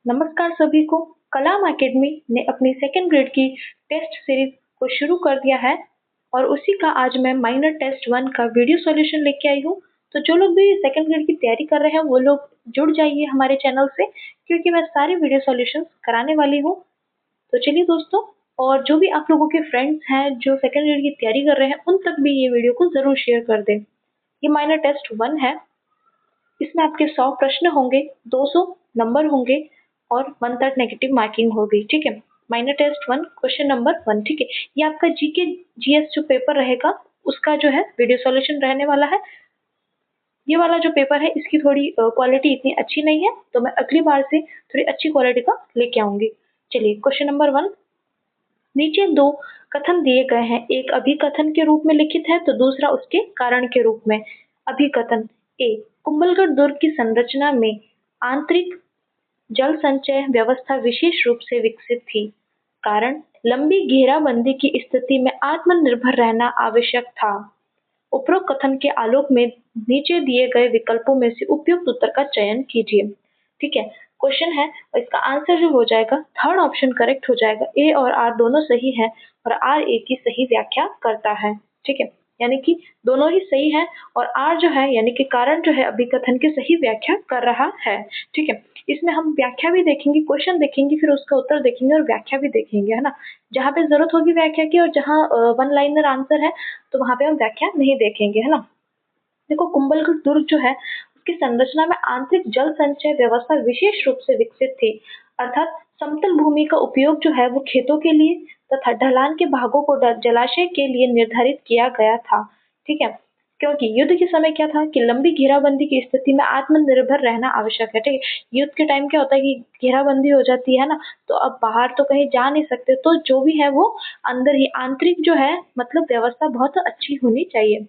नमस्कार सभी को। कलाम एकेडमी ने अपनी सेकेंड ग्रेड की टेस्ट सीरीज को शुरू कर दिया है और उसी का आज मैं माइनर टेस्ट 1 का वीडियो सॉल्यूशन लेके आई हूँ। तो जो लोग भी सेकेंड ग्रेड की तैयारी कर रहे हैं वो लोग जुड़ जाइए हमारे चैनल से, क्योंकि मैं सारे वीडियो सॉल्यूशन कराने वाली हूँ। तो चलिए दोस्तों, और जो भी आप लोगों के फ्रेंड्स हैं जो सेकेंड ग्रेड की तैयारी कर रहे हैं उन तक भी ये वीडियो को जरूर शेयर कर दें। ये माइनर टेस्ट 1 है। इसमें आपके 100 प्रश्न होंगे, 200 नंबर होंगे और 1/3 नेगेटिव मार्किंग होगी। ठीक है, माइनर टेस्ट 1 क्वेश्चन नंबर 1। ठीक है, ये आपका जीके जीएस जो पेपर रहेगा उसका जो है वीडियो सॉल्यूशन रहने वाला है। ये वाला जो पेपर है इसकी थोड़ी क्वालिटी इतनी अच्छी नहीं है, तो मैं अगली बार से थोड़ी अच्छी क्वालिटी का लेके आऊंगी। चलिए, क्वेश्चन नंबर 1। नीचे दो कथन दिए गए हैं, एक अभिकथन के रूप में लिखित है तो दूसरा उसके कारण के रूप में। अभिकथन ए, कुंभलगढ़ दुर्ग की संरचना में आंतरिक जल संचय व्यवस्था विशेष रूप से विकसित थी। कारण, लंबी घेराबंदी की स्थिति में आत्मनिर्भर रहना आवश्यक था। उपरोक्त कथन के आलोक में नीचे दिए गए विकल्पों में से उपयुक्त उत्तर का चयन कीजिए। ठीक है, क्वेश्चन है और इसका आंसर जो हो जाएगा थर्ड ऑप्शन करेक्ट हो जाएगा। ए और आर दोनों सही है और आर ए की सही व्याख्या करता है। ठीक है, यानी कि दोनों ही सही है और आर जो है यानी कि कारण जो है अभिकथन की सही व्याख्या कर रहा है। ठीक है, इसमें हम व्याख्या भी देखेंगे, क्वेश्चन देखेंगे, फिर उसका उत्तर देखेंगे और व्याख्या भी देखेंगे, है ना। जहाँ पे जरूरत होगी व्याख्या की और जहाँ वन लाइनर आंसर है तो वहां पे हम व्याख्या नहीं देखेंगे, है ना। देखो, कुंभलगढ़ दुर्ग जो है उसकी संरचना में आंतरिक जल संचय व्यवस्था विशेष रूप से विकसित थी, अर्थात समतल भूमि का उपयोग जो है वो खेतों के लिए तथा ढलान के भागों को जलाशय के लिए निर्धारित किया गया था। ठीक है, क्योंकि युद्ध के समय क्या था कि लंबी घेराबंदी की स्थिति में आत्मनिर्भर रहना आवश्यक है। ठीक है, युद्ध के टाइम क्या होता है कि घेराबंदी हो जाती है ना, तो अब बाहर तो कहीं जा नहीं सकते, तो जो भी है वो अंदर ही आंतरिक जो है मतलब व्यवस्था बहुत अच्छी होनी चाहिए।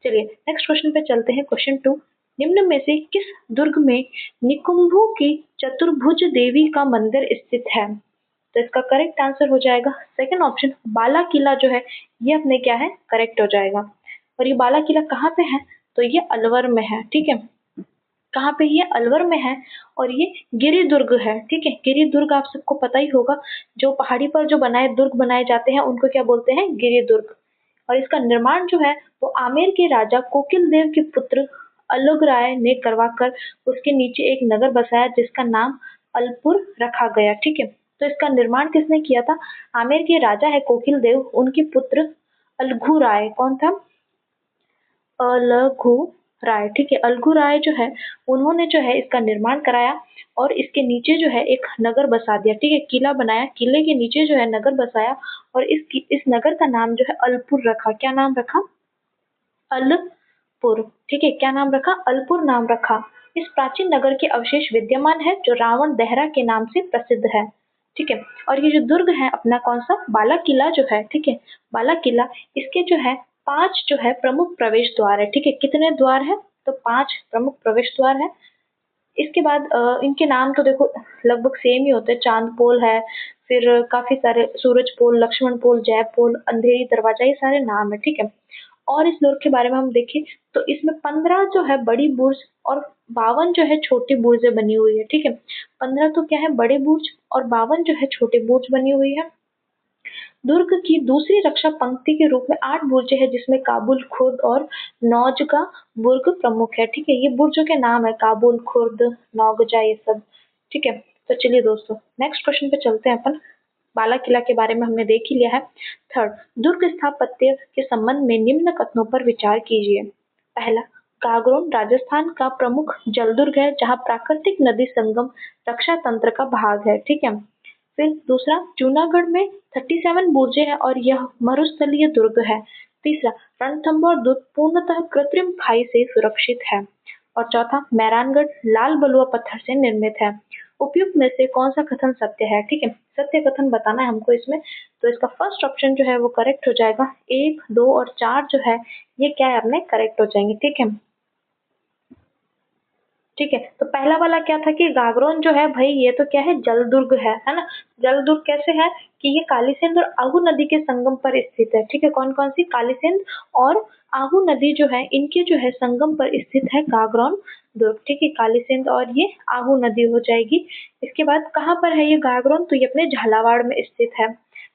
चलिए नेक्स्ट क्वेश्चन पे चलते हैं। क्वेश्चन 2, निम्न में से किस दुर्ग में निकुंभों की चतुर्भुज देवी का मंदिर स्थित है? तो इसका करेक्ट आंसर हो जाएगा सेकंड ऑप्शन, बाला किला जो है ये अपने क्या है करेक्ट हो जाएगा। और ये बाला किला कहाँ पे है? तो ये अलवर में है। ठीक है, कहाँ पे? ये अलवर में है और ये गिरि दुर्ग है। ठीक है, गिरि दुर्ग आप सबको पता ही होगा, जो पहाड़ी पर जो बनाए दुर्ग बनाए जाते हैं उनको क्या बोलते हैं? गिरि दुर्ग। और इसका निर्माण जो है वो आमेर के राजा कोकिल देव के पुत्र अलग राय ने करवाकर उसके नीचे एक नगर बसाया जिसका नाम अलपुर रखा गया। ठीक है, तो इसका निर्माण किसने किया था? आमेर के राजा है कोकिल देव, उनके पुत्र अलगू राय। कौन था? अलगू राय। ठीक है, अलगू राय जो है उन्होंने जो है इसका निर्माण कराया और इसके नीचे जो है एक नगर बसा दिया। ठीक है, किला बनाया, किले के नीचे जो है नगर बसाया और इस नगर का नाम जो है अलपुर रखा। क्या नाम रखा? अलपुर। ठीक है, क्या नाम रखा? अलपुर नाम रखा। इस प्राचीन नगर के अवशेष विद्यमान है जो रावण दहरा के नाम से प्रसिद्ध है। ठीक है, और ये जो दुर्ग है अपना कौन सा? बाला किला जो है। ठीक है, बाला किला, इसके जो है 5 जो है प्रमुख प्रवेश द्वार है। ठीक है, कितने द्वार है? तो 5 प्रमुख प्रवेश द्वार है। इसके बाद इनके नाम तो देखो लगभग सेम ही होते हैं। चांद पोल है, फिर काफी सारे सूरज पोल, लक्ष्मण पोल, जय पोल, अंधेरी दरवाजा, ये सारे नाम है। ठीक है, और इस दुर्ग के बारे में हम देखें तो इसमें 15 जो है बड़ी बुर्ज और 52 जो है छोटी बुर्जें बनी हुई है। ठीक है, 15 तो क्या है बड़े बुर्ज और 52 जो है छोटे बुर्ज बनी हुई है। दुर्ग की दूसरी रक्षा पंक्ति के रूप में 8 बुर्जें हैं जिसमें काबुल खुर्द और नौजगा बुर्ग प्रमुख है। ठीक है, ये बुर्जों के नाम है काबुल, खुर्द, नौगजा, ये सब। ठीक है, तो चलिए दोस्तों नेक्स्ट क्वेश्चन पे चलते हैं अपन। बाला किला के बारे में हमने देख ही लिया है। थर्ड, दुर्ग स्थापत्य के संबंध में निम्न कथनों पर विचार कीजिए। पहला, गागरोन राजस्थान का प्रमुख जलदुर्ग है जहाँ प्राकृतिक नदी संगम रक्षा तंत्र का भाग है। ठीक है, फिर दूसरा, जूनागढ़ में 37 बुर्जें हैं और यह मरुस्थलीय दुर्ग है। तीसरा, रणथंभौर दुर्ग पूर्णतः कृत्रिम खाई से सुरक्षित है। और चौथा, मेहरानगढ़ लाल बलुआ पत्थर से निर्मित है। उपयुक्त में से कौन सा कथन सत्य है? ठीक है, सत्य कथन बताना है हमको इसमें, तो इसका फर्स्ट ऑप्शन जो है वो करेक्ट हो जाएगा। 1, 2 और 4 जो है ये क्या है अपने करेक्ट हो जाएंगे। ठीक है, ठीक है, तो पहला वाला क्या था कि गागरोन जो है भाई ये तो क्या है जलदुर्ग है ना। जलदुर्ग कैसे है कि ये कालीसिंध और आहू नदी के संगम पर स्थित है। ठीक है, कौन कौन सी? कालीसिंध और आहू नदी जो है इनके जो है संगम पर स्थित है गागरोन दुर्ग, ठीक है, काली सिंध और ये आहू नदी हो जाएगी। इसके बाद कहाँ पर है ये गागरोन, तो ये अपने झालावाड़ में स्थित है,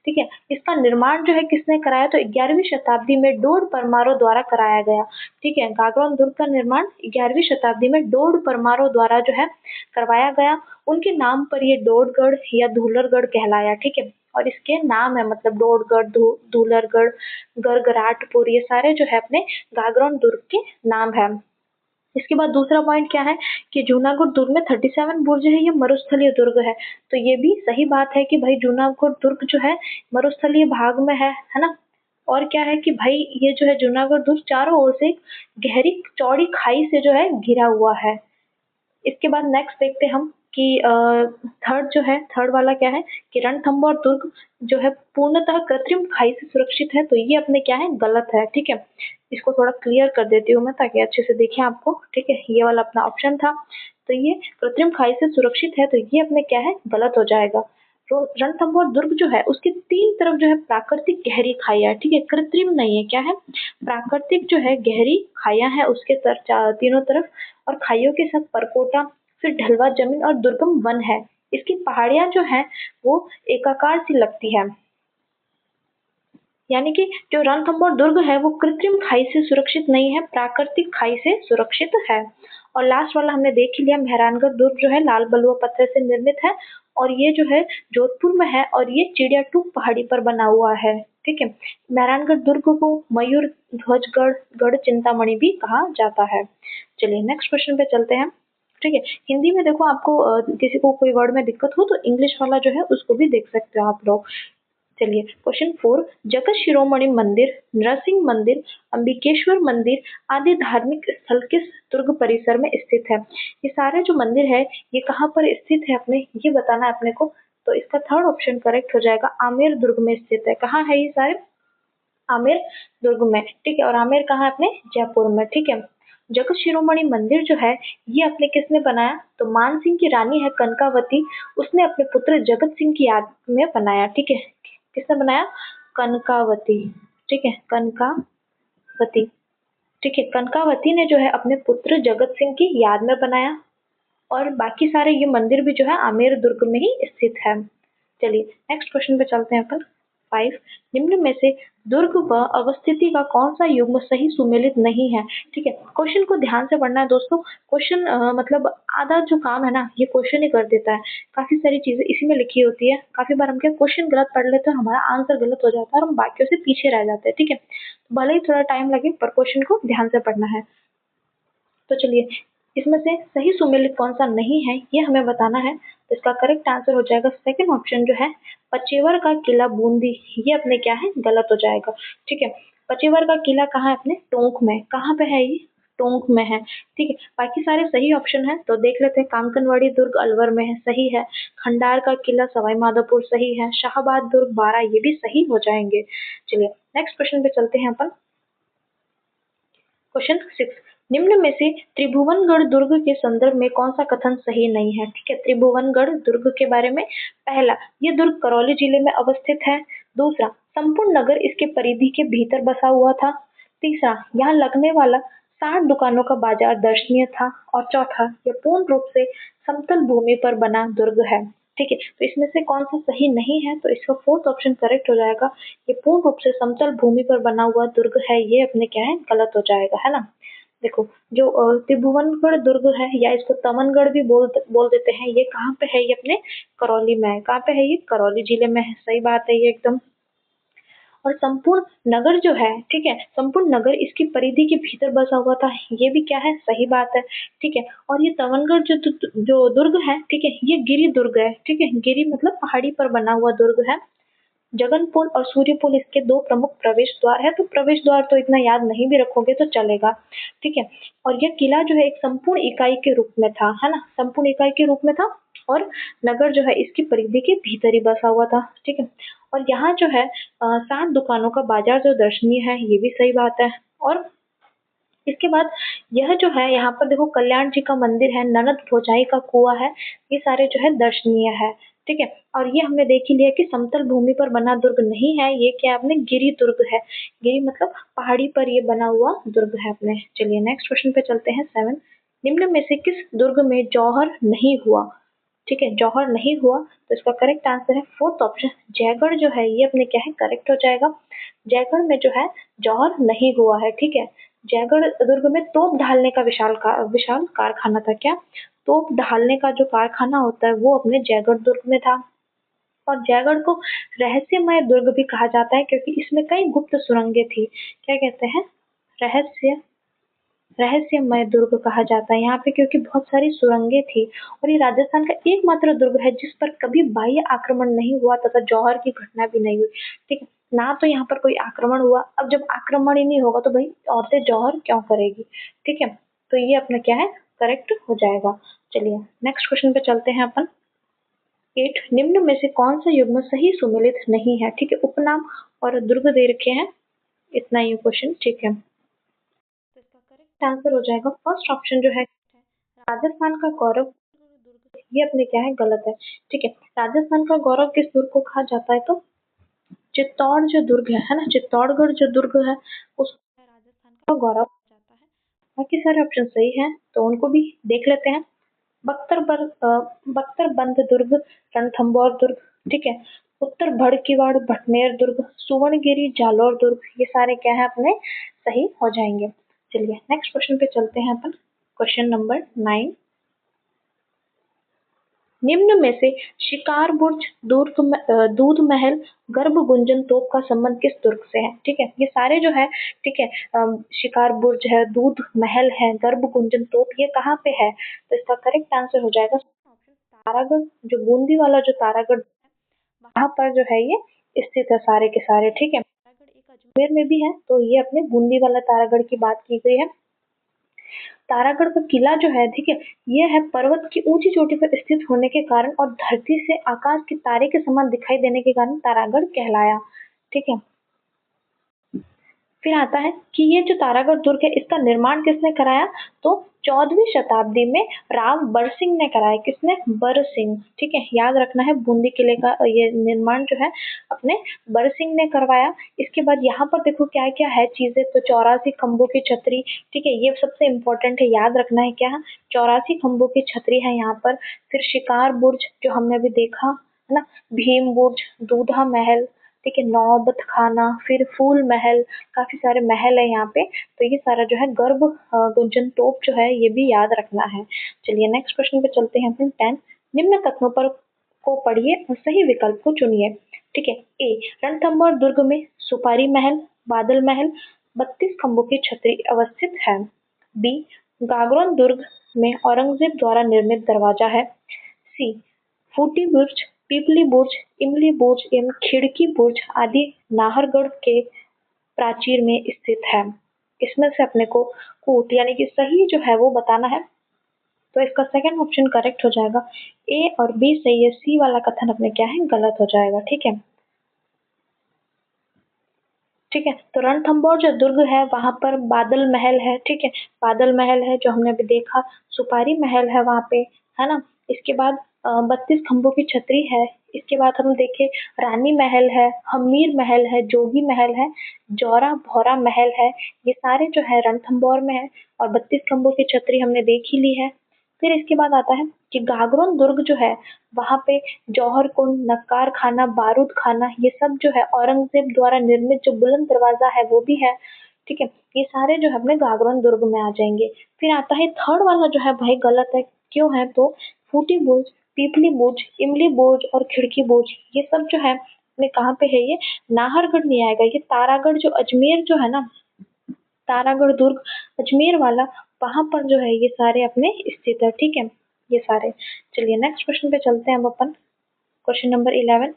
ठीक है। इसका निर्माण जो है किसने कराया, तो 11वीं शताब्दी में डोड परमारो द्वारा कराया गया, ठीक है। गागरोन दुर्ग का निर्माण 11वीं शताब्दी में डोड परमारो द्वारा जो है करवाया गया। उनके नाम पर ये डोडगढ़ या धूलरगढ़ कहलाया, ठीक है। और इसके नाम है मतलब डोडगढ़, धूलरगढ़, गरगराटपुर, ये सारे जो है अपने गागरोन दुर्ग के नाम है। इसके बाद दूसरा पॉइंट क्या है कि जूनागढ़ दुर्ग में 37 बुर्ज है, ये मरुस्थलीय दुर्ग है। तो ये भी सही बात है कि भाई जूनागढ़ दुर्ग जो है मरुस्थलीय भाग में है ना। और क्या है कि भाई ये जो है जूनागढ़ दुर्ग चारों ओर से गहरी चौड़ी खाई से जो है घिरा हुआ है। इसके बाद नेक्स्ट देखते हैं हम कि थर्ड जो है, थर्ड वाला क्या है कि रणथंभौर दुर्ग जो है पूर्णतः कृत्रिम खाई से सुरक्षित है, तो ये अपने क्या है गलत है, ठीक है। इसको थोड़ा क्लियर कर देती हूँ मैं ताकि अच्छे से देखें आपको, ठीक है। ये वाला अपना ऑप्शन था, तो ये कृत्रिम खाई से सुरक्षित है, तो ये अपने क्या है गलत हो जाएगा। तो रणथंभौर दुर्ग जो है उसके तीन तरफ जो है प्राकृतिक गहरी खाइयां, ठीक है, कृत्रिम नहीं है, क्या है प्राकृतिक जो है गहरी खाइयां है उसके तीनों तरफ, और खाइयों के साथ परकोटा, फिर ढलवा जमीन और दुर्गम वन है। इसकी पहाड़ियां जो है वो एकाकार सी लगती है, यानी कि जो रणथंभौर दुर्ग है वो कृत्रिम खाई से सुरक्षित नहीं है, प्राकृतिक खाई से सुरक्षित है। और लास्ट वाला हमने देख ही लिया, मेहरानगढ़ दुर्ग जो है लाल बलुआ पत्थर से निर्मित है, और ये जो है जोधपुर में है, और ये चिड़िया टूक पहाड़ी पर बना हुआ है, ठीक है। मेहरानगढ़ दुर्ग को मयूर ध्वजगढ़ गढ़ चिंतामणि भी कहा जाता है। चलिए नेक्स्ट क्वेश्चन पे चलते हैं, ठीक है। हिंदी में देखो आपको किसी को कोई वर्ड में दिक्कत हो तो इंग्लिश वाला जो है उसको भी देख सकते हो आप लोग। चलिए क्वेश्चन 4, जगत शिरोमणि मंदिर, नरसिंह मंदिर, अंबिकेश्वर मंदिर आदि धार्मिक स्थल किस दुर्ग परिसर में स्थित है। ये सारे जो मंदिर है ये कहाँ पर स्थित है अपने ये बताना है अपने को। तो इसका थर्ड ऑप्शन करेक्ट हो जाएगा, आमेर दुर्ग में स्थित है। कहाँ है ये सारे, आमेर दुर्ग में, ठीक है। और आमेर कहाँ है अपने जयपुर में, ठीक है। जगत शिरोमणि मंदिर जो है ये अपने किसने बनाया, तो मान सिंह की रानी है कनकावती, उसने अपने पुत्र जगत सिंह की याद में बनाया, ठीक है। किसने बनाया, कनकावती, ठीक है, कनकावती, ठीक है। कनकावती ने जो है अपने पुत्र जगत सिंह की याद में बनाया, और बाकी सारे ये मंदिर भी जो है आमेर दुर्ग में ही स्थित है। चलिए नेक्स्ट क्वेश्चन पे चलते हैं अपन। 5, निम्न में से दुर्ग व अवस्थिति का कौन सा युग्म सही सुमेलित नहीं है, ठीक है। क्वेश्चन को ध्यान से पढ़ना है दोस्तों। क्वेश्चन मतलब आधा जो काम है ना ये क्वेश्चन ही कर देता है, काफी सारी चीजें इसी में लिखी होती है। काफी बार हम क्या क्वेश्चन गलत पढ़ लेते हैं, हमारा आंसर गलत हो जाता है और हम बाकियों से पीछे रह जाते हैं, ठीक है। भले ही थोड़ा टाइम लगे पर क्वेश्चन को ध्यान से पढ़ना है। तो चलिए इसमें से सही सुमेलित कौन सा नहीं है ये हमें बताना है। तो इसका करेक्ट आंसर हो जाएगा सेकंड ऑप्शन जो है पचेवर का किला बूंदी, ये अपने क्या है गलत हो जाएगा, ठीक है। पचेवर का किला कहाँ है अपने टोंक में, कहाँ पे है ये टोंक में है, ठीक है। बाकी सारे सही ऑप्शन है तो देख लेते हैं। कामकनवाड़ी दुर्ग अलवर में है, सही है। खंडार का किला सवाई माधोपुर सही है। शाहबाद दुर्ग बारा ये भी सही हो जाएंगे। चलिए नेक्स्ट क्वेश्चन पे चलते हैं अपन। क्वेश्चन 6, निम्न में से त्रिभुवनगढ़ दुर्ग के संदर्भ में कौन सा कथन सही नहीं है, ठीक है। त्रिभुवनगढ़ दुर्ग के बारे में, पहला ये दुर्ग करौली जिले में अवस्थित है। दूसरा संपूर्ण नगर इसके परिधि के भीतर बसा हुआ था। तीसरा यहाँ लगने वाला 60 दुकानों का बाजार दर्शनीय था। और चौथा यह पूर्ण रूप से समतल भूमि पर बना दुर्ग है, ठीक है। तो इसमें से कौन सा सही नहीं है, तो इसका फोर्थ ऑप्शन करेक्ट हो जाएगा, ये पूर्ण रूप से समतल भूमि पर बना हुआ दुर्ग है, ये अपने क्या है गलत हो जाएगा, है ना। देखो जो त्रिभुवनगढ़ दुर्ग है या इसको तमनगढ़ भी बोल देते हैं, ये कहाँ पे है, ये अपने करौली में है। कहाँ पे है, ये करौली जिले में है, सही बात है ये एकदम। और संपूर्ण नगर जो है, ठीक है, संपूर्ण नगर इसकी परिधि के भीतर बसा हुआ था, ये भी क्या है सही बात है, ठीक है। और ये तमनगढ़ जो दुर्ग है, ठीक है, ये गिरी दुर्ग है, ठीक है। गिरी मतलब पहाड़ी पर बना हुआ दुर्ग है। जगनपुर और सूर्यपुर इसके दो प्रमुख प्रवेश द्वार है, तो प्रवेश द्वार तो इतना याद नहीं भी रखोगे तो चलेगा, ठीक है। और यह किला जो है एक संपूर्ण इकाई के रूप में था, है ना, संपूर्ण इकाई के रूप में था। और नगर जो है इसकी परिधि के भीतर ही बसा हुआ था, ठीक है। और यहाँ जो है 60 दुकानों का बाजार जो दर्शनीय है, ये भी सही बात है। और इसके बाद यह जो है यहाँ पर देखो कल्याण जी का मंदिर है, ननद भोजाई का कुआं है, ये सारे जो है दर्शनीय है, ठीक है। और ये हमने देख ही लिया कि समतल भूमि पर बना दुर्ग नहीं है, ये क्या अपने गिरी दुर्ग है। गिरी मतलब पहाड़ी पर ये बना हुआ दुर्ग है अपने। चलिए नेक्स्ट क्वेश्चन पे चलते हैं 7, निम्न में से किस दुर्ग में जौहर नहीं हुआ? ठीक है, जौहर नहीं हुआ तो इसका करेक्ट आंसर है फोर्थ ऑप्शन जयगढ़ जो है ये अपने क्या है करेक्ट हो जाएगा। जयगढ़ में जो है जौहर नहीं हुआ है। ठीक है, जयगढ़ दुर्ग में तोप ढालने का विशाल कारखाना था। क्या? तोप ढालने का जो कारखाना होता है वो अपने जयगढ़ दुर्ग में था। और जयगढ़ को रहस्यमय दुर्ग भी कहा जाता है क्योंकि इसमें कई गुप्त सुरंगें थी। क्या कहते हैं? रहस्य रहस्यमय दुर्ग कहा जाता है यहाँ पे क्योंकि बहुत सारी सुरंगें थी। और ये राजस्थान का एकमात्र दुर्ग है जिस पर कभी बाह्य आक्रमण नहीं हुआ तथा जौहर की घटना भी नहीं हुई। ठीक है, ना तो यहाँ पर कोई आक्रमण हुआ। अब जब आक्रमण ही नहीं होगा तो भाई औरतें जौहर क्यों करेगी? ठीक है, तो ये अपना क्या है करेक्ट हो जाएगा। चलिए नेक्स्ट क्वेश्चन पे चलते हैं अपन। 8 निम्न में से कौन सा युग्म सही सुमेलित नहीं है? ठीक है, उपनाम और दुर्ग दे रखे हैं, इतना ही क्वेश्चन। ठीक है, तो इसका करेक्ट आंसर हो जाएगा फर्स्ट ऑप्शन जो है राजस्थान का गौरव दुर्ग। ये अपने क्या है गलत है। ठीक है, राजस्थान का गौरव किस दुर्ग को कहा जाता है? तो चित्तौड़ जो दुर्ग है ना, चित्तौड़गढ़ जो दुर्ग है उसको राजस्थान का गौरव कहा जाता है। बाकी सारे ऑप्शन सही हैं तो उनको भी देख लेते हैं। बख्तर बंद दुर्ग, रणथंभौर दुर्ग। ठीक है, उत्तर भड़कीवाड़ भटनेर दुर्ग, सुवर्णगिरी जालौर दुर्ग, ये सारे क्या है अपने सही हो जाएंगे। चलिए नेक्स्ट क्वेश्चन पे चलते हैं अपन। क्वेश्चन नंबर 9 निम्न में से शिकार बुर्ज, दूध महल, गर्भ गुंजन तोप का संबंध किस दुर्ग से है? ठीक है, ये सारे जो है ठीक है शिकार बुर्ज है, दूध महल है, गर्भ गुंजन तोप ये कहाँ पे है? तो इसका करेक्ट आंसर हो जाएगा तारागढ़। जो बूंदी वाला जो तारागढ़ वहां पर जो है ये स्थित है सारे के सारे। ठीक है, तारागढ़ एक अजमेर में भी है तो ये अपने बूंदी वाला तारागढ़ की बात की गई है। तारागढ़ का किला जो है ठीक है ये है पर्वत की ऊंची चोटी पर स्थित होने के कारण और धरती से आकाश के तारे के समान दिखाई देने के कारण तारागढ़ कहलाया। ठीक है, फिर आता है कि ये जो तारागढ़ दुर्ग है इसका निर्माण किसने कराया? तो 14वीं शताब्दी में राव बरसिंह ने कराया। किसने? बरसिंह। ठीक है, याद रखना है बूंदी किले का ये निर्माण जो है अपने बरसिंह ने करवाया। इसके बाद यहाँ पर देखो क्या क्या है चीजें, तो 84 खंभों की छतरी। ठीक है, ये सबसे इम्पोर्टेंट है, याद रखना है क्या? 84 खंभों की छतरी है यहाँ पर। फिर शिकार बुर्ज जो हमने अभी देखा है ना, भीम बुर्ज, दूधा महल, ठीक है, नौबत खाना, फिर फूल महल, काफी सारे महल है यहाँ पे। तो ये सारा जो है गर्भ गुंजन तोप जो है ये भी याद रखना है। चलिए नेक्स्ट क्वेश्चन पे चलते हैं अपन 10 निम्न कथनों पर को पढ़िए और सही विकल्प को चुनिए। ठीक है, ए रणथंभौर दुर्ग में सुपारी महल, बादल महल, 32 खंभों की छतरी अवस्थित है। बी गागरोन दुर्ग में औरंगजेब द्वारा निर्मित दरवाजा है। सी फूटी बुर्ज, पीपली बुर्ज, इमली बुर्ज एवं खिड़की बुर्ज आदि नाहरगढ़ के प्राचीर में स्थित है। इसमें से अपने को कूट यानी कि सही जो है वो बताना है। तो इसका सेकंड ऑप्शन करेक्ट हो जाएगा। ए और बी सही है, सी वाला कथन अपने क्या है गलत हो जाएगा। ठीक है, ठीक है, तो रणथंभौर जो दुर्ग है वहां पर बादल महल है। ठीक है, बादल महल है जो हमने अभी देखा, सुपारी महल है वहां पे, है ना। इसके बाद 32 खंभों की छतरी है। इसके बाद हम देखे रानी महल है, हमीर महल है, जोगी महल है, जौरा भौरा महल है। ये सारे जो है रणथंभौर में है और 32 खंभों की छतरी हमने देख ही ली है। फिर इसके बाद आता है कि गागरोन दुर्ग जो है वहां पे जौहर कुंड, नक्कार खाना, बारूद खाना ये सब जो है औरंगजेब द्वारा निर्मित जो बुलंद दरवाजा है वो भी है। ठीक है, ये सारे जो है अपने गागरोन दुर्ग में आ जाएंगे। फिर आता है थर्ड वाला जो है भाई गलत है। क्यों है? तो फूटी बुर्ज, पीपली बुर्ज, इमली बुर्ज और खिड़की बुर्ज ये सब जो है अपने कहाँ पे है? ये नाहरगढ़ नहीं आएगा, ये तारागढ़ जो अजमेर जो है ना, तारागढ़ दुर्ग अजमेर वाला वहां पर जो है ये सारे अपने स्थित है। ठीक है, ये सारे। चलिए नेक्स्ट क्वेश्चन पे चलते हैं हम अपन। क्वेश्चन नंबर 11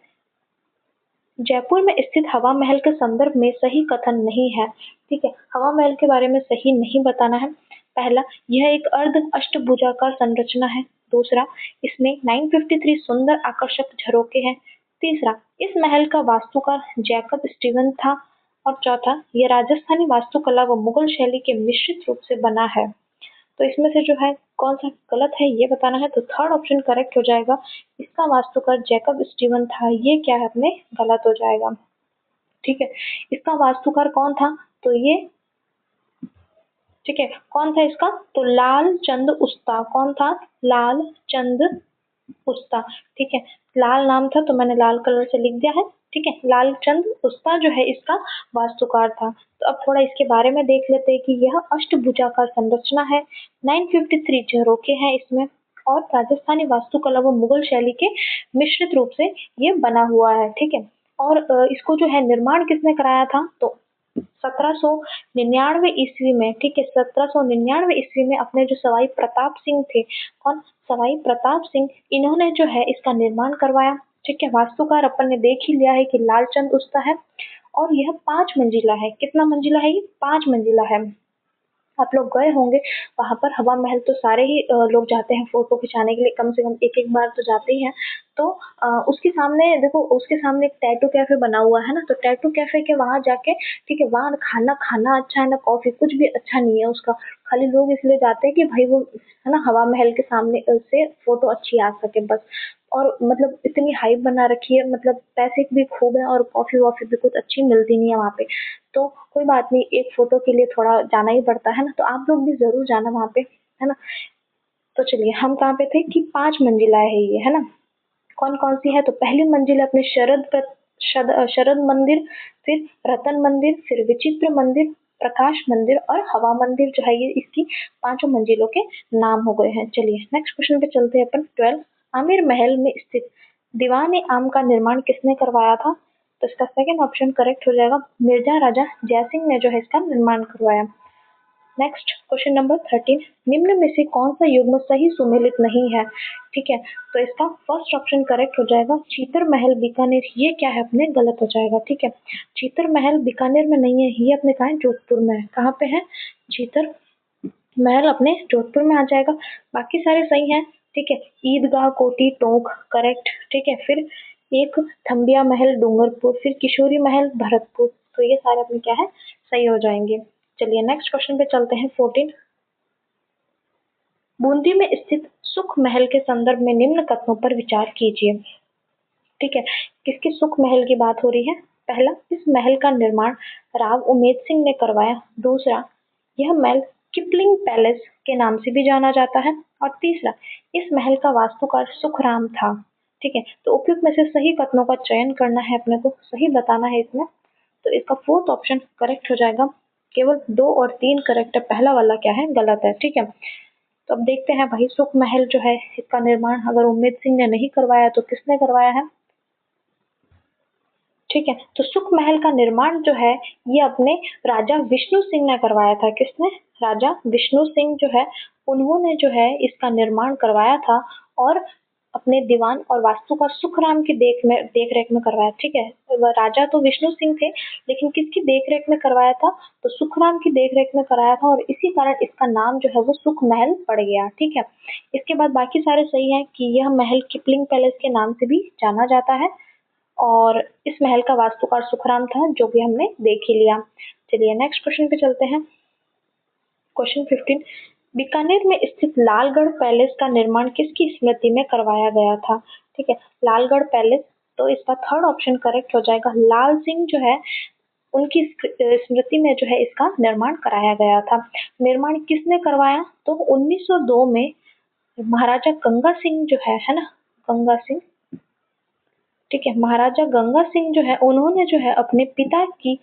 जयपुर में स्थित हवा महल के संदर्भ में सही कथन नहीं है। ठीक है, हवा महल के बारे में सही नहीं बताना है। पहला, यह एक अर्ध अष्टभुजाकार संरचना है। दूसरा, इसमें 953 सुंदर आकर्षक झरोके हैं। तीसरा, इस महल का वास्तुकार जैकब स्टीवन था। और चौथा, यह राजस्थानी वास्तुकला व मुगल शैली के मिश्रित रूप से बना है। तो इसमें से जो है कौन सा गलत है ये बताना है। तो थर्ड ऑप्शन करेक्ट हो जाएगा, इसका वास्तुकार जैकब स्टीवन था, ये क्या है अपने गलत हो जाएगा। ठीक है, इसका वास्तुकार कौन था? तो ये ठीक है, कौन था इसका? तो लाल चंद उस्ता। कौन था? लाल चंद उस्ता। ठीक है, लाल नाम था तो मैंने लाल कलर से लिख दिया है। ठीक है, लाल चंद उस्ता जो है इसका वास्तुकार था। तो अब थोड़ा इसके बारे में देख लेते हैं कि यह अष्टभुजाकार संरचना है, 953 झरोखे हैं इसमें, और राजस्थानी वास्तुकला व मुगल शैली के मिश्रित रूप से ये बना हुआ है। ठीक है, और इसको जो है निर्माण किसने कराया था? तो 1799 ईस्वी में। ठीक है, 1799 ईस्वी में अपने जो सवाई प्रताप सिंह थे, कौन? सवाई प्रताप सिंह, इन्होंने जो है इसका निर्माण करवाया। ठीक है, वास्तुकार अपन ने देख ही लिया है कि लालचंद उस्ता है, और यह 5 मंजिला है। कितना मंजिला है ये? 5 मंजिला है। आप लोग गए होंगे वहां पर हवा महल, तो सारे ही लोग जाते हैं फोटो खिंचाने के लिए, कम से कम एक एक बार तो जाते ही हैं। तो उसके सामने देखो, उसके सामने एक टैटू कैफे बना हुआ है ना, तो टैटू कैफे के वहां जाके, ठीक है, वहां खाना खाना अच्छा है ना, कॉफी कुछ भी अच्छा नहीं है उसका, खाली लोग इसलिए जाते हैं कि भाई वो है ना हवा महल के सामने से फोटो अच्छी आ सके बस। और मतलब इतनी हाइप बना रखी है, मतलब पैसे भी खूब है, और कॉफी वॉफी भी कुछ अच्छी मिलती नहीं है वहाँ पे। तो कोई बात नहीं, एक फोटो के लिए थोड़ा जाना ही पड़ता है ना, तो आप लोग भी जरूर जाना वहाँ पे, है ना। तो चलिए, हम कहाँ पे थे कि 5 मंजिला है ये, है ना। कौन कौन सी है? तो पहली मंजिल अपने शरद मंदिर, फिर रतन मंदिर, फिर विचित्र मंदिर, प्रकाश मंदिर और हवा मंदिर जो है, ये इसकी 5 मंजिलों के नाम हो गए हैं। चलिए नेक्स्ट क्वेश्चन पे चलते हैं अपन। 12, आमिर महल में स्थित दीवान ए आम का निर्माण किसने करवाया था? तो इसका सेकंड ऑप्शन करेक्ट हो जाएगा, मिर्जा राजा जयसिंह ने जो है इसका निर्माण करवाया। नेक्स्ट क्वेश्चन नंबर 13, निम्न में से कौन सा युग्म सही सुमेलित नहीं है? ठीक है, तो इसका फर्स्ट ऑप्शन करेक्ट हो जाएगा, चीतर महल बीकानेर। ये क्या है अपने? गलत हो जाएगा। ठीक है, चीतर महल बीकानेर में नहीं है, ये अपने कहा है जोधपुर में है। कहाँ पे है? चीतर महल अपने जोधपुर में आ जाएगा। बाकी सारे सही हैं। ठीक है, ईदगाह कोटी टोंक करेक्ट। ठीक है, फिर एक थम्बिया महल डूंगरपुर, फिर किशोरी महल भरतपुर, तो ये सारे अपने क्या है? सही हो जाएंगे। चलिए नेक्स्ट क्वेश्चन पे चलते हैं। 14, बूंदी में स्थित सुख महल के संदर्भ में निम्न कथनों पर विचार कीजिए। ठीक है, किसके सुख महल की बात हो रही है? पहला, इस महल का निर्माण राव उमेद सिंह ने करवाया। दूसरा, यह महल किपलिंग पैलेस के नाम से भी जाना जाता है। और तीसरा, इस महल का वास्तुकार सुखराम था। ठीक है, तो उपयुक्त में से सही कथनों का चयन करना है, अपने को सही बताना है इसमें। तो इसका फोर्थ ऑप्शन करेक्ट हो जाएगा। केवल 2 और 3 करेक्ट है, पहला वाला क्या है? गलत है। ठीक है, तो अब देखते हैं भाई, सुख महल जो है इसका निर्माण अगर उम्मेद सिंह ने नहीं करवाया तो किसने करवाया है? ठीक है, तो सुख महल का निर्माण जो है ये अपने राजा विष्णु सिंह ने करवाया था। किसने? राजा विष्णु सिंह जो है, उन्होंने जो है इसका निर्माण करवाया था, और अपने दीवान और वास्तुकार सुखराम की देख रेख में करवाया। ठीक है, राजा तो विष्णु सिंह थे, लेकिन किसकी देख रेख में करवाया था? तो सुखराम की देख रेख में कराया था, और इसी कारण इसका नाम जो है वो सुख महल पड़ गया। ठीक है, इसके बाद बाकी सारे सही है कि यह महल किपलिंग पैलेस के नाम से भी जाना जाता है, और इस महल का वास्तुकार सुखराम था, जो भी हमने देख ही लिया। चलिए नेक्स्ट क्वेश्चन पे चलते हैं। क्वेश्चन 15, बीकानेर में स्थित लालगढ़ पैलेस का निर्माण किसकी स्मृति में करवाया गया था? ठीक है, लालगढ़ पैलेस, तो इसका थर्ड ऑप्शन करेक्ट हो जाएगा, लाल सिंह जो है उनकी स्मृति में जो है इसका निर्माण कराया गया था। निर्माण किसने करवाया? तो 1902 में महाराजा गंगा सिंह जो है ना, गंगा सिंह, ठीक है, महाराजा गंगा सिंह जो है उन्होंने जो है अपने पिता की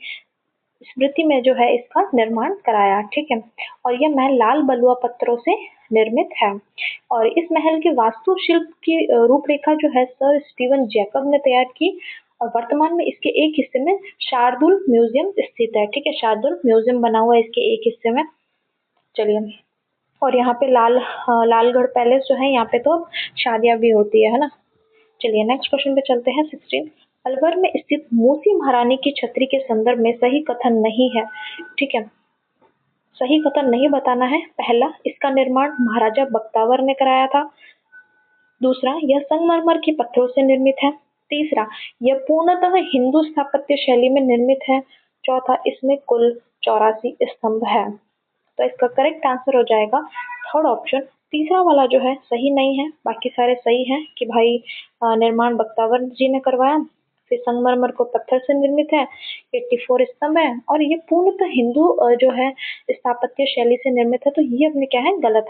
स्मृति में जो है इसका निर्माण कराया। ठीक है, और यह महल लाल बलुआ पत्थरों से निर्मित है, और इस महल के वास्तुशिल्प की रूपरेखा जो है सर स्टीवन जैकब ने तैयार की, और वर्तमान में इसके एक हिस्से में शार्दुल म्यूजियम स्थित है। ठीक है, शार्दुल म्यूजियम बना हुआ है इसके एक हिस्से में। चलिए, और यहाँ पे लालगढ़ पैलेस जो है, यहाँ पे तो शादियां भी होती है ना। चलिए नेक्स्ट क्वेश्चन पे चलते हैं। 16, अलवर में स्थित मूसी महारानी की छतरी के संदर्भ में सही कथन नहीं है। ठीक है, सही कथन नहीं बताना है। पहला, इसका निर्माण महाराजा बख्तावर ने कराया था। दूसरा, यह संगमरमर के पत्थरों से निर्मित है। तीसरा, यह पूर्णतः हिंदू स्थापत्य शैली में निर्मित है। चौथा, इसमें कुल 84 स्तंभ है। तो इसका करेक्ट आंसर हो जाएगा थर्ड ऑप्शन। तीसरा वाला जो है सही नहीं है, बाकी सारे सही हैं कि भाई निर्माण बख्तावर जी ने करवाया। फिर संगमरमर को पत्थर से निर्मित है, 84 स्तंभ है, और ये पूर्णतः हिंदू जो है स्थापत्य शैली से निर्मित है, तो ये अपने क्या है, गलत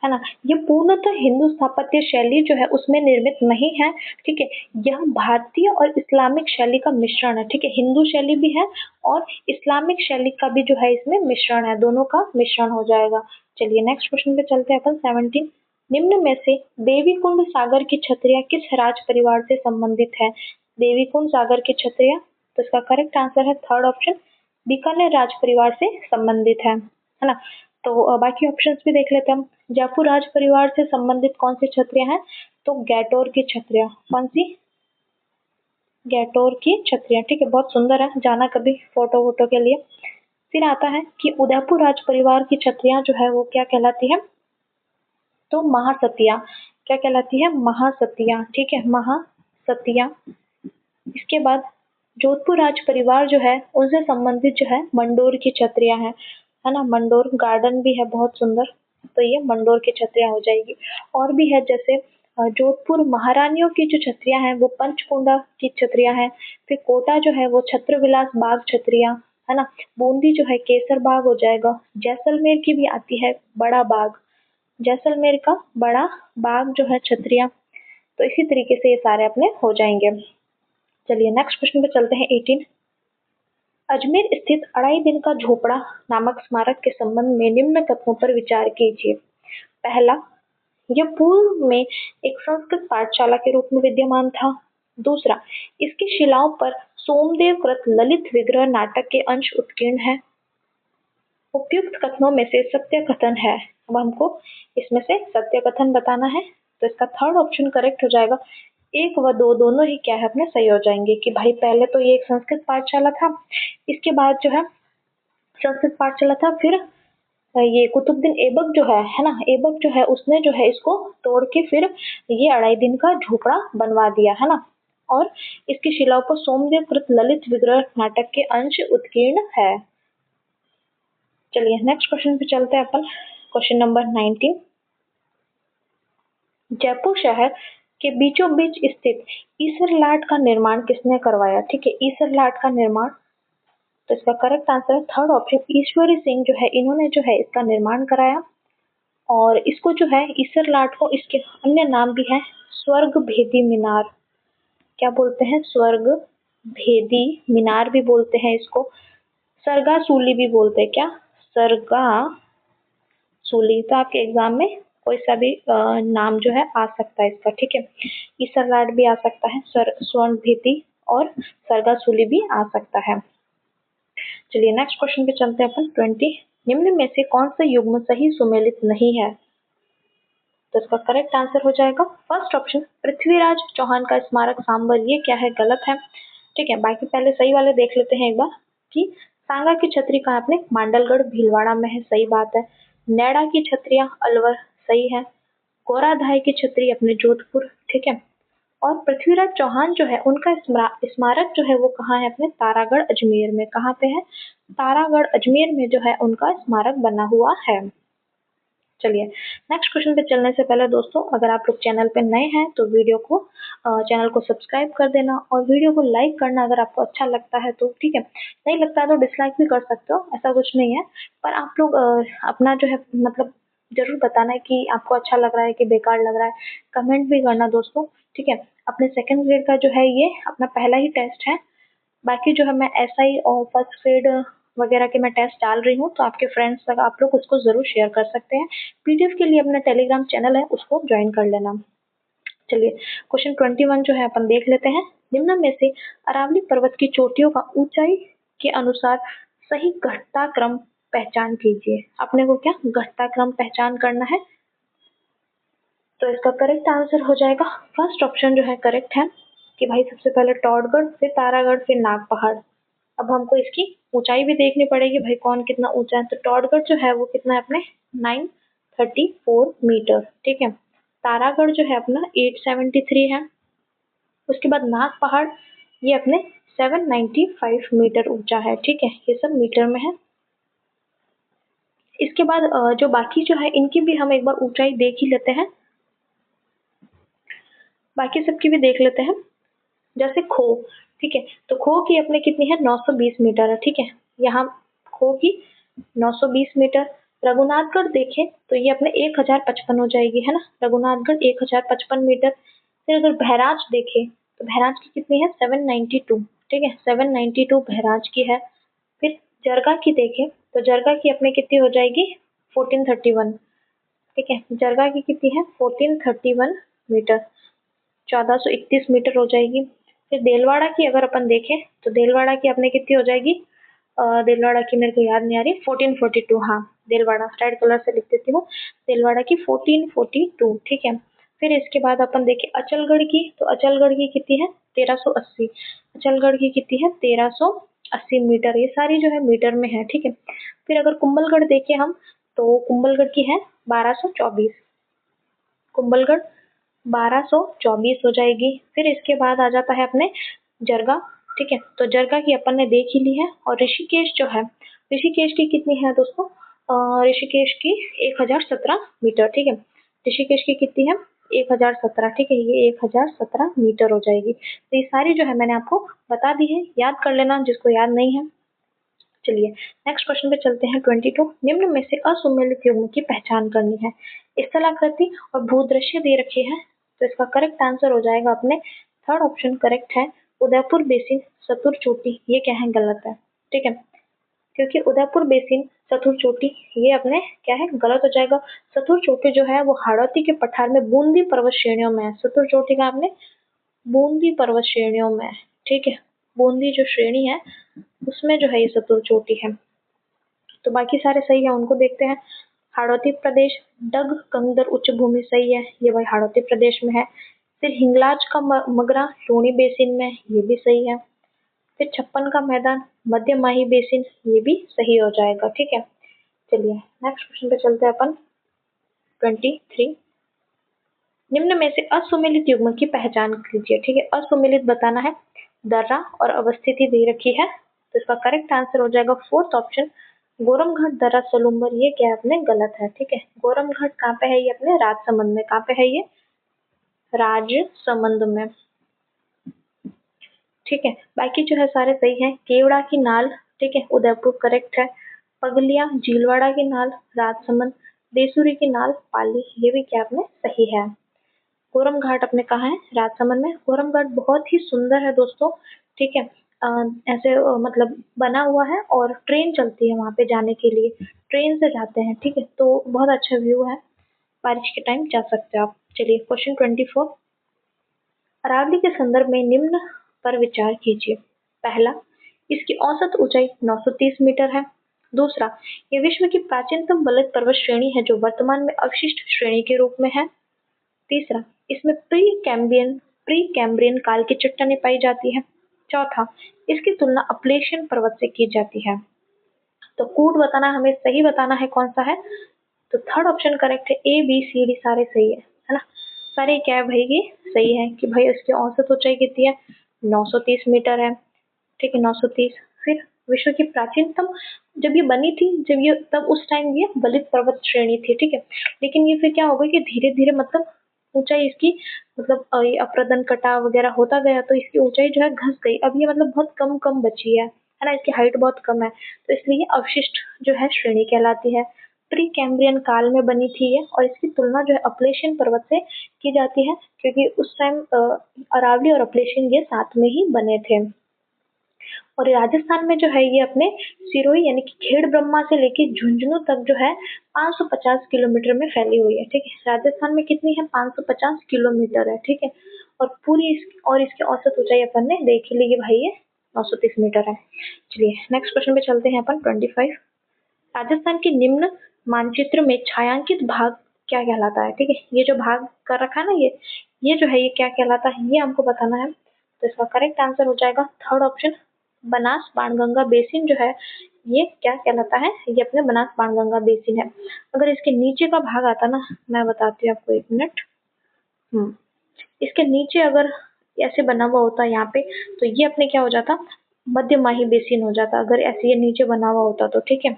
है ना। ये पूर्णतः हिंदू स्थापत्य शैली जो है उसमें निर्मित नहीं है, ठीक है। यह भारतीय और इस्लामिक शैली का मिश्रण है, ठीक है। हिंदू शैली भी है और इस्लामिक शैली का भी जो है इसमें मिश्रण है, दोनों का मिश्रण हो जाएगा। चलिए नेक्स्ट क्वेश्चन पे चलते हैं अपन। 17 निम्न में से देवी कुंड सागर की छत्रियां किस राज परिवार से संबंधित है? देवी कुंड सागर की छत्रियां, तो इसका करेक्ट आंसर है थर्ड ऑप्शन, बीकानेर राज परिवार से संबंधित है ना। तो बाकी ऑप्शंस भी देख लेते हैं हम। जयपुर राज परिवार से संबंधित कौन सी छत्रियां हैं? तो गैटोर की छत्रियां। कौन सी? गैटोर की छत्रियां, ठीक है, बहुत सुंदर है, जाना कभी फोटो वोटो के लिए। फिर आता है कि उदयपुर राज परिवार की छत्रियां जो है वो क्या कहलाती है? तो महासतिया। क्या कहलाती है? महासतिया, ठीक है, महासतिया। इसके बाद जोधपुर राज परिवार जो है उनसे संबंधित जो है मंडोर की छत्रियां हैं, है ना। मंडोर गार्डन भी है बहुत सुंदर, तो ये मंडोर की छत्रियां हो जाएगी। और भी है जैसे जोधपुर महारानियों की जो छत्रियां हैं वो पंचकुंडा की छत्रियां हैं। फिर कोटा जो है वो छत्रविलास बाग छत्रियां, है ना। बूंदी जो है केसर बाग हो जाएगा। जैसलमेर की भी आती है बड़ा बाग, जैसलमेर का बड़ा बाग जो है छत्रियां। तो इसी तरीके से ये सारे अपने हो जाएंगे। चलिए नेक्स्ट क्वेश्चन पे चलते हैं। 18 अजमेर स्थित अढ़ाई दिन का झोपड़ा नामक स्मारक के संबंध में निम्न कथनों पर विचार कीजिए। पहला, यह पूर्व में एक संस्कृत पाठशाला के रूप में विद्यमान था। दूसरा, इसकी शिलाओं पर सोमदेव कृत ललित विग्रह नाटक के अंश उत्कीर्ण है। उपयुक्त कथनों में से सत्य कथन है। अब हमको इसमें से सत्य कथन बताना है, तो इसका थर्ड ऑप्शन करेक्ट हो जाएगा। 1 व 2 दोनों ही क्या है अपने सही हो जाएंगे कि भाई पहले तो ये एक संस्कृत पाठशाला था, इसके बाद जो है संस्कृत पाठशाला था, फिर ये कुतुबुद्दीन ऐबक जो है ना, ऐबक जो है उसने जो है इसको तोड़ के फिर ये अढ़ाई दिन का झोपड़ा बनवा दिया, है ना। और इसकी शिलाओं पर सोमदेव कृत ललित विग्रह नाटक के अंश उत्कीर्ण है। चलिए नेक्स्ट क्वेश्चन पे चलते हैं अपन। क्वेश्चन नंबर 19 जयपुर शहर के बीचों बीच स्थित ईसरलाट का निर्माण किसने करवाया? ठीक है, ईसरलाट का निर्माण, तो इसका करेक्ट आंसर है थर्ड ऑप्शन, ईश्वरी सिंह जो है इन्होंने जो है इसका निर्माण कराया। और इसको जो है ईसरलाट को इसके अन्य नाम भी है स्वर्ग भेदी मीनार। क्या बोलते हैं? स्वर्ग भेदी मीनार भी बोलते हैं इसको, सरगासूली भी बोलते हैं। क्या? सरगा सूली। तो आपके एग्जाम में कोई सा भी नाम जो है आ सकता है इसका, ठीक है। ईसरलाट भी आ सकता है, स्वर्ण भीति और सरगासूली भी आ सकता है। चलिए नेक्स्ट क्वेश्चन पे चलते हैं अपन। 20 निम्न में से कौन सा युग्म सही सुमेलित नहीं है? तो इसका करेक्ट आंसर हो जाएगा फर्स्ट ऑप्शन, पृथ्वीराज चौहान का स्मारक सांबर। ये क्या है? गलत है, ठीक है। बाकी पहले सही वाले देख लेते हैं एक बार कि सांगा की छतरी कहाँ अपने मांडलगढ़ भीलवाड़ा में है, सही बात है। नैड़ा की छतरियां अलवर, सही है। गोराधाय की छतरी अपने जोधपुर, ठीक है। और पृथ्वीराज चौहान जो है उनका स्मारक जो है वो कहाँ है? अपने तारागढ़ अजमेर में। कहाँ पे है? तारागढ़ अजमेर में जो है उनका स्मारक बना हुआ है। चलिए नेक्स्ट क्वेश्चन पे चलने से पहले दोस्तों, अगर आप लोग चैनल पे नए हैं तो वीडियो को चैनल को सब्सक्राइब कर देना और वीडियो को लाइक करना अगर आपको अच्छा लगता है तो, ठीक है। नहीं लगता है तो डिसलाइक भी कर सकते हो, ऐसा कुछ नहीं है। पर आप लोग अपना जो है मतलब जरूर बताना है कि आपको अच्छा लग रहा है कि बेकार लग रहा है, कमेंट भी करना दोस्तों, ठीक है। अपने सेकंड ग्रेड का जो है ये अपना पहला ही टेस्ट है। बाकी जो है मैं एसआई और फर्स्ट ग्रेड वगैरह के मैं टेस्ट डाल रही हूँ, तो आपके फ्रेंड्स तक आप लोग उसको जरूर शेयर कर सकते हैं। पीडीएफ के लिए अपना टेलीग्राम चैनल है उसको ज्वाइन कर लेना। चलिए क्वेश्चन 21 जो है अपन देख लेते हैं। निम्न में से अरावली पर्वत की चोटियों का ऊंचाई के अनुसार सही घटता क्रम पहचान कीजिए। अपने को क्या घटता क्रम पहचान करना है, तो इसका करेक्ट आंसर हो जाएगा फर्स्ट ऑप्शन जो है करेक्ट है कि भाई सबसे पहले टॉडगढ़, फिर तारागढ़, फिर नाग पहाड़। अब हमको इसकी ऊंचाई भी देखनी पड़ेगी, भाई कौन कितना ऊंचा है। तो टॉडगढ़ जो है वो कितना है अपने 934 मीटर, ठीक है। तारागढ़ जो है अपना 873 है। उसके बाद नाग पहाड़ ये अपने 795 मीटर ऊंचा है, ठीक है। ये सब मीटर में है। इसके बाद जो बाकी जो है इनकी भी हम एक बार ऊंचाई देख ही लेते हैं। बाकी सबकी भी देख लेते हैं। जैसे खो, ठीक है, तो खो की अपने कितनी है 920 मीटर है, ठीक है, यहाँ खो की 920 मीटर। रघुनाथगढ़ देखें तो ये अपने 1055 हो जाएगी, है ना, रघुनाथगढ़ 1055 मीटर। फिर अगर बहराज देखें तो बहराज की कितनी है 792, ठीक है, 792 बहराज की है। फिर जरगा की देखें तो जरगा की अपने कितनी हो जाएगी 1431, ठीक है, जरगा की कितनी है 1431 मीटर, 1431 मीटर हो जाएगी। फिर देलवाड़ा की अगर अपन देखें तो देलवाड़ा की अपने कितनी हो जाएगी, देलवाड़ा की मेरे को याद नहीं आ रही, 1442, हाँ, देलवाड़ा रेड कलर से लिख देती हूँ, देलवाड़ा की 1442, ठीक है। फिर इसके बाद अपन देखें अचलगढ़ की, तो अचलगढ़ की कितनी है 1380, अचलगढ़ की कितनी है 1380 मीटर, ये सारी जो है मीटर में है, ठीक है। फिर अगर कुंभलगढ़ देखें हम तो कुंभलगढ़ की है 1224, कुंभलगढ़ 1224 हो जाएगी। फिर इसके बाद आ जाता है अपने जरगा, ठीक है, तो जरगा की अपन ने देख ही ली है। और ऋषिकेश जो है, ऋषिकेश की कितनी है दोस्तों, ऋषिकेश की 1017 मीटर, ठीक है, ऋषिकेश की कितनी है 1017, ठीक है, ये 1017 मीटर हो जाएगी। तो ये सारी जो है मैंने आपको बता दी है, याद कर लेना जिसको याद नहीं है। चलिए नेक्स्ट क्वेश्चन पे चलते हैं 22। निम्न में से असुमेलित युग्म की पहचान करनी है। स्थलाकृति और भूदृश्य दे रखे हैं, तो इसका करेक्ट आंसर हो जाएगा अपने थर्ड ऑप्शन करेक्ट है, उदयपुर बेसिन सतुर चोटी, ये क्या है गलत है, ठीक है, क्योंकि उदयपुर बेसिन सतुर चोटी ये अपने क्या है गलत हो जाएगा। सतुर चोटी जो है वो हाड़ौती के पठार में बूंदी पर्वत श्रेणियों में है, सतुर चोटी का आपने बूंदी पर्वत श्रेणियों में, ठीक है, बूंदी जो श्रेणी है उसमें जो है ये सतुर चोटी है। तो बाकी सारे सही है, उनको देखते हैं। हाड़ौती प्रदेश डग कंगदर उच्च भूमि सही है, ये भाई हाड़ौती प्रदेश में है। फिर हिंगलाज का मगरा लूणी बेसिन में, ये भी सही है। फिर छप्पन का मैदान मध्य माही बेसिन, ये भी सही हो जाएगा, ठीक है। चलिए नेक्स्ट क्वेश्चन पे चलते हैं अपन 23। निम्न में से असुमेलित युग्म की पहचान कीजिए, ठीक है, असुमेलित बताना है, दर्रा और अवस्थिति दे रखी है, तो इसका करेक्ट आंसर हो जाएगा फोर्थ ऑप्शन गोरमघाट दर्रा सलूम्बर, ये क्या है अपने गलत है, ठीक है। गोरमघाट कहाँ पे है, ये अपने राजसमंद में, कहाँ पे है ये राजसमंद में, ठीक है। बाकी जो है सारे सही है। केवड़ा की नाल, ठीक है, उदयपुर करेक्ट है। पगलिया झीलवाड़ा की नाल राजसमंद, देसुरी की नाल पाली, ये भी क्या अपने सही है। कोरम घाट अपने कहा है राजसमंद में। कोरम घाट बहुत ही सुंदर है दोस्तों, ठीक है, ऐसे मतलब बना हुआ है और ट्रेन चलती है वहाँ पे जाने के लिए, ट्रेन से जाते हैं, ठीक है, तो बहुत अच्छा व्यू है, बारिश के टाइम जा सकते हो आप। चलिए क्वेश्चन 24। अरावली के संदर्भ में निम्न पर विचार कीजिए। पहला, इसकी औसत ऊंचाई 930 मीटर है। दूसरा, ये विश्व की प्राचीनतम बलद पर्वत श्रेणी है जो वर्तमान में अवशिष्ट श्रेणी के रूप में है। तीसरा, इसमें प्री कैम्ब्रियन काल की चट्टानें पाई जाती है। चौथा, इसकी तुलना अपलेशियन पर्वत से की जाती है। तो कूट बताना, हमें सही बताना है कौन सा है, तो थर्ड ऑप्शन करेक्ट है, ए बी सी डी सारे सही है ना, सारे क्या है भाई ये सही है कि भाई उसकी औसत ऊंचाई कितनी है 930 मीटर है, ठीक है, 930। फिर विश्व की प्राचीनतम, जब ये बनी थी, जब ये तब उस टाइम ये बलित पर्वत श्रेणी थी, ठीक है, लेकिन ये फिर क्या हो गया कि धीरे धीरे मतलब ऊंचाई इसकी मतलब ये अप्रदन कटाव वगैरह होता गया तो इसकी ऊंचाई जो है घस गई, अब ये मतलब बहुत कम कम बची है ना, इसकी हाइट बहुत कम है, तो इसलिए ये अवशिष्ट जो है श्रेणी कहलाती है। प्री कैम्ब्रियन काल में बनी थी ये, और इसकी तुलना जो है अपलेशियन पर्वत से की जाती है, क्योंकि उस टाइम अरावली और अपलेशियन ये साथ में ही बने थे। और राजस्थान में जो है ये अपने सिरोही यानी कि खेड़ ब्रह्मा से लेके झुंझुनू तक जो है 550 किलोमीटर में फैली हुई है, ठीक है, राजस्थान में कितनी है 550 किलोमीटर है, ठीक है, और और इसकी औसत ऊंचाई अपन ने देख ही ली है भाई, ये 930 मीटर है। चलिए नेक्स्ट क्वेश्चन पे चलते हैं अपन 25। राजस्थान के निम्न मानचित्र में छायांकित भाग क्या कहलाता है, ठीक है, ये जो भाग कर रखा है ना, ये जो है ये क्या कहलाता है, ये हमको बताना है। तो इसका करेक्ट आंसर हो जाएगा third option Banas Banganga basin, जो है ये क्या कहलाता है, ये अपने बनास बाणगंगा बेसिन है। अगर इसके नीचे का भाग आता ना, मैं बताती हूँ आपको, एक मिनट। इसके नीचे अगर ऐसे बना हुआ होता यहाँ पे, तो ये अपने क्या हो जाता, मध्य माही बेसिन हो जाता, अगर ऐसे ये नीचे बना हुआ होता तो, ठीक है,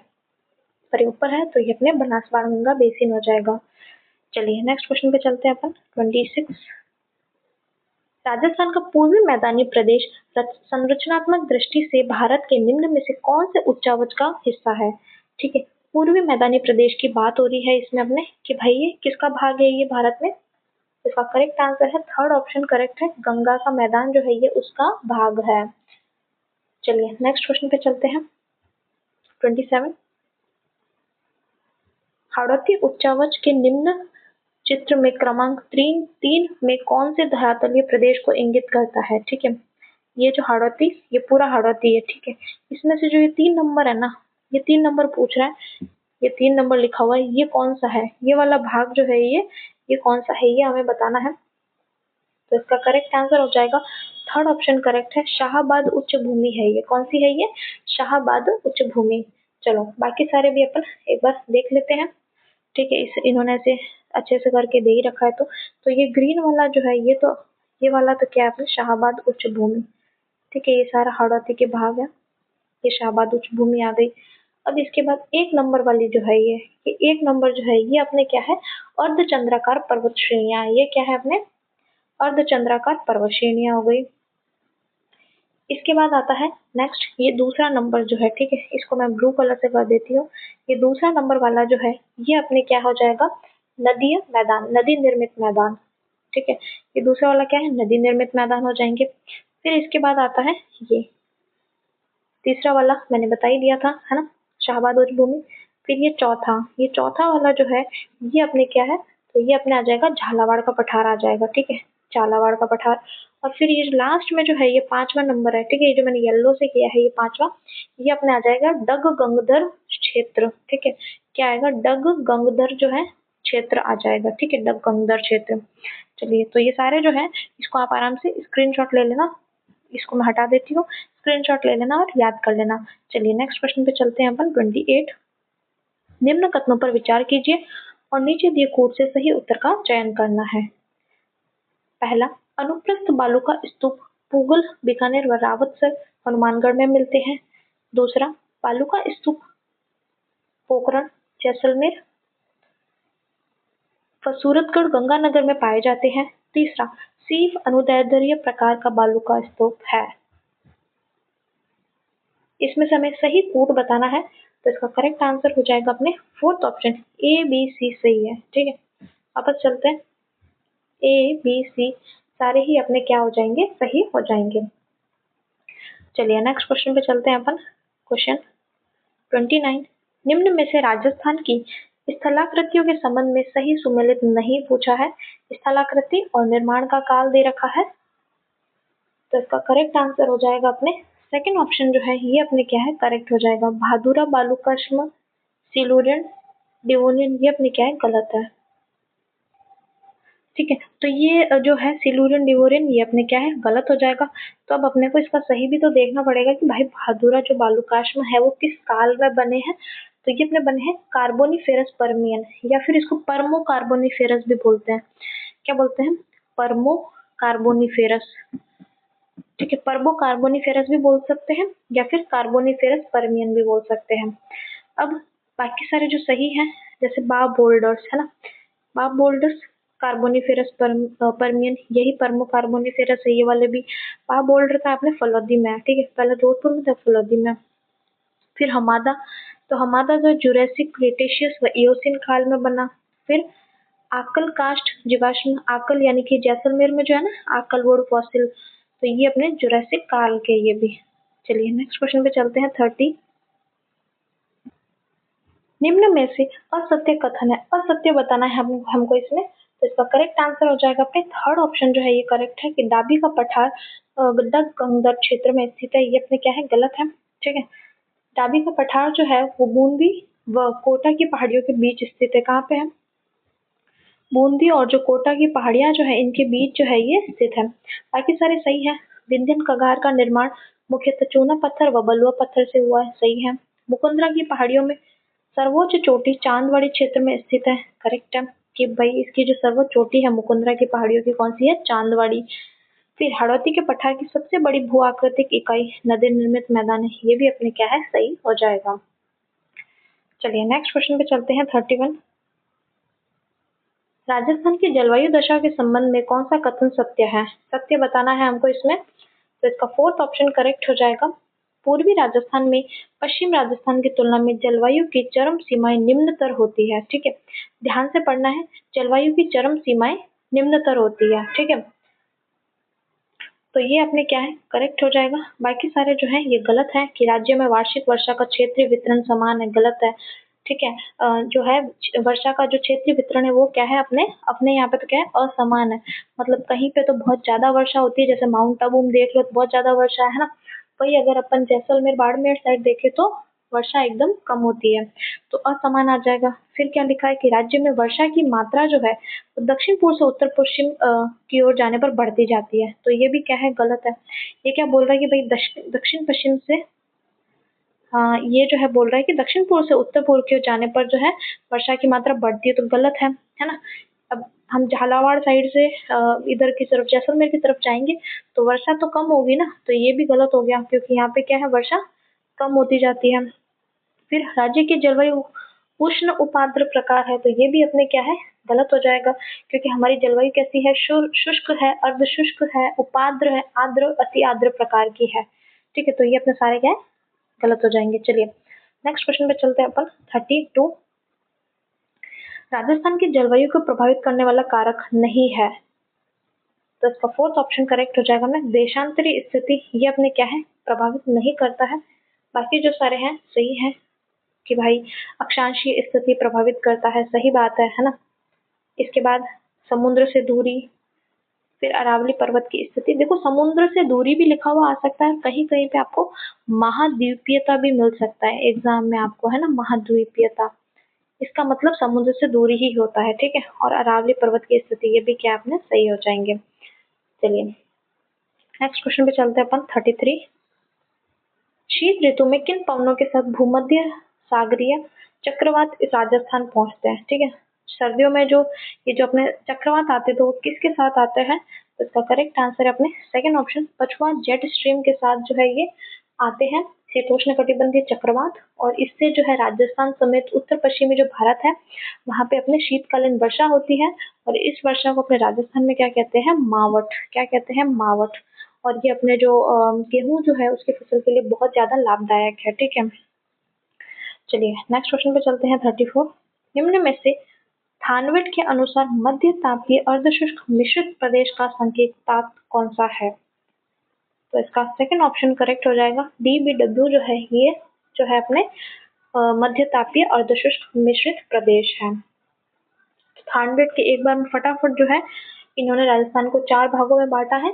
पर ये ऊपर है तो ये अपने बनास बाणगंगा बेसिन हो जाएगा। चलिए नेक्स्ट क्वेश्चन पे चलते हैं अपन 26। राजस्थान का पूर्वी मैदानी प्रदेश संरचनात्मक दृष्टि से भारत के निम्न में से कौन से उच्चावच का हिस्सा है? ठीक है, पूर्वी मैदानी प्रदेश की बात हो रही है इसमें अपने कि भाई ये किसका भाग है ये भारत में? इसका करेक्ट आंसर है थर्ड ऑप्शन करेक्ट है, गंगा का मैदान जो है ये उसका भाग है। चलिए नेक्स्ट क्वेश्चन पे चलते हैं। 27 हाड़ौती उच्चावच के निम्न चित्र में क्रमांक 3 में कौन से धरातलीय प्रदेश को इंगित करता है? ठीक है, ये जो हाड़ौती ये पूरा हाड़ौती है। ठीक है, इसमें से जो ये 3 नंबर है ना, ये 3 नंबर पूछ रहा है, ये 3 नंबर लिखा हुआ है, ये कौन सा है? ये वाला भाग जो है ये कौन सा है ये हमें बताना है। तो इसका करेक्ट आंसर हो जाएगा थर्ड ऑप्शन करेक्ट है, शाहाबाद उच्च भूमि है ये। कौन सी है ये? शाहाबाद उच्च भूमि। चलो बाकी सारे भी अपन एक बार देख लेते हैं। ठीक है, इस इन्होंने से अच्छे से करके दे ही रखा है। तो ये ग्रीन वाला जो है ये वाला तो क्या है अपने शाहाबाद उच्च भूमि। ठीक है, ये सारा हाड़ौती के भाग है, ये शाहाबाद उच्च भूमि आ गई। अब इसके बाद एक नंबर वाली जो है ये एक नंबर जो है ये अपने क्या है? अर्धचंद्राकार पर्वत श्रेणियां। ये क्या है अपने? अर्धचंद्राकार पर्वत श्रेणियां हो गई। इसके बाद आता है नेक्स्ट ये दूसरा नंबर जो है। ठीक है, इसको मैं ब्लू कलर से कर देती हूँ। ये दूसरा नंबर वाला जो है ये अपने क्या हो जाएगा? नदीय मैदान, नदी निर्मित मैदान। ठीक है, ये दूसरा वाला क्या है? नदी निर्मित मैदान हो जाएंगे। फिर इसके बाद आता है ये तीसरा वाला, मैंने बता ही दिया था है ना, शाहबाद उच्च भूमि। फिर ये चौथा वाला जो है ये अपने क्या है? तो ये अपने आ जाएगा झालावाड़ का पठार आ जाएगा। ठीक है, झालावाड़ का पठार। और फिर ये लास्ट में जो है ये 5वां नंबर है। ठीक है, ये जो मैंने येलो से किया है ये 5वां, ये अपने आ जाएगा डग गंगदर क्षेत्र। ठीक है, क्या आएगा? डग गंगदर जो है क्षेत्र आ जाएगा। ठीक है, डग गंगदर क्षेत्र। चलिए तो ये सारे जो है इसको आप आराम से स्क्रीनशॉट ले लेना, इसको मैं हटा देती हूँ, स्क्रीनशॉट ले लेना और याद कर लेना। चलिए नेक्स्ट क्वेश्चन पे चलते हैं अपन। 28 निम्न कथनों पर विचार कीजिए और नीचे दिए कोड से सही उत्तर का चयन करना है। पहला, अनुप्रस्थ बालू का स्तूप पूगल, बीकानेर व रावतसर, हनुमानगढ़ में मिलते हैं। दूसरा, बालू का स्तूप पोखरण, जैसलमेर व सूरतगढ़, गंगानगर में पाए जाते हैं। तीसरा, सीफ अनुदैर्ध्य प्रकार का बालू का स्तूप है। इसमें से हमें सही कोड बताना है, तो इसका करेक्ट आंसर हो जाएगा अपने fourth option A B C सही है। ठीक है, वापस चलते हैं। ए बी सी सारे ही अपने क्या हो जाएंगे? सही हो जाएंगे। चलिए नेक्स्ट क्वेश्चन पे चलते हैं अपन। क्वेश्चन 29 निम्न में से राजस्थान की स्थलाकृतियों के संबंध में सही सुमेलित नहीं पूछा है। स्थलाकृति और निर्माण का काल दे रखा है, तो इसका करेक्ट आंसर हो जाएगा अपने सेकंड ऑप्शन जो है ये अपने क्या है? करेक्ट हो जाएगा। भादुरा, बालूकाश्म, सिलुरियन, डिवोनियन ये अपने क्या है? गलत है। ठीक है, तो ये जो है सिलुरियन, डिवोरियन ये अपने क्या है? गलत हो जाएगा। तो अब अपने को इसका सही भी तो देखना पड़ेगा कि भाई भादुरा जो बालूकाश्म है वो किस काल में बने हैं। तो ये अपने बने हैं कार्बोनिफेरस पर्मियन, या फिर इसको परमो कार्बोनिफेरस भी बोलते हैं। क्या बोलते हैं? परमो कार्बोनिफेरस। ठीक है, पर्बो कार्बोनिफेरस भी बोल सकते हैं या फिर कार्बोनिफेरस पर्मियन भी बोल सकते हैं। अब बाकी सारे जो सही हैं जैसे बाब बोल्डर्स है ना, बाब बोल्डर्स कार्बोनिफेरस पर्मियन, यही पर्मो कार्बोनिफेरस है ये वाले भी। बाब बोल्डर का आपने फलोदी में है। ठीक है, पहले जोधपुर में था, फलोदी में। फिर हमादा, तो हमादा जो जुरासिक, क्रेटेशियस व इयोसिन काल में बना। फिर आकल कास्ट जीवाश्म, आकल यानी कि जैसलमेर में जो है ना आकल वुड फॉसिल, तो ये अपने जुरासिक काल के ये भी। चलिए नेक्स्ट क्वेश्चन पे चलते हैं। 30 निम्न में से असत्य कथन है, असत्य बताना है हमको इसमें। तो इसका करेक्ट आंसर हो जाएगा अपने थर्ड ऑप्शन जो है ये करेक्ट है कि डाबी का पठार डग गंगदर क्षेत्र में स्थित है। ये अपने क्या है? गलत है। ठीक है, डाबी का पठार जो है वो बूंदी व कोटा की पहाड़ियों के बीच स्थित है। कहाँ पे है? बूंदी और जो कोटा की पहाड़ियां जो है इनके बीच जो है ये स्थित है। बाकी सारे सही है। विंध्यन कगार का निर्माण मुख्यतः चूना पत्थर व बलुआ पत्थर से हुआ है। सही है। मुकुंदरा की पहाड़ियों में सर्वोच्च चोटी चांदवाड़ी क्षेत्र में स्थित है। करेक्ट है कि भाई इसकी जो सर्वोच्च चोटी है मुकुंदरा की पहाड़ियों की कौन सी है? चांदवाड़ी। फिर हाड़ौती के पठार की सबसे बड़ी भू आकृतिक इकाई नदी निर्मित मैदान है। ये भी अपने क्या है? सही हो जाएगा। चलिए नेक्स्ट क्वेश्चन पे चलते हैं। 31 राजस्थान की जलवायु दशा के संबंध में कौन सा कथन सत्य है? सत्य बताना है हमको इसमें। तो इसका फोर्थ ऑप्शन करेक्ट हो जाएगा। पूर्वी राजस्थान में पश्चिम राजस्थान की तुलना में जलवायु की चरम सीमाएं निम्नतर होती है। ठीक है, ध्यान से पढ़ना है। जलवायु की चरम सीमाएं निम्नतर होती है। ठीक है, तो ये अपने क्या है करेक्ट हो जाएगा। बाकी सारे जो है ये गलत है कि राज्य में वार्षिक वर्षा का क्षेत्रीय वितरण समान है, गलत है। ठीक है, जो है वर्षा का जो क्षेत्रीय वितरण है वो क्या है अपने अपने यहाँ पे तो क्या है असमान है। मतलब कहीं पे तो बहुत ज्यादा वर्षा होती है, जैसे माउंट आबू में देख लो तो बहुत ज्यादा वर्षा है ना। वही अगर अपन जैसलमेर बाड़मेर साइड देखे तो वर्षा एकदम कम होती है, तो असमान आ जाएगा। फिर क्या लिखा है कि राज्य में वर्षा की मात्रा जो है वो दक्षिण पूर्व से उत्तर पश्चिम की ओर जाने पर बढ़ती जाती है, तो ये भी क्या है गलत है। ये क्या बोल रहा है कि भाई दक्षिण पश्चिम से, हाँ ये जो है बोल रहा है कि दक्षिण पूर्व से उत्तर पूर्व की ओर जाने पर जो है वर्षा की मात्रा बढ़ती है, तो गलत है ना। अब हम झालावाड़ साइड से इधर की तरफ जैसलमेर की तरफ जाएंगे तो वर्षा तो कम होगी ना, तो ये भी गलत हो गया क्योंकि यहाँ पे क्या है वर्षा कम होती जाती है। फिर राज्य की जलवायु उष्ण उपाद्र प्रकार है, तो ये भी अपने क्या है गलत हो जाएगा क्योंकि हमारी जलवायु कैसी है शुष्क है, अर्ध शुष्क है, उपाद्र है, आर्द्र अति आर्द्र प्रकार की है। ठीक है, तो ये अपने सारे क्या है गलत हो जाएंगे। चलिए नेक्स्ट क्वेश्चन पे चलते हैं अपन 32। राजस्थान की जलवायु को प्रभावित करने वाला कारक नहीं है, तो इसका फोर्थ ऑप्शन करेक्ट हो जाएगा। मैं देशांतरी स्थिति ये अपने क्या है प्रभावित नहीं करता है। बाकी जो सारे हैं सही है कि भाई अक्षांशीय स्थिति प्रभावित करता है, सही बात है ना। इसके बाद समुद्र से दूरी, फिर अरावली पर्वत की स्थिति। देखो समुद्र से दूरी भी लिखा हुआ आ सकता है, कहीं कहीं पे आपको महाद्वीपीयता भी मिल सकता है एग्जाम में आपको, है ना, महाद्वीपीयता इसका मतलब समुद्र से दूरी ही होता है। ठीक है, और अरावली पर्वत की स्थिति ये भी क्या अपने सही हो जाएंगे। चलिए नेक्स्ट क्वेश्चन पे चलते हैं अपन 33। शीत ऋतु में किन पवनों के साथ भूमध्य सागरीय चक्रवात इस राजस्थान पहुंचते हैं? ठीक है, सर्दियों में जो ये जो अपने चक्रवात आते हैं तो वो किसके साथ आते हैं? तो इसका करेक्ट आंसर है अपने सेकंड ऑप्शन, पछुआ जेट स्ट्रीम के साथ जो है ये आते हैं, शीतोष्ण कटिबंधीय चक्रवात। और इससे जो है राजस्थान समेत उत्तर पश्चिमी जो भारत है वहां पे अपने शीतकालीन वर्षा होती है, और इस वर्षा को अपने राजस्थान में क्या कहते हैं मावठ, क्या कहते हैं मावठ। और ये अपने जो गेहूं जो है उसकी फसल के लिए बहुत ज्यादा लाभदायक है। ठीक है, चलिए नेक्स्ट क्वेश्चन पे चलते हैं 34। निम्न में से थानविट के अनुसार मध्य तापीय अर्धशुष्क मिश्रित प्रदेश का संकेतक कौन सा है? तो इसका सेकंड ऑप्शन करेक्ट हो जाएगा। DBW जो है ये जो है अपने मध्य तापीय अर्धशुष्क मिश्रित प्रदेश है। थानविट के एक बार में फटाफट जो है इन्होंने राजस्थान को 4 भागों में बांटा है,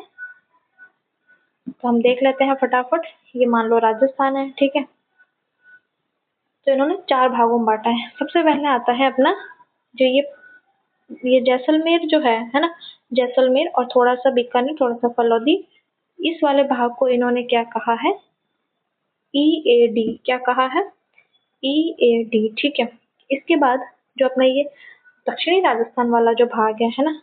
तो हम देख लेते हैं फटाफट। ये मान लो राजस्थान है, ठीक है, तो इन्होंने 4 भागों में बांटा है। सबसे पहले आता है अपना जो ये जैसलमेर जो है ना, जैसलमेर और थोड़ा सा बीकानेर, थोड़ा सा फलौदी, इस वाले भाग को इन्होंने क्या कहा है EAD, क्या कहा है EAD। ठीक है, इसके बाद जो अपना ये दक्षिणी राजस्थान वाला जो भाग है ना,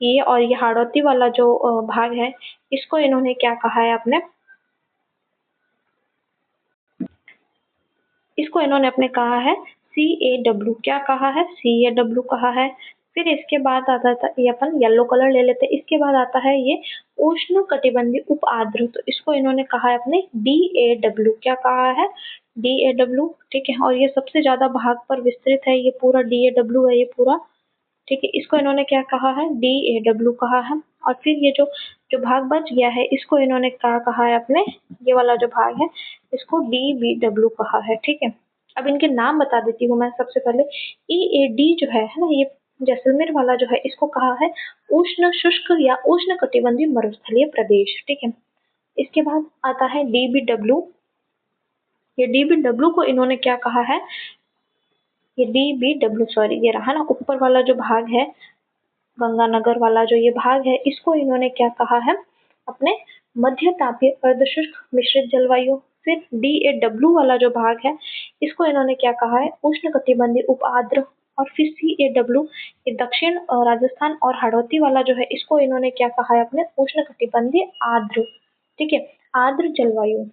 ये और ये हाड़ौती वाला जो भाग है इसको इन्होंने क्या कहा है अपने, इसको इन्होंने अपने कहा है CAW, क्या कहा है CAW कहा है। फिर इसके बाद आता था ये अपन येलो कलर ले लेते हैं, इसके बाद आता है ये उष्ण कटिबंधीय उप आर्द्र, तो इसको इन्होंने कहा है अपने DAW, क्या कहा है DAW। ठीक है, और ये सबसे ज्यादा भाग पर विस्तृत है, ये पूरा DAW है ये पूरा। ठीक है, इसको इन्होंने क्या कहा है DAW कहा है। और फिर ये जो जो भाग बच गया है इसको इन्होंने क्या कहा है अपने, ये वाला जो भाग है इसको DBW कहा है। ठीक है, अब इनके नाम बता देती हूँ मैं सबसे पहले। EAD जो है ना, ये जैसलमेर वाला जो है इसको कहा है उष्ण शुष्क या उष्ण कटिबंधीय मरुस्थलीय प्रदेश। ठीक है, इसके बाद आता है DBW, ये DBW को इन्होंने क्या कहा है, ये DBW सॉरी ये रहा ना ऊपर वाला जो भाग है गंगानगर वाला जो ये भाग है इसको इन्होंने क्या कहा है अपने मध्य तापीय अर्धशुष्क मिश्रित जलवायु। फिर DAW वाला जो भाग है इसको इन्होंने क्या कहा है उष्ण कटिबंधीय उप आर्द्र। और फिर CAW ये दक्षिण राजस्थान और हाड़ौती वाला जो है इसको इन्होंने क्या कहा है अपने उष्ण कटिबंधीय आर्द्र। ठीक है, आर्द्र जलवायु।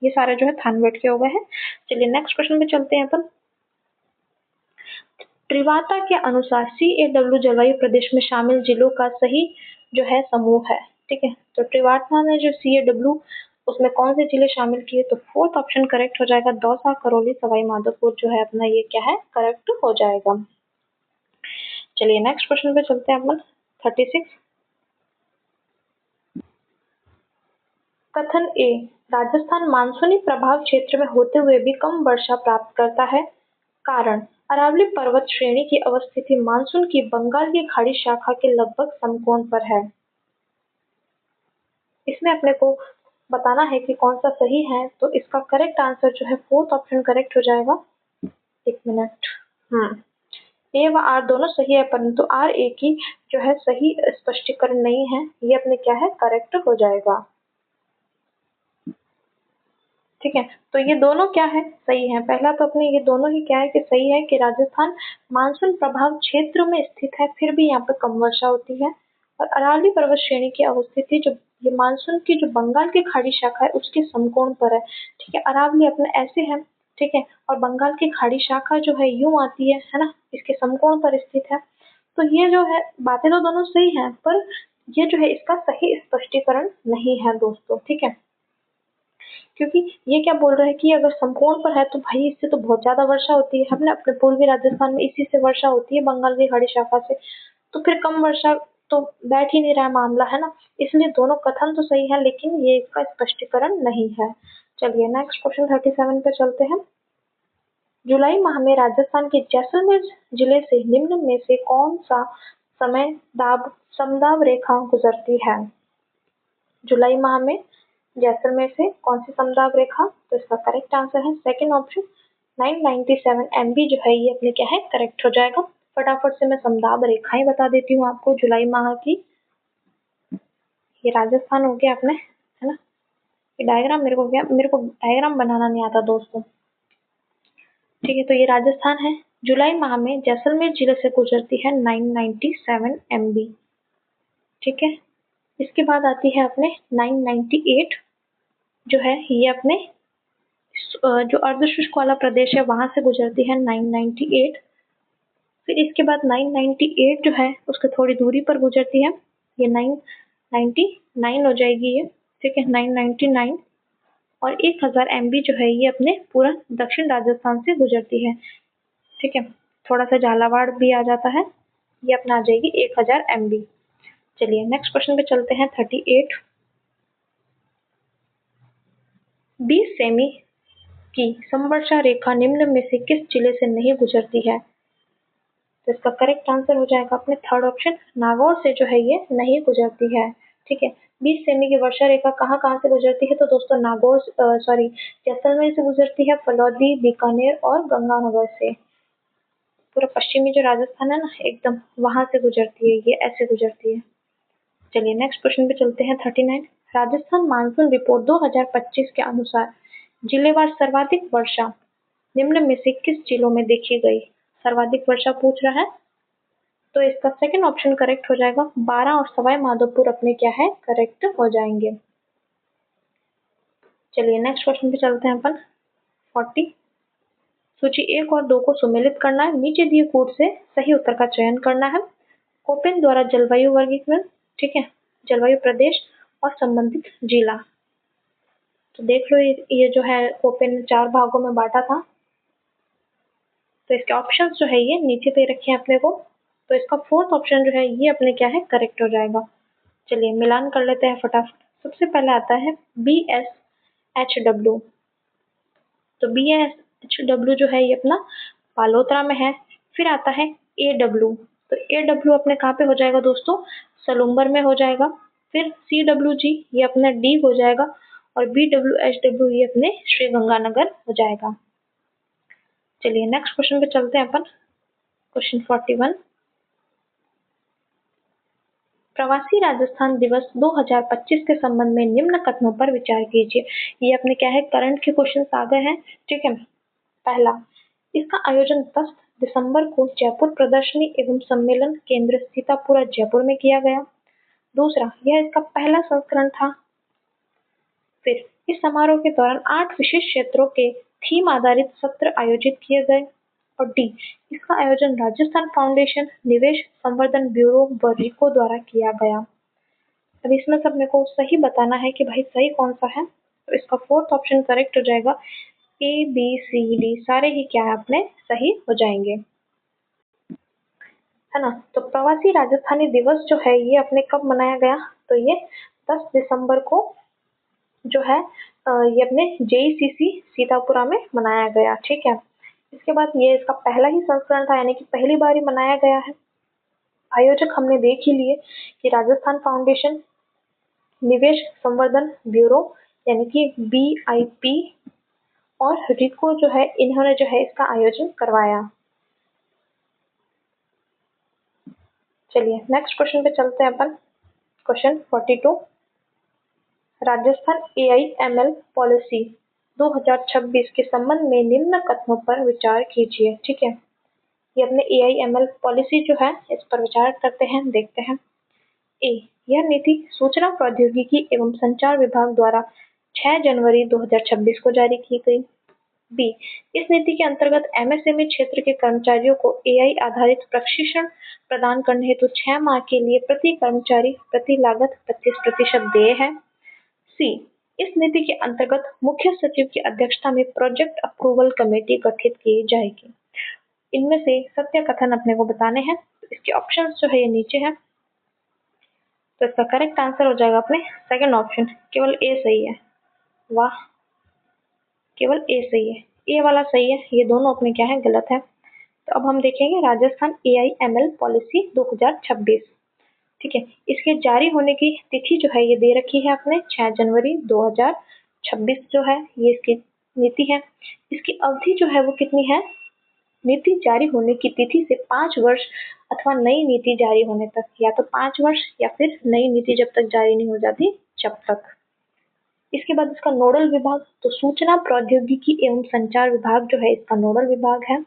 ये सारे जो है थानवेट के हो गए हैं। चलिए नेक्स्ट क्वेश्चन में चलते हैं अपन त्रिवाता के अनुसार CAW जलवायु प्रदेश में शामिल जिलों का सही जो है समूह है। ठीक है, तो त्रिवाता में जो CAW उसमें कौन से जिले शामिल किए, तो फोर्थ ऑप्शन करेक्ट हो जाएगा, दौसा, करौली, सवाई माधोपुर जो है अपना ये क्या है, करेक्ट हो जाएगा। चलिए नेक्स्ट क्वेश्चन पे चलते हैं अपन 36। कथन ए, राजस्थान मानसूनी प्रभाव क्षेत्र में होते हुए भी कम वर्षा प्राप्त करता है। कारण, अरावली पर्वत श्रेणी की अवस्थिति मानसून की बंगाल की खाड़ी शाखा के लगभग समकोण पर है। इसमें अपने को बताना है कि कौन सा सही है, तो इसका करेक्ट आंसर जो है फोर्थ ऑप्शन करेक्ट हो जाएगा। एक मिनट, ए व आर दोनों सही है, परंतु आर ए की जो है सही स्पष्टीकरण नहीं है, ये अपने क्या है, करेक्ट हो जाएगा। ठीक है, तो ये दोनों क्या है, सही है। पहला तो अपने ये दोनों ही क्या है कि सही है कि राजस्थान मानसून प्रभाव क्षेत्र में स्थित है, फिर भी यहाँ पे कम वर्षा होती है। और अरावली पर्वत श्रेणी की अवस्थिति जो ये मानसून की जो बंगाल की खाड़ी शाखा है उसके समकोण पर है। ठीक है, अरावली अपने ऐसे है, ठीक है, और बंगाल की खाड़ी शाखा जो है यूं आती है ना, इसके समकोण पर स्थित है। तो ये जो है बातें तो दोनों सही है, पर ये जो है इसका सही स्पष्टीकरण नहीं है दोस्तों। ठीक है, क्योंकि ये क्या बोल रहा है कि अगर समकोण पर है तो भाई इससे तो बहुत ज्यादा वर्षा होती है, हमने अपने पूर्वी राजस्थान में इसी से वर्षा होती है, बंगाल की खाड़ी शाखा से, तो फिर कम वर्षा तो बैठ ही नहीं रहा मामला, है ना। इसलिए दोनों कथन तो सही है, लेकिन ये इसका स्पष्टीकरण नहीं है। चलिए नेक्स्ट क्वेश्चन 37 पे चलते हैं। जुलाई माह में राजस्थान के जैसलमेर जिले से निम्न में से कौन सा समय दाब समदाब रेखा गुजरती है। जुलाई माह में जैसलमेर से कौन सी समदाब रेखा, तो इसका करेक्ट आंसर है सेकंड ऑप्शन 997 MB जो है ये अपने क्या है, करेक्ट हो जाएगा। फटाफट से मैं समदाब रेखाएं बता देती हूँ आपको जुलाई माह की। ये राजस्थान हो गया अपने, है ना। ये डायग्राम मेरे को डायग्राम बनाना नहीं आता दोस्तों। ठीक है, तो ये राजस्थान है, जुलाई माह में जैसलमेर जिले से गुजरती है 997 MB। ठीक है, इसके बाद आती है अपने 998 जो है ये अपने जो अर्ध शुष्क वाला प्रदेश है वहां से गुजरती है 998। फिर इसके बाद 998 जो है उसके थोड़ी दूरी पर गुजरती है, ये 999 हो जाएगी ये। ठीक है, 999 और 1000 MB जो है ये अपने पूरा दक्षिण राजस्थान से गुजरती है। ठीक है, थोड़ा सा झालावाड़ भी आ जाता है, ये अपना आ जाएगी 1000 MB। चलिए नेक्स्ट क्वेश्चन पे चलते हैं 38। 20 सेमी की समवर्षा रेखा निम्न में से किस जिले से नहीं गुजरती है, तो इसका करेक्ट आंसर हो जाएगा अपने थर्ड ऑप्शन, नागौर से जो है ये नहीं गुजरती है। ठीक है, 20 सेमी की वर्षा रेखा कहाँ कहाँ से गुजरती है, तो दोस्तों नागौर सॉरी जैसलमेर से गुजरती है, फलौदी, बीकानेर और गंगानगर से। पूरा पश्चिमी जो राजस्थान है ना एकदम, वहां से गुजरती है, ये ऐसे गुजरती है। चलिए नेक्स्ट क्वेश्चन पे चलते हैं 39। राजस्थान मानसून रिपोर्ट 2025 के अनुसार जिलेवार सर्वाधिक वर्षा निम्न में से किस जिलों में देखी गई। सर्वाधिक वर्षा पूछ रहा है, तो इसका सेकंड ऑप्शन करेक्ट हो जाएगा, 12 और सवाई माधोपुर अपने क्या है, करेक्ट हो जाएंगे। चलिए नेक्स्ट क्वेश्चन पे चलते हैं अपन 40। सूची 1 और 2 को सुमेलित करना है, नीचे दिए कोड से सही उत्तर का चयन करना है। कोपेन द्वारा जलवायु वर्गीकरण, ठीक है, जलवायु प्रदेश और संबंधित जिला। तो देख लो ये जो है कोपेन 4 भागों में बांटा था, तो इसके ऑप्शंस जो है ये नीचे पे रखे हैं अपने को, तो इसका फोर्थ ऑप्शन जो है ये अपने क्या है, करेक्ट हो जाएगा। चलिए मिलान कर लेते हैं फटाफट। सबसे पहले आता है BSHW, तो BSHW जो है ये अपना बालोतरा में है। फिर आता है AW, तो AW अपने कहाँ पे हो जाएगा दोस्तों, सलूम्बर में हो जाएगा। फिर CWG ये अपना D हो जाएगा, और BWHW ये अपने श्री गंगानगर हो जाएगा। चलिए नेक्स्ट क्वेश्चन पे चलते हैं अपन, क्वेश्चन 41। प्रवासी राजस्थान दिवस 2025 के संबंध में निम्न कथनों पर विचार कीजिए। ये अपने क्या है, करंट के क्वेश्चन आ गए हैं। ठीक है, पहला, इसका आयोजन 10 दिसंबर को जयपुर प्रदर्शनी एवं सम्मेलन केंद्र सीतापुरा जयपुर में किया गया। दूसरा, यह इसका पहला संस्करण था। फिर इस समारोह के दौरान 8 विशेष क्षेत्रों के थीम आधारित सत्र आयोजित किए गए। और डी, इसका आयोजन राजस्थान फाउंडेशन, निवेश संवर्धन ब्यूरो व रिको द्वारा किया गया। अब इसमें से अपने को सही बताना है कि भाई सही कौन सा है। तो इसका फोर्थ ऑप्शन करेक्ट हो जाएगा। ए बी सी डी सारे ही क्या है अपने सही हो जाएंगे, है ना। तो प्रवासी राजस्थानी दिवस जो है ये अपने कब मनाया गया, तो ये 10 दिसंबर को जो है ये अपने जेईसीसी सीतापुरा में मनाया गया, ठीक है। इसके बाद ये इसका पहला ही संस्करण था, यानी कि पहली बार ही मनाया गया है। आयोजक हमने देख ही लिए कि राजस्थान फाउंडेशन, निवेश संवर्धन ब्यूरो यानी कि BIP और रिको जो है इन्होंने जो है इसका आयोजन करवाया। चलिए नेक्स्ट क्वेश्चन पे चलते हैं अपन। क्वेश्चन 42, राजस्थान AIML पॉलिसी 2026 के संबंध में निम्न कथनों पर विचार कीजिए, ठीक है। ये अपने AIML पॉलिसी जो है इस पर विचार करते हैं, देखते हैं। ए, यह नीति सूचना प्रौद्योगिकी एवं संचार विभाग द्वारा 6 जनवरी 2026 को जारी की गई। बी, इस नीति के अंतर्गत MSME क्षेत्र के कर्मचारियों को AI आधारित प्रशिक्षण प्रदान करने हेतु 6 माह के लिए प्रति कर्मचारी प्रति लागत 25% देय है। सी, इस नीति के अंतर्गत मुख्य सचिव की अध्यक्षता में प्रोजेक्ट अप्रूवल कमेटी गठित की जाएगी। इनमें से सत्य कथन अपने को बताने हैं। इसके ऑप्शंस जो है ये नीचे है। तो इसका करेक्ट आंसर हो जाएगा अपने सेकंड ऑप्शन, केवल ए सही है। वाह, केवल ए सही है, ए वाला सही है, ये दोनों अपने क्या है गलत है। तो अब हम देखेंगे राजस्थान AIML पॉलिसी 2026, ठीक है। इसके जारी होने की तिथि जो है ये दे रखी है अपने 6 जनवरी 2026 जो है ये इसकी नीति है। इसकी अवधि जो है वो कितनी है, नीति जारी होने की तिथि से 5 वर्ष अथवा नई नीति जारी होने तक, या तो 5 वर्ष या फिर नई नीति जब तक जारी नहीं हो जाती जब तक। इसके बाद इसका नोडल विभाग, तो सूचना प्रौद्योगिकी एवं संचार विभाग जो है इसका नोडल विभाग है।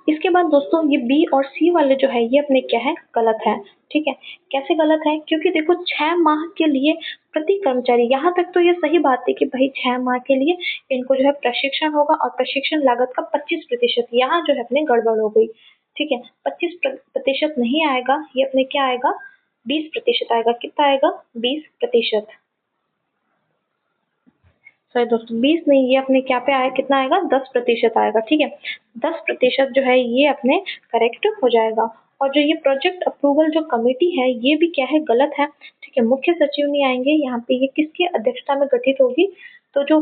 इसके बाद दोस्तों ये बी और सी वाले जो है ये अपने क्या है गलत है, ठीक है। कैसे गलत है, क्योंकि देखो 6 माह के लिए प्रति कर्मचारी, यहाँ तक तो ये सही बात है कि भाई 6 माह के लिए इनको जो है प्रशिक्षण होगा और प्रशिक्षण लागत का 25%, यहाँ जो है अपने गड़बड़ हो गई, ठीक है। 25% नहीं आएगा, ये अपने क्या आएगा 20% आएगा। कितना आएगा 20%। सॉरी दोस्तों 20 नहीं, ये अपने क्या पे आया, कितना आएगा 10% आएगा, ठीक है। 10% जो है ये अपने करेक्ट हो जाएगा। और जो ये प्रोजेक्ट अप्रूवल जो कमेटी है ये भी क्या है गलत है, ठीक है। मुख्य सचिव नहीं आएंगे यहाँ पे, ये किसकी अध्यक्षता में गठित होगी, तो जो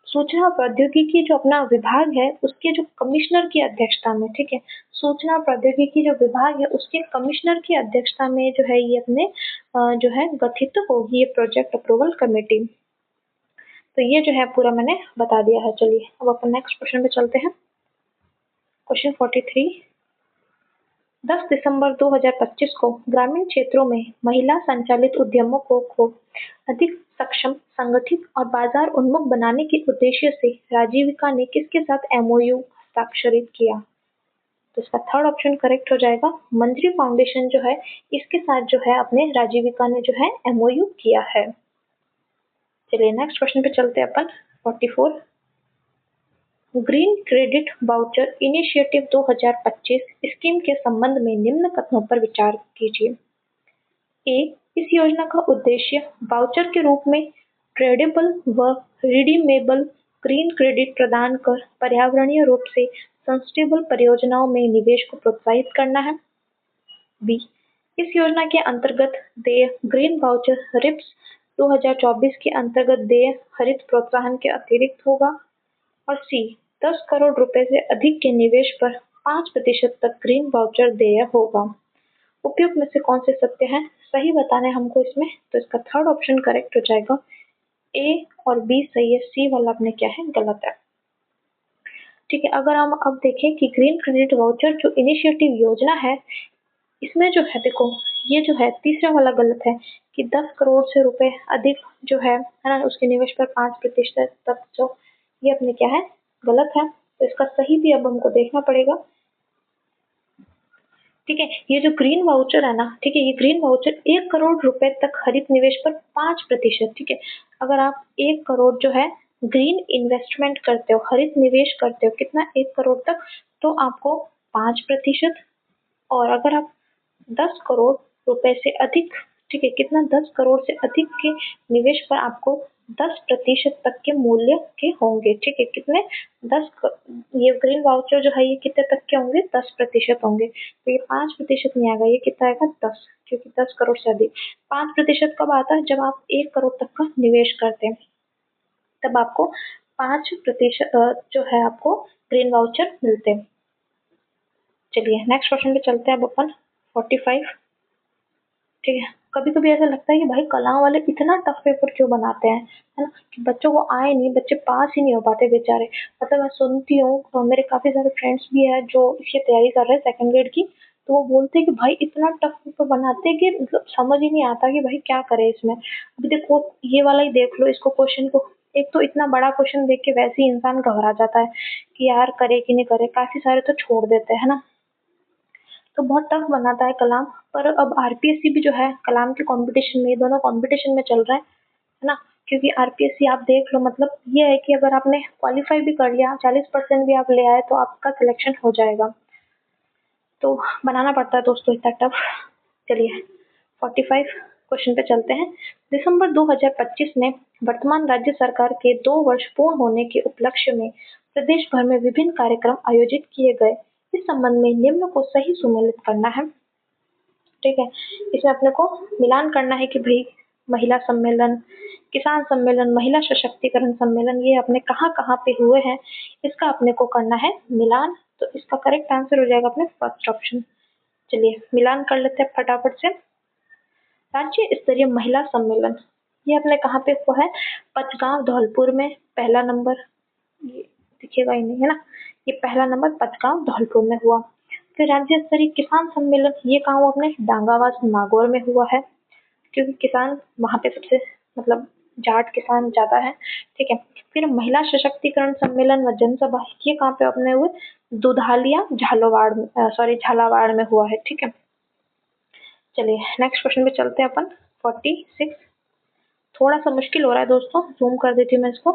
सूचना प्रौद्योगिकी जो अपना विभाग है उसके जो कमिश्नर की अध्यक्षता में, ठीक है। सूचना प्रौद्योगिकी जो विभाग है उसके कमिश्नर की अध्यक्षता में जो है ये अपने जो है गठित होगी ये प्रोजेक्ट अप्रूवल कमेटी। तो ये जो है पूरा मैंने बता दिया है। चलिए अब अपन नेक्स्ट क्वेश्चन पे चलते हैं। क्वेश्चन 43, 10 दिसंबर 2025 को ग्रामीण क्षेत्रों में महिला संचालित उद्यमों को अधिक सक्षम, संगठित और बाजार उन्मुख बनाने के उद्देश्य से राजीविका ने किसके साथ MOU हस्ताक्षरित किया। तो इसका थर्ड ऑप्शन करेक्ट हो जाएगा। मंजरी फाउंडेशन जो है इसके साथ जो है अपने राजीविका ने जो है MOU किया है। चलिए नेक्स्ट क्वेश्चन पे चलते हैं अपन। 44, green credit voucher initiative 2025 scheme के संबंध में निम्न कथनों पर विचार कीजिए। ए, इस योजना का उद्देश्य वाउचर के रूप में ट्रेडेबल व रिडीमेबल ग्रीन क्रेडिट प्रदान कर पर्यावरणीय रूप से सस्टेनेबल परियोजनाओं में निवेश को प्रोत्साहित करना है। बी, इस योजना के अंतर्गत देय ग्रीन वाउचर रिप्स 2024 के अंतर्गत देय हरित प्रोत्साहन के अतिरिक्त होगा। और सी, 10 करोड़ रुपए से अधिक के निवेश पर 5% तक ग्रीन वाउचर देय होगा। उपयुक्त में से कौन से सत्य हैं, सही बताने हमको इसमें, तो इसका थर्ड ऑप्शन करेक्ट हो जाएगा। ए और बी सही है, सी वाला अपने क्या है गलत है, ठीक है। अगर हम अब देखें कि ग्रीन क्रेडिट वाउचर जो इनिशिएटिव योजना है इसमें जो है देखो ये जो है तीसरा वाला गलत है कि 10 करोड़ से रुपए अधिक जो है ना उसके निवेश पर 5% तक, जो ये अपने क्या है गलत है। तो इसका सही भी अब हमको देखना पड़ेगा, ठीक है। ये जो ग्रीन वाउचर है ना, ठीक है, ये ग्रीन वाउचर 1 करोड़ रुपए तक हरित निवेश पर 5%, ठीक है। अगर आप 1 करोड़ जो है ग्रीन इन्वेस्टमेंट करते हो, हरित निवेश करते हो, कितना 1 करोड़ तक, तो आपको 5%। और अगर आप 10 करोड़ रुपए से अधिक, ठीक है, कितना 10 करोड़ से अधिक के निवेश पर आपको 10% तक के मूल्य के होंगे, ठीक है, कितने ये ग्रीन वाउचर जो है ये कितने तक के होंगे, 10% होंगे। तो ये 5% नहीं आएगा, ये कितना आएगा, 10, क्योंकि 10 करोड़ से अधिक। 5% कब आता है, जब आप 1 करोड़ तक का निवेश करते हैं, तब आपको 5% जो है आपको ग्रीन वाउचर मिलते हैं। चलिए नेक्स्ट क्वेश्चन पे चलते हैं अब अपन 45। ठीक है, कभी कभी ऐसा लगता है कि भाई कला वाले इतना टफ पेपर क्यों बनाते हैं, है ना, कि बच्चों को आए नहीं, बच्चे पास ही नहीं हो पाते बेचारे। मतलब मैं सुनती हूँ तो मेरे काफी सारे फ्रेंड्स भी हैं जो इसकी तैयारी कर रहे हैं सेकंड ग्रेड की, तो वो बोलते हैं कि भाई इतना टफ पेपर बनाते हैं कि मतलब समझ ही नहीं आता कि भाई क्या करे इसमें। अभी देखो ये वाला ही देख लो, इसको क्वेश्चन को, एक तो इतना बड़ा क्वेश्चन देख के वैसे ही इंसान घबरा जाता है कि यार करे कि नहीं करे, काफी सारे तो छोड़ देते हैं, है ना। तो बहुत टफ बनाता है कलाम। पर अब आरपीएससी भी जो है कलाम के कंपटीशन में, ये दोनों कंपटीशन में चल रहा है ना। क्योंकि आरपीएससी आप देख लो, मतलब ये है कि अगर आपने क्वालिफाई भी कर लिया, 40% भी आप ले आए, तो आपका सिलेक्शन हो जाएगा। तो बनाना पड़ता है दोस्तों इतना टफ। चलिए 45 क्वेश्चन पे चलते हैं। दिसंबर 2025 में वर्तमान राज्य सरकार के 2 वर्ष पूर्ण होने के उपलक्ष्य में प्रदेश भर में विभिन्न कार्यक्रम आयोजित किए गए। इस संबंध में निम्न को सही सुमेलित करना है। ठीक है, इसमें अपने को मिलान करना है कि भाई महिला सम्मेलन, किसान सम्मेलन, महिला सशक्तिकरण सम्मेलन, ये अपने कहाँ कहाँ पे हुए हैं, इसका अपने को करना है मिलान। तो इसका करेक्ट आंसर हो जाएगा अपने फर्स्ट ऑप्शन। चलिए मिलान कर लेते हैं फटाफट से। राज्य स्तरीय महिला सम्मेलन, ये अपने कहाँ पे हुआ है, पचगांव धौलपुर में पहला नंबर, ये दिखेगा ही नहीं, है ना, ये पहला नंबर पचगांव धौलपुर में हुआ। फिर राज्य स्तरीय किसान सम्मेलन, ये कहाँ हुआ, अपने डांगावास नागौर में हुआ है, क्योंकि किसान वहाँ पे सबसे, मतलब जाट किसान ज्यादा है। ठीक है, फिर महिला सशक्तिकरण सम्मेलन व जनसभा, ये कहाँ पे अपने हुए, दुधालिया झालोवाड़ में, सॉरी झालावाड़ में हुआ है। ठीक है, चलिए नेक्स्ट क्वेश्चन पे चलते हैं अपन 46। थोड़ा सा मुश्किल हो रहा है दोस्तों, जूम कर देती हूँ मैं इसको।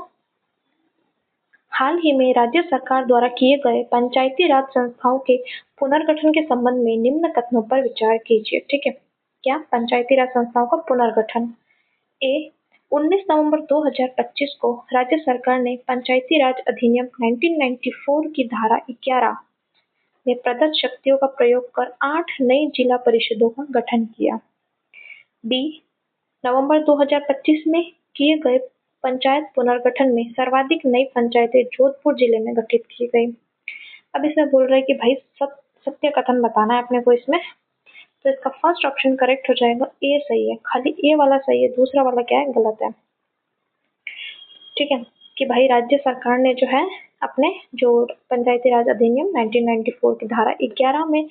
हाल ही में राज्य सरकार द्वारा किए गए पंचायती राज संस्थाओं के पुनर्गठन के संबंध में निम्न कथनों पर विचार कीजिए। ठीक है, क्या पंचायती राज संस्थाओं का पुनर्गठन। ए, 19 नवंबर 2025 को राज्य सरकार ने पंचायती राज अधिनियम 1994 की धारा 11 में प्रदत्त शक्तियों का प्रयोग कर 8 नई जिला परिषदों का गठन किया। बी, नवंबर 2025 में किए गए पंचायत पुनर्गठन में सर्वाधिक नई पंचायतें जोधपुर जिले में गठित की गई। अब इसमें बोल रहे हैं कि भाई सत्य कथन बताना है अपने को इसमें, तो इसका फर्स्ट ऑप्शन करेक्ट हो जाएगा, ए सही है, खाली ए वाला सही है, दूसरा वाला क्या है, गलत है। ठीक है, कि भाई राज्य सरकार ने जो है अपने जो पंचायती राज अधिनियम 1994 की धारा 11 में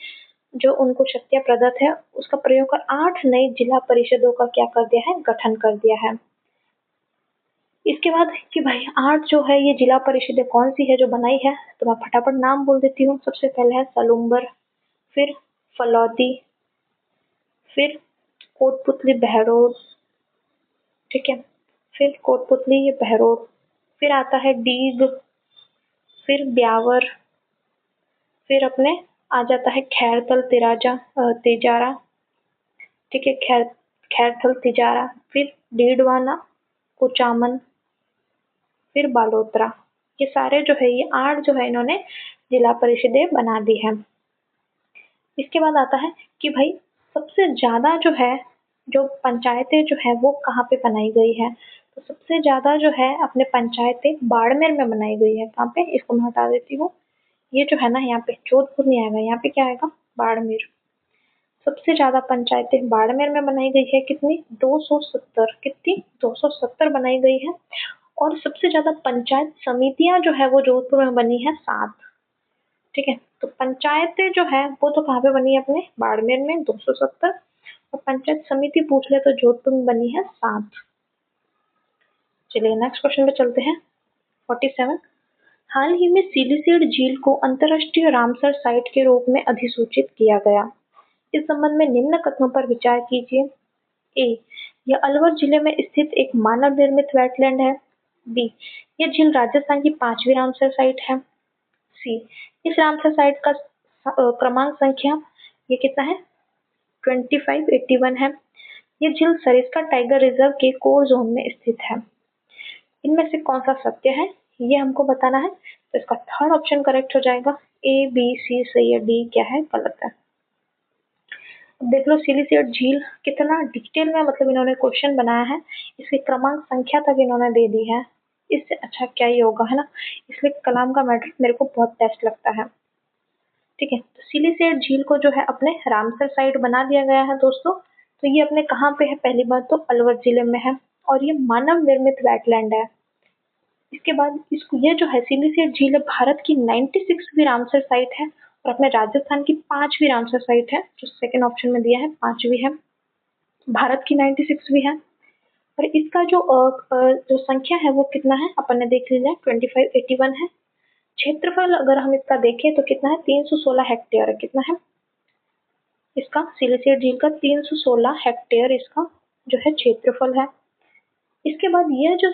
जो उनको शक्तियां प्रदत्त है, उसका प्रयोग कर 8 नई जिला परिषदों का क्या कर दिया है, गठन कर दिया है। इसके बाद कि भाई 8 जो है ये जिला परिषदें कौन सी है जो बनाई है, तो मैं फटाफट नाम बोल देती हूँ। सबसे पहले है सलूम्बर, फिर फलौदी, फिर कोटपुतली बहरोड, ठीक है, फिर कोटपुतली ये बहरोड, फिर आता है डीग, फिर ब्यावर, फिर अपने आ जाता है खैरतल तिजारा, ठीक है, खैरथल तिजारा, फिर डीडवाना, कुचामन, फिर बालोतरा। ये सारे जो है, ये 8 जो है इन्होंने जिला परिषदें बना दी है। इसके बाद आता है कि भाई सबसे ज्यादा जो है, जो पंचायतें जो है वो कहाँ पे बनाई गई है, तो सबसे ज्यादा जो है अपने पंचायतें बाड़मेर में बनाई गई है। कहाँ पे, इसको मैं हटा देती हूँ, ये जो है ना यहाँ पे जोधपुर नहीं आएगा, यहाँ पे क्या आएगा, बाड़मेर। सबसे ज्यादा पंचायतें बाड़मेर में बनाई गई है, कितनी, 270, कितनी, 270 बनाई गई है। और सबसे ज्यादा पंचायत समितियां जो है वो जोधपुर में बनी है 7। ठीक है, तो पंचायतें जो है वो तो कहाँ पे बनी है, अपने बाड़मेर में 270, और पंचायत समिति पूछ ले तो जोधपुर में बनी है 7। चलिए नेक्स्ट क्वेश्चन पे चलते हैं 47। हाल ही में सिलीसेड झील को अंतरराष्ट्रीय रामसर साइट के रूप में अधिसूचित किया गया। इस संबंध में निम्न कथनों पर विचार कीजिए। ए, यह अलवर जिले में स्थित एक मानव निर्मित वेटलैंड है। बी, ये झील राजस्थान की 5वीं रामसर साइट है। सी, इस रामसर साइट का क्रमांक संख्या ये कितना है, 2581 है। ये झील सरिस्का टाइगर रिजर्व के कोर जोन में स्थित है। इनमें से कौन सा सत्य है ये हमको बताना है। तो इसका थर्ड ऑप्शन करेक्ट हो जाएगा। ए, बी, सी सही है, डी क्या है गलत है। अब देख लो सिलिसिएट झील कितना डिटेल में मतलब इन्होंने क्वेश्चन बनाया है, इसकी क्रमांक संख्या तक इन्होंने दे दी है। इससे अच्छा क्या ही होगा, है ना। इसलिए कलाम का मैटर मेरे को बहुत बेस्ट लगता है। ठीक है, तो सिलिसिएट झील को जो है अपने रामसर साइट बना दिया गया है दोस्तों। तो ये अपने कहाँ पे है, पहली बात तो अलवर जिले में है और ये मानव निर्मित वेटलैंड है। इसके बाद इसको ये जो है सिलिसिएट झील है भारत की 96वीं रामसर साइट है और अपने राजस्थान की 5वीं रामसर साइट है, जो सेकंड ऑप्शन में दिया है 5वीं है, भारत की 96वीं है। और इसका जो संख्या है वो कितना है अपन ने देख लिया, 2581 है। क्षेत्रफल अगर हम इसका देखें तो कितना है, 316 हेक्टेयर है। कितना है इसका, सिलिसिएट झील का 316 हेक्टेयर इसका जो है क्षेत्रफल है। इसके बाद ये जो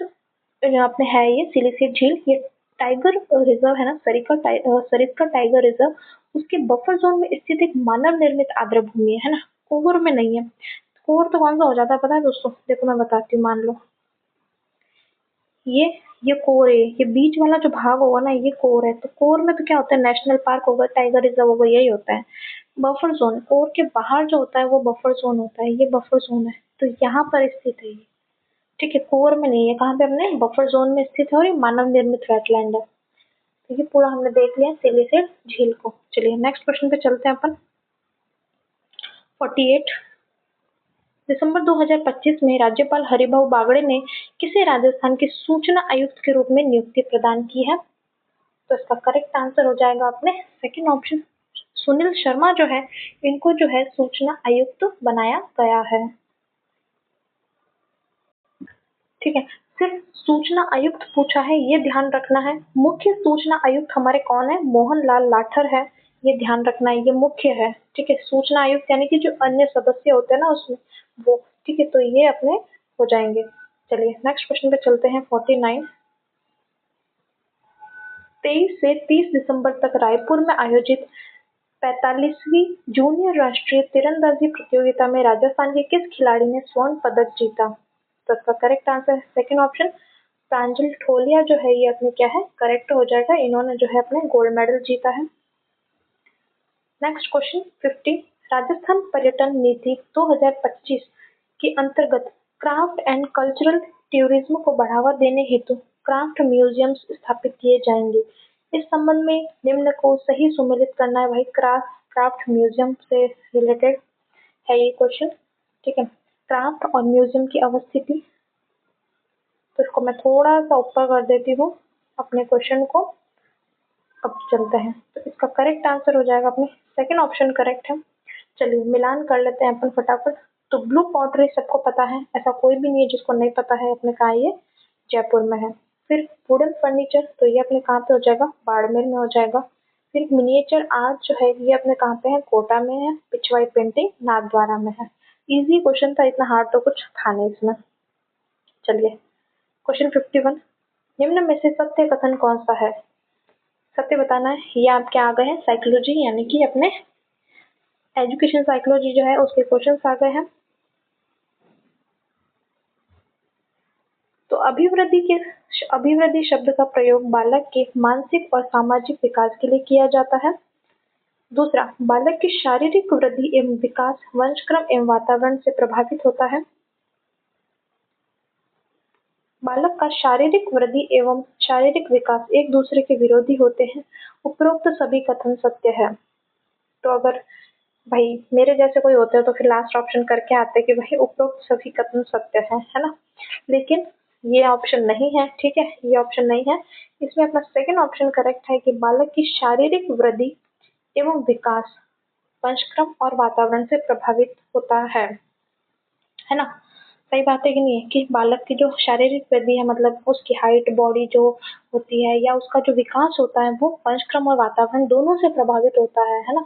आपने है ये सिलिसिएट झील, ये टाइगर रिजर्व है ना, सरिस्का टाइगर रिजर्व, उसके बफर जोन में स्थित एक मानव निर्मित आर्द्रभूमि है ना, कोवर में नहीं है। कोवर तो कौन सा हो जाता है पता है दोस्तों, देखो मैं बताती हूँ। मान लो ये ये कोर है, ये बीच वाला जो भाग होगा ना ये कोर है। तो कोर में तो क्या होता है, नेशनल पार्क होगा, टाइगर रिजर्व होगा, यही होता है। बफर जोन, कोर के बाहर जो होता है वो बफर जोन होता है, ये बफर जोन है। तो यहाँ पर स्थित है ये। ठीक है, कोर में नहीं है, कहाँ पे हमने बफर जोन में स्थित है और ये मानव निर्मित वेटलैंड है। तो ये पूरा हमने देख लिया सिलिसिएट झील को। चलिए नेक्स्ट क्वेश्चन पे चलते हैं अपन। 48 दिसंबर 2025 में राज्यपाल हरिभाऊ बागड़े ने किसे राजस्थान के सूचना आयुक्त के रूप में नियुक्ति प्रदान की है। तो इसका करेक्ट आंसर हो जाएगा अपने सेकंड ऑप्शन, सुनील शर्मा जो है इनको जो है सूचना आयुक्त बनाया गया है। ठीक है, सिर्फ सूचना आयुक्त पूछा है ये ध्यान रखना है। मुख्य सूचना आयुक्त हमारे कौन है, मोहन लाल लाठर है, ये ध्यान रखना है, ये मुख्य है। ठीक है, सूचना आयुक्त यानी कि जो अन्य सदस्य होते हैं ना उसमें वो। ठीक है, तो ये अपने हो जाएंगे। चलिए नेक्स्ट क्वेश्चन पे चलते हैं। 49 23 से 30 दिसंबर तक रायपुर में आयोजित 45वीं जूनियर राष्ट्रीय तीरंदाजी प्रतियोगिता में राजस्थान के किस खिलाड़ी ने स्वर्ण पदक जीता। तो इसका करेक्ट आंसर है सेकंड ऑप्शन, प्रांजल ठोलिया जो है ये अपने क्या है करेक्ट हो जाएगा। इन्होंने जो है अपने गोल्ड मेडल जीता है। नेक्स्ट क्वेश्चन 50, राजस्थान पर्यटन नीति 2025 के अंतर्गत क्राफ्ट एंड कल्चरल टूरिज्म को बढ़ावा देने हेतु क्राफ्ट म्यूजियम्स स्थापित किए जाएंगे। इस संबंध में निम्न को सही सुमेलित करना है। भाई क्राफ्ट म्यूजियम से रिलेटेड है ये क्वेश्चन। ठीक है, क्राफ्ट और म्यूजियम की अवस्थिति, तो इसको मैं थोड़ा सा ऊपर कर देती हूँ अपने क्वेश्चन को। अब चलते हैं, तो इसका करेक्ट आंसर हो जाएगा अपने सेकंड ऑप्शन करेक्ट है। चलिए मिलान कर लेते हैं अपन फटाफट। तो ब्लू पॉटरी सबको पता है, ऐसा कोई भी नहीं है जिसको नहीं पता है। अपने कहा ये जयपुर में है। फिर वुडन फर्नीचर, तो ये अपने कहाँ पे हो जाएगा, बाड़मेर में हो जाएगा। फिर मिनिएचर आर्ट जो है ये अपने कहाँ पे है, कोटा में है। पिछवाई पेंटिंग नाथद्वारा में है। इजी क्वेश्चन था, इतना हार्ड तो कुछ था नहीं इसमें। चलिए क्वेश्चन 51, निम्न में से सत्य कथन कौन सा है। सत्य बताना है। ये आपके आ गए हैं साइकोलॉजी यानी कि अपने एजुकेशन साइकोलॉजी जो है उसके क्वेश्चन आ गए हैं। तो अभिवृद्धि शब्द का प्रयोग बालक के मानसिक और सामाजिक विकास के लिए किया जाता है। दूसरा, बालक की शारीरिक वृद्धि एवं विकास वंशक्रम एवं वातावरण से प्रभावित होता है। बालक का शारीरिक वृद्धि एवं शारीरिक विकास एक दूसरे के विरोधी होते हैं। उपरोक्त सभी कथन सत्य है। तो अगर भाई मेरे जैसे कोई होते हैं तो फिर लास्ट ऑप्शन करके आते कि भाई उपरोक्त सभी कथन सत्य है ना। लेकिन ये ऑप्शन नहीं है। ठीक है, ये ऑप्शन नहीं है। इसमें अपना सेकंड ऑप्शन करेक्ट है कि बालक की शारीरिक वृद्धि एवं विकास वंशक्रम और वातावरण से प्रभावित होता है ना। सही बात है कि नहीं है कि बालक की जो शारीरिक वृद्धि है मतलब उसकी हाइट बॉडी जो होती है या उसका जो विकास होता है वो वंशक्रम और वातावरण दोनों से प्रभावित होता है ना।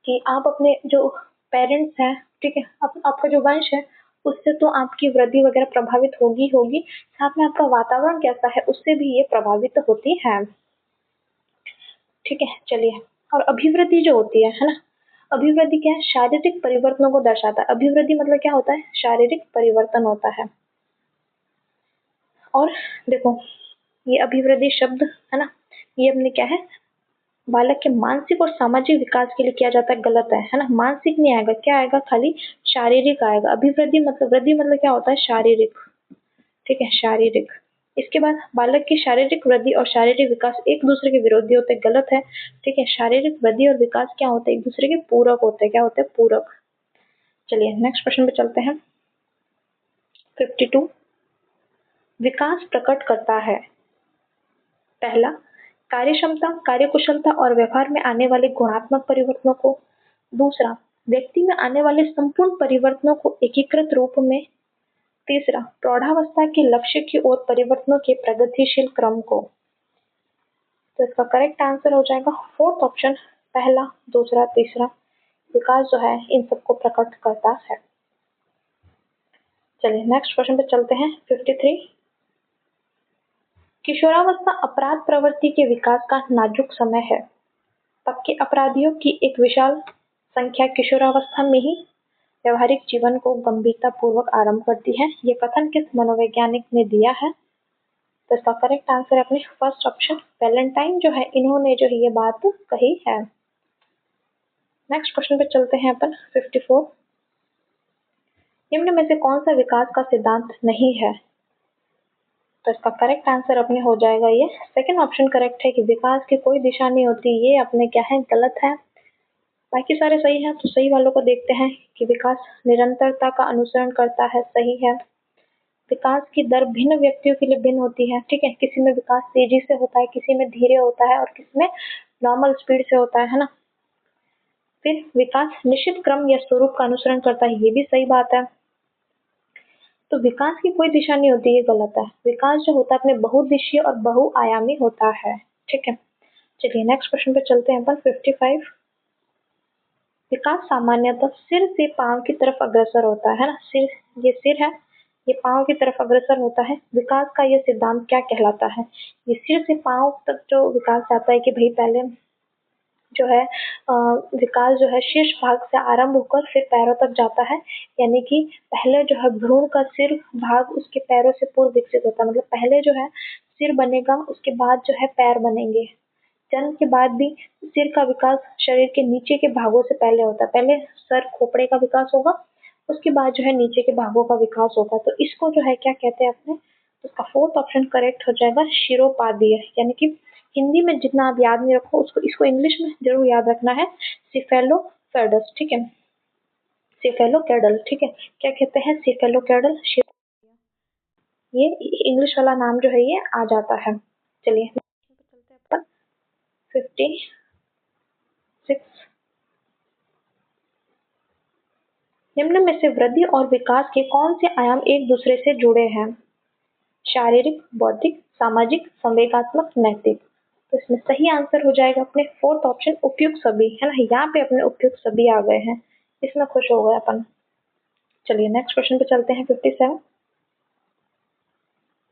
कि आप अपने जो पेरेंट्स हैं, ठीक है, आपका जो वंश है उससे तो आपकी वृद्धि वगैरह प्रभावित होगी होगी, साथ में आपका वातावरण कैसा है उससे भी ये प्रभावित होती है। ठीक है, चलिए। और अभिवृद्धि जो होती है ना, अभिवृद्धि क्या है? शारीरिक परिवर्तनों को दर्शाता है। अभिवृद्धि मतलब क्या होता है? शारीरिक परिवर्तन होता है। और देखो, ये अभिवृद्धि शब्द है ना, ये अपने क्या है, बालक के मानसिक और सामाजिक विकास के लिए किया जाता है, गलत है ना। मानसिक नहीं आएगा, क्या आएगा? खाली शारीरिक आएगा। अभिवृद्धि मतलब, वृद्धि मतलब क्या होता है? शारीरिक। ठीक है, शारीरिक। इसके बाद बालक की शारीरिक वृद्धि और शारीरिक विकास एक दूसरे के विरोधी होते हैं, गलत है। ठीक है, शारीरिक वृद्धि और विकास क्या होते हैं? एक दूसरे के पूरक होते हैं। क्या होते हैं? पूरक। चलिए नेक्स्ट प्रश्न पे चलते हैं। 52 विकास प्रकट करता है। पहला, कार्यक्षमता, कार्यकुशलता और व्यवहार में आने वाले गुणात्मक परिवर्तनों को। दूसरा, व्यक्ति में आने वाले संपूर्ण परिवर्तनों को एकीकृत रूप में। तीसरा, प्रौढ़ावस्था के लक्ष्य की ओर परिवर्तनों के प्रगतिशील क्रम को। तो इसका करेक्ट आंसर हो जाएगा फोर्थ ऑप्शन, पहला, दूसरा, तीसरा। विकास जो है इन सबको प्रकट करता है। चलिए नेक्स्ट क्वेश्चन पे चलते हैं। 53 किशोरावस्था अपराध प्रवृत्ति के विकास का नाजुक समय है। पक्के अपराधियों की एक विशाल संख्या किशोरावस्था में ही व्यवहारिक जीवन को गंभीरता पूर्वक आरंभ करती है। ये कथन किस मनोवैज्ञानिक ने दिया है? तो इसका करेक्ट आंसर है अपने फर्स्ट ऑप्शन, वैलेंटाइन जो है, इन्होंने जो है ये बात कही है। नेक्स्ट क्वेश्चन पे चलते हैं अपन। 54 निम्न में से कौन सा विकास का सिद्धांत नहीं है? तो इसका करेक्ट आंसर अपने हो जाएगा ये सेकंड ऑप्शन करेक्ट है कि विकास की कोई दिशा नहीं होती। ये अपने क्या है? गलत है। बाकी सारे सही है, तो सही वालों को देखते हैं कि विकास निरंतरता का अनुसरण करता है, सही है। विकास की दर भिन्न व्यक्तियों के लिए भिन्न होती है। ठीक है, किसी में विकास तेजी से होता है, किसी में धीरे होता है और किसी में नॉर्मल स्पीड से होता है ना। फिर विकास निश्चित क्रम या स्वरूप का अनुसरण करता है, ये भी सही बात है। तो विकास की कोई दिशा नहीं होती, ये गलत है। विकास जो होता है अपने बहुदिशीय और बहुआयामी होता है। ठीक है, चलिए नेक्स्ट क्वेश्चन पे चलते हैं अपन। 55 विकास सामान्यतः सिर से पांव की तरफ अग्रसर होता है ना। सिर, ये सिर है, ये पांव की तरफ अग्रसर होता है। विकास का ये सिद्धांत क्या कहलाता है? ये सिर से पांव तक जो विकास जाता है कि भाई पहले जो है विकास जो है शीर्ष भाग से आरंभ होकर फिर पैरों तक जाता है। यानी कि पहले जो है भ्रूण का सिर भाग उसके पैरों से पूर्व विकसित होता है। मतलब पहले जो है सिर बनेगा, उसके बाद जो है पैर बनेंगे। जन्म के बाद भी सिर का विकास शरीर के नीचे के भागों से पहले होता है। पहले सर खोपड़े का विकास होगा, उसके बाद जो है नीचे के भागों का विकास होगा। तो इसको जो है क्या कहते हैं अपने? तो इसका फोर्थ ऑप्शन करेक्ट हो जाएगा, शिरोपादीय। यानी कि हिंदी में जितना आप याद नहीं रखो उसको, इसको इंग्लिश में जरूर याद रखना है, सिफेलोकेडस। ठीक है, सिफेलोकेडल। ठीक है, क्या कहते हैं? सिफेलोकेडल। ये इंग्लिश वाला नाम जो है ये आ जाता है। चलिए चलते हैं अपन। 56 निम्न में से वृद्धि और विकास के कौन से आयाम एक दूसरे से जुड़े हैं? शारीरिक, बौद्धिक, सामाजिक, संवेगात्मक, नैतिक। तो इसमें सही आंसर हो जाएगा अपने फोर्थ ऑप्शन, उपयुक्त सभी, है ना। यहाँ पे अपने उपयुक्त सभी आ गए हैं, इसमें खुश हो गए अपन। चलिए नेक्स्ट क्वेश्चन पे चलते हैं। 57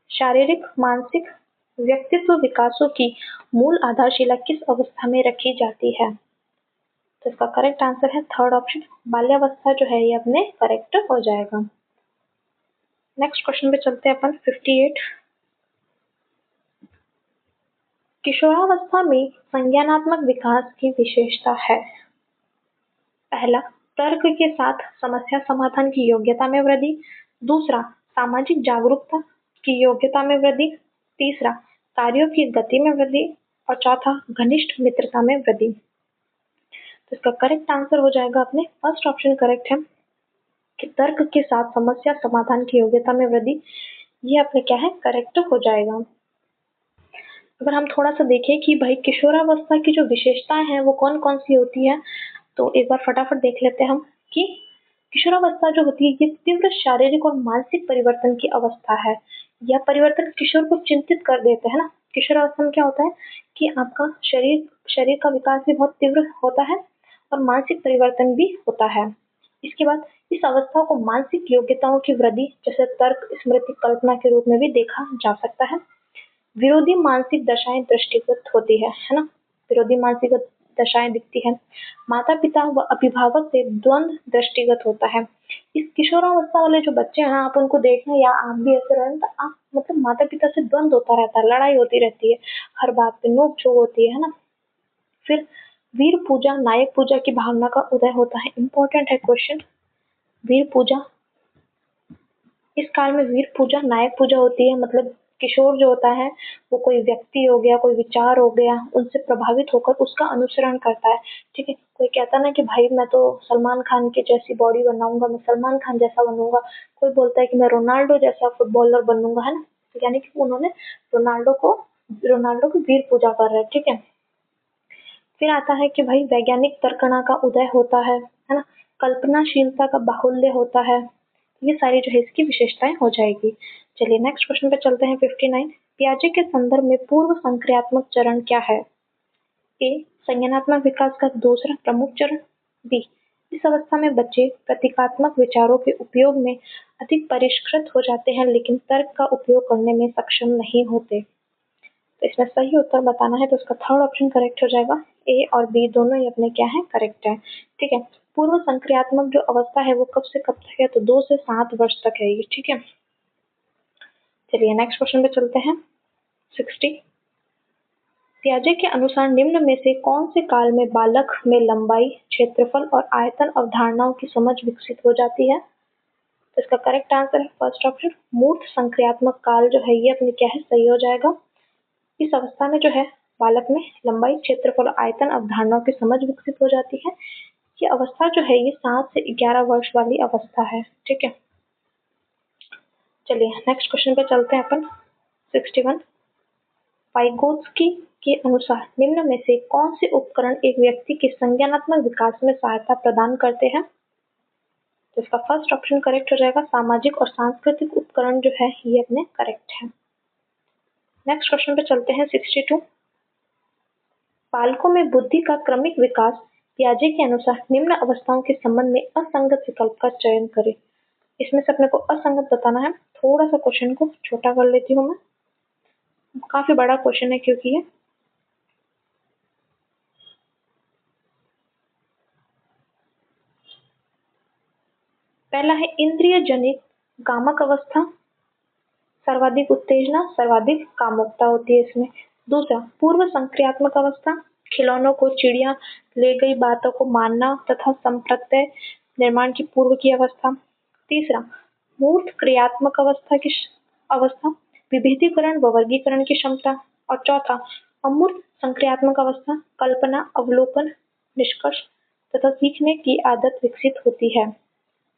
शारीरिक, मानसिक, व्यक्तित्व विकासों की मूल आधारशिला किस अवस्था में रखी जाती है? तो इसका करेक्ट आंसर है थर्ड ऑप्शन, बाल्यावस्था जो है ये अपने करेक्ट हो जाएगा। नेक्स्ट क्वेश्चन पे चलते हैं अपन। 58 किशोरावस्था में संज्ञानात्मक विकास की विशेषता है। पहला, तर्क के साथ समस्या समाधान की योग्यता में वृद्धि। दूसरा, सामाजिक जागरूकता की योग्यता में वृद्धि। तीसरा, कार्यों की गति में वृद्धि। और चौथा, घनिष्ठ मित्रता में वृद्धि। तो इसका करेक्ट आंसर हो जाएगा अपने फर्स्ट ऑप्शन करेक्ट है कि तर्क के साथ समस्या समाधान की योग्यता में वृद्धि। ये अपने क्या है? करेक्ट हो जाएगा। अगर हम थोड़ा सा देखें कि भाई किशोरावस्था की जो विशेषताएं हैं वो कौन कौन सी होती है, तो एक बार फटाफट देख लेते हैं हम कि किशोरावस्था जो होती है ये तीव्र शारीरिक और मानसिक परिवर्तन की अवस्था है। यह परिवर्तन किशोर को चिंतित कर देते हैं ना। किशोरावस्था में क्या होता है कि आपका शरीर शरीर का विकास भी बहुत तीव्र होता है और मानसिक परिवर्तन भी होता है। इसके बाद इस अवस्था को मानसिक योग्यताओं की वृद्धि जैसे तर्क, स्मृति, कल्पना के रूप में भी देखा जा सकता है। विरोधी मानसिक दशाएं दृष्टिगत होती है ना? विरोधी मानसिक दशाएं दिखती है। माता पिता व अभिभावक से द्वंद दृष्टिगत होता है। इस किशोरावस्था वाले जो बच्चे हैं, आप उनको देखें या आप भी ऐसे रहें तो आप मतलब माता पिता से द्वंद होता रहता है, लड़ाई होती रहती है, हर बात पे नोक झोंक होती है ना? फिर वीर पूजा, नायक पूजा की भावना का उदय होता है। इंपॉर्टेंट है क्वेश्चन। वीर पूजा, इस काल में वीर पूजा, नायक पूजा होती है। मतलब किशोर जो होता है वो कोई व्यक्ति हो गया, कोई विचार हो गया, उनसे प्रभावित होकर उसका अनुसरण करता है। ठीक है, कोई कहता ना कि भाई मैं तो सलमान खान की जैसी बॉडी बनाऊंगा, मैं सलमान खान जैसा बनूंगा। कोई बोलता है कि मैं रोनाल्डो जैसा फुटबॉलर बनूंगा, है ना? तो यानी कि उन्होंने रोनाल्डो की वीर पूजा कर रहे हैं। ठीक है, फिर आता है कि भाई वैज्ञानिक तर्कणा का उदय होता है ना? कल्पनाशीलता का बाहुल्य होता है। ये सारी जो है इसकी विशेषताएं हो जाएगी। चलिए नेक्स्ट क्वेश्चन पे चलते हैं। 59, पियाजे के संदर्भ में पूर्व संक्रियात्मक चरण क्या है? ए, संज्ञानात्मक विकास का दूसरा प्रमुख चरण। बी, इस अवस्था में बच्चे प्रतीकात्मक विचारों के उपयोग में अधिक परिष्कृत हो जाते हैं लेकिन तर्क का उपयोग करने में सक्षम नहीं होते। तो इसमें सही उत्तर बताना है तो इसका थर्ड ऑप्शन करेक्ट हो जाएगा। ए और बी दोनों ही अपने क्या है, करेक्ट है। ठीक है, पूर्व संक्रियात्मक जो अवस्था है वो कब से कब तक है? तो 2 से 7 वर्ष तक है ये। ठीक है, चलिए नेक्स्ट क्वेश्चन पे चलते हैं। 60, पियाजे के अनुसार निम्न में से कौन से काल में बालक में लंबाई, क्षेत्रफल और आयतन अवधारणाओं की समझ विकसित हो जाती है? तो इसका करेक्ट आंसर है फर्स्ट ऑप्शन, मूर्त संक्रियात्मक काल जो है ये अपने क्या है, सही हो जाएगा। इस अवस्था में जो है बालक में लंबाई, क्षेत्रफल और आयतन अवधारणाओं की समझ विकसित हो जाती है। ये अवस्था जो है ये 7 से 11 वर्ष वाली अवस्था है। ठीक है, चलिए नेक्स्ट क्वेश्चन पे चलते हैं अपन। 61, वाइगोत्स्की के अनुसार निम्न में से कौन से उपकरण एक व्यक्ति के संज्ञानात्मक विकास में सहायता प्रदान करते हैं? तो इसका फर्स्ट ऑप्शन करेक्ट हो जाएगा। सामाजिक और सांस्कृतिक उपकरण जो है ये अपने करेक्ट है। नेक्स्ट क्वेश्चन पे चलते हैं। 62, बालकों में बुद्धि का क्रमिक विकास, पियाजे के अनुसार निम्न अवस्थाओं के संबंध में असंगत विकल्प का चयन करें। इसमें से अपने को असंगत बताना है। थोड़ा सा क्वेश्चन को छोटा कर लेती हूँ मैं, काफी बड़ा क्वेश्चन है क्योंकि ये पहला है इंद्रिय जनित कामक अवस्था, सर्वाधिक उत्तेजना, सर्वाधिक कामुकता होती है इसमें। दूसरा, पूर्व संक्रियात्मक अवस्था, खिलौनों को, चिड़िया, ले गई बातों को मानना तथा संप्रत्यय निर्माण की पूर्व की अवस्था। तीसरा, मूर्त क्रियात्मक अवस्था, विभेदीकरण व वर्गीकरण की क्षमता। और चौथा, अमूर्त संक्रियात्मक अवस्था, कल्पना, अवलोकन, निष्कर्ष तथा सीखने की आदत विकसित होती है।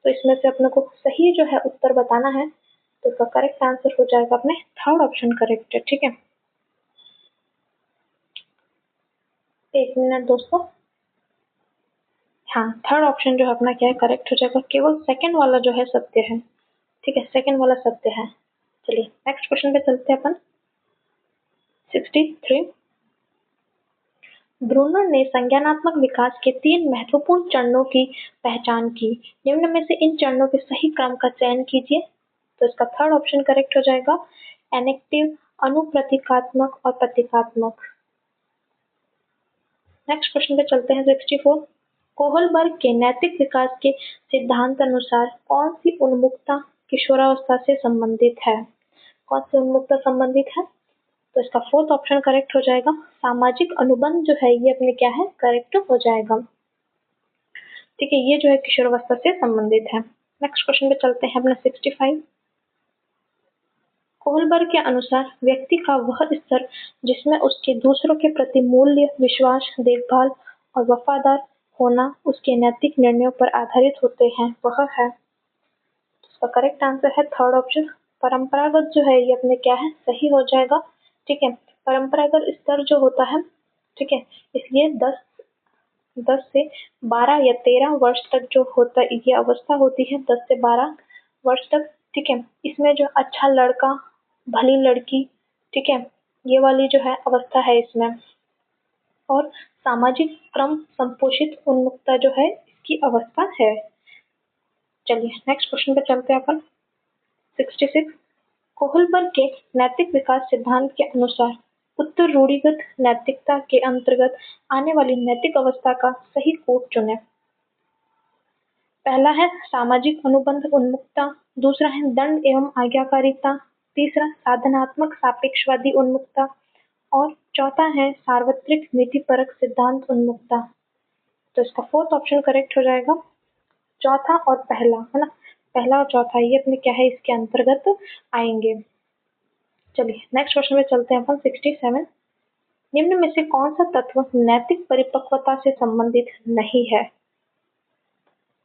तो इसमें से अपने को सही जो है उत्तर बताना है तो इसका करेक्ट आंसर हो जाएगा अपने थर्ड ऑप्शन करेक्ट है। ठीक है, एक मिनट दोस्तों। हाँ, थर्ड ऑप्शन जो है अपना क्या है, करेक्ट हो जाएगा। केवल सेकंड वाला जो है सत्य है। ठीक है, सेकंड वाला सत्य है। चलिए नेक्स्ट क्वेश्चन पे चलते हैं अपन। 63, ब्रूनर ने संज्ञानात्मक विकास के 3 महत्वपूर्ण चरणों की पहचान की। निम्न में से इन चरणों के सही क्रम का चयन कीजिए। तो इसका थर्ड ऑप्शन करेक्ट हो जाएगा। एनेक्टिव, अनुप्रतीकात्मक और प्रतीकात्मक। नेक्स्ट क्वेश्चन पे चलते हैं। 64, कोहलबर्ग के नैतिक विकास के सिद्धांत अनुसार कौन सी उन्मुखता किशोरावस्था से संबंधित है? कौन सी उन्मुखता संबंधित है? तो इसका फोर्थ ऑप्शन करेक्ट हो जाएगा। सामाजिक अनुबंध जो है ये अपने क्या है, करेक्ट हो जाएगा। ठीक है, ये जो है किशोरावस्था से संबंधित है। नेक्स्ट क्वेश्चन पे चलते हैं अपना 65, कोहलबर्ग के अनुसार व्यक्ति का वह स्तर जिसमें उसके दूसरों के प्रति मूल्य, विश्वास, देखभाल और वफादार होना उसके नैतिक निर्णयों पर आधारित होते हैं वह है। इसका करेक्ट आंसर है थर्ड ऑप्शन, परंपरागत जो है ये अपने क्या है, सही हो जाएगा। ठीक है, परंपरागत स्तर जो होता है, ठीक है, इसलिए 10 से 12 या 13 वर्ष तक जो होता है ये अवस्था होती है, 10 से 12 वर्ष तक। ठीक है, इसमें जो अच्छा लड़का, भली लड़की, ठीक है, ये वाली जो है अवस्था है इसमें। और सामाजिक क्रम संपोषित उन्मुखता जो है इसकी अवस्था है। चलिए नेक्स्ट क्वेश्चन पे चलते हैं अपन। 66 कोहलबर्ग के नैतिक विकास सिद्धांत के अनुसार उत्तर रूढ़िगत नैतिकता के अंतर्गत आने वाली नैतिक अवस्था का सही कोड चुनें। पहला है सामाजिक अनुबंध उन्मुखता, दूसरा है दंड एवं आज्ञाकारिता, तीसरा साधनात्मक सापेक्षवादी उन्मुखता और चौथा है सार्वत्रिक नीतिपरक सिद्धांत उन्मुखता। तो इसका फोर्थ ऑप्शन करेक्ट हो जाएगा। चौथा और पहला है ना, पहला और चौथा ये अपने क्या है इसके अंतर्गत आएंगे। चलिए नेक्स्ट क्वेश्चन में चलते हैं अपन। 67 निम्न में से कौन सा तत्व नैतिक परिपक्वता से संबंधित नहीं है?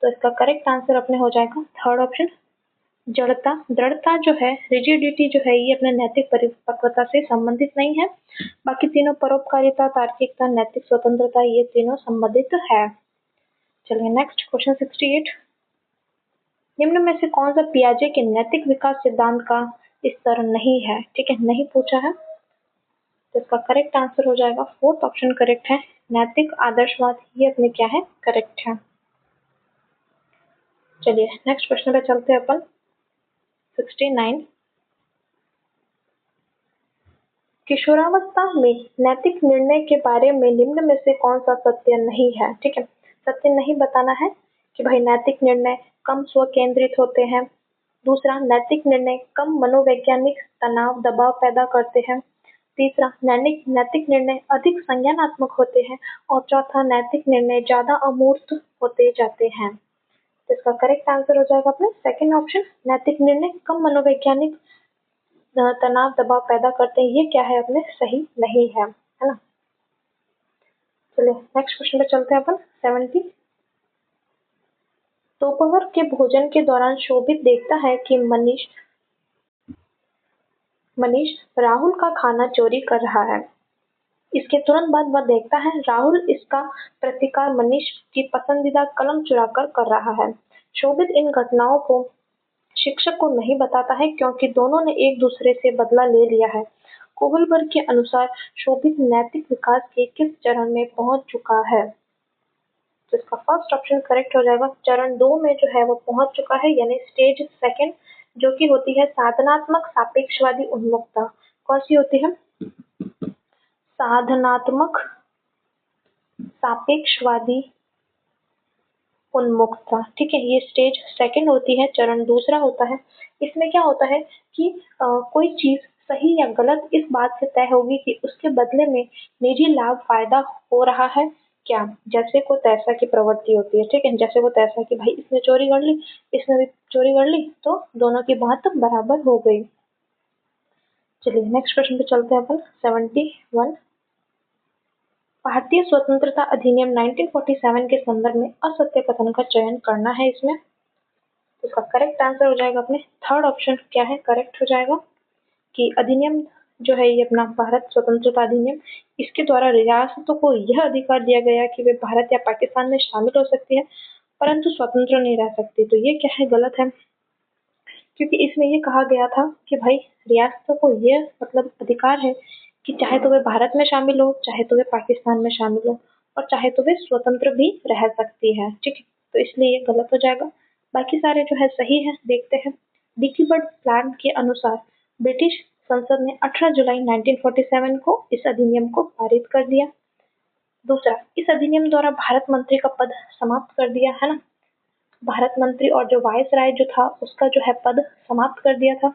तो इसका करेक्ट आंसर अपने हो जाएगा थर्ड ऑप्शन जड़ता। दृढ़ता जो है, रिजिडिटी जो है, ये अपने नैतिक परिपक्वता से संबंधित नहीं है। बाकी तीनों परोपकारिता, तार्किकता, नैतिक स्वतंत्रता, ये तीनों संबंधित है। चलिए नेक्स्ट क्वेश्चन 68 निम्न में से कौन सा पियाजे के नैतिक विकास सिद्धांत का स्तर नहीं है? ठीक है, नहीं पूछा है, तो इसका करेक्ट आंसर हो जाएगा फोर्थ ऑप्शन करेक्ट है, नैतिक आदर्शवाद, ये अपने क्या है करेक्ट है। चलिए नेक्स्ट क्वेश्चन पे चलते हैं अपन। 69 किशोरावस्था में नैतिक निर्णय के बारे में निम्न में से कौन सा सत्य नहीं है? ठीक है, सत्य नहीं बताना है कि भाई नैतिक निर्णय कम स्व केंद्रित होते हैं, दूसरा नैतिक निर्णय कम मनोवैज्ञानिक तनाव दबाव पैदा करते हैं, तीसरा नैतिक नैतिक निर्णय अधिक संज्ञानात्मक होते हैं और चौथा नैतिक निर्णय ज्यादा अमूर्त होते जाते हैं। तो इसका करेक्ट आंसर हो जाएगा अपने सेकंड ऑप्शन, नैतिक निर्णय कम मनोवैज्ञानिक तनाव दबाव पैदा करते हैं, ये क्या है अपने सही नहीं है ना। चलिए नेक्स्ट क्वेश्चन पे चलते हैं अपन। 70 दोपहर के भोजन के दौरान शोभित देखता है कि मनीष राहुल का खाना चोरी कर रहा है। इसके तुरंत बाद वह देखता है राहुल इसका प्रतिकार मनीष की पसंदीदा कलम चुराकर कर रहा है। शोभित इन घटनाओं को शिक्षक को नहीं बताता है क्योंकि दोनों ने एक दूसरे से बदला ले लिया है। कोहलबर्ग के अनुसार शोभित नैतिक विकास के किस चरण में पहुंच चुका है? तो इसका फर्स्ट ऑप्शन करेक्ट हो जाएगा, चरण 2 में जो है वो पहुंच चुका है, यानी स्टेज सेकंड, जो कि होती है साधनात्मक सापेक्षवादी उन्मुखता। कौन सी होती है? साधनात्मक सापेक्षवादी उन्मुखता। ठीक है, ये स्टेज सेकंड होती है, चरण दूसरा होता है। इसमें क्या होता है कि कोई चीज सही या गलत इस बात से तय होगी कि उसके बदले में निजी लाभ फायदा हो रहा है क्या। जैसे को तैसा की प्रवृत्ति होती है। ठीक है, जैसे को तैसा कि भाई इसने चोरी कर ली, इसने भी चोरी कर ली, तो दोनों की बात बराबर हो गई। चलिए नेक्स्ट क्वेश्चन पे चलते हैं अपन। 71 भारतीय स्वतंत्रता अधिनियम 1947 के संदर्भ में असत्य कथन का चयन करना है इसमें। तो इसका करेक्ट आंसर हो जाएगा अपने थर्ड ऑप्शन क्या है करेक्ट हो जाएगा कि अधिनियम जो है ये अपना भारत स्वतंत्रता अधिनियम, इसके द्वारा रियासतों को यह अधिकार दिया गया कि वे भारत या पाकिस्तान में शामिल हो सकती है परंतु स्वतंत्र नहीं रह सकती। तो ये क्या है गलत है, क्योंकि इसमें ये कहा गया था कि भाई रियासतों को ये मतलब अधिकार है कि चाहे तो वे भारत में शामिल हो, चाहे तो वे पाकिस्तान में शामिल हो और चाहे तो वे स्वतंत्र भी रह सकती है। ठीक है, तो इसलिए ये गलत हो जाएगा। बाकी सारे जो है सही है, देखते हैं। डिकी बर्ड प्लान के अनुसार ब्रिटिश संसद ने 18 जुलाई 1947 को इस अधिनियम को पारित कर दिया। दूसरा, इस अधिनियम द्वारा भारत मंत्री का पद समाप्त कर दिया है ना, भारत मंत्री और जो वायस राय जो था उसका जो है पद समाप्त कर दिया था।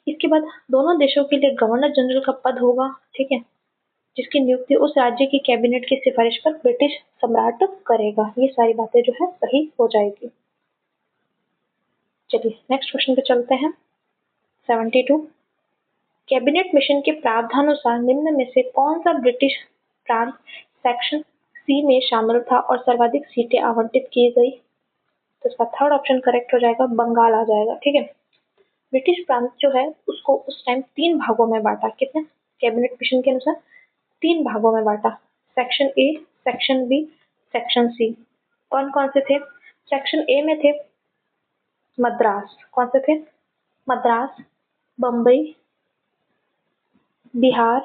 इसके बाद दोनों देशों के लिए गवर्नर जनरल का पद होगा। ठीक है, जिसकी नियुक्ति उस राज्य की कैबिनेट की सिफारिश पर ब्रिटिश सम्राट करेगा। ये सारी बातें जो है सही हो जाएगी। चलिए नेक्स्ट क्वेश्चन पे चलते हैं। 72 कैबिनेट मिशन के प्रावधानुसार निम्न में से कौन सा ब्रिटिश प्रांत सेक्शन सी में शामिल था और सर्वाधिक सीटें आवंटित की गई? तो इसका थर्ड ऑप्शन करेक्ट हो जाएगा, बंगाल आ जाएगा। ठीक है, ब्रिटिश प्रांत जो है उसको उस टाइम 3 भागों में बांटा। कितने? कैबिनेट मिशन के अनुसार 3 भागों में बांटा, section A, section B, section C. कौन कौन से थे? सेक्शन ए में थे मद्रास। कौन से थे? मद्रास, बम्बई, बिहार,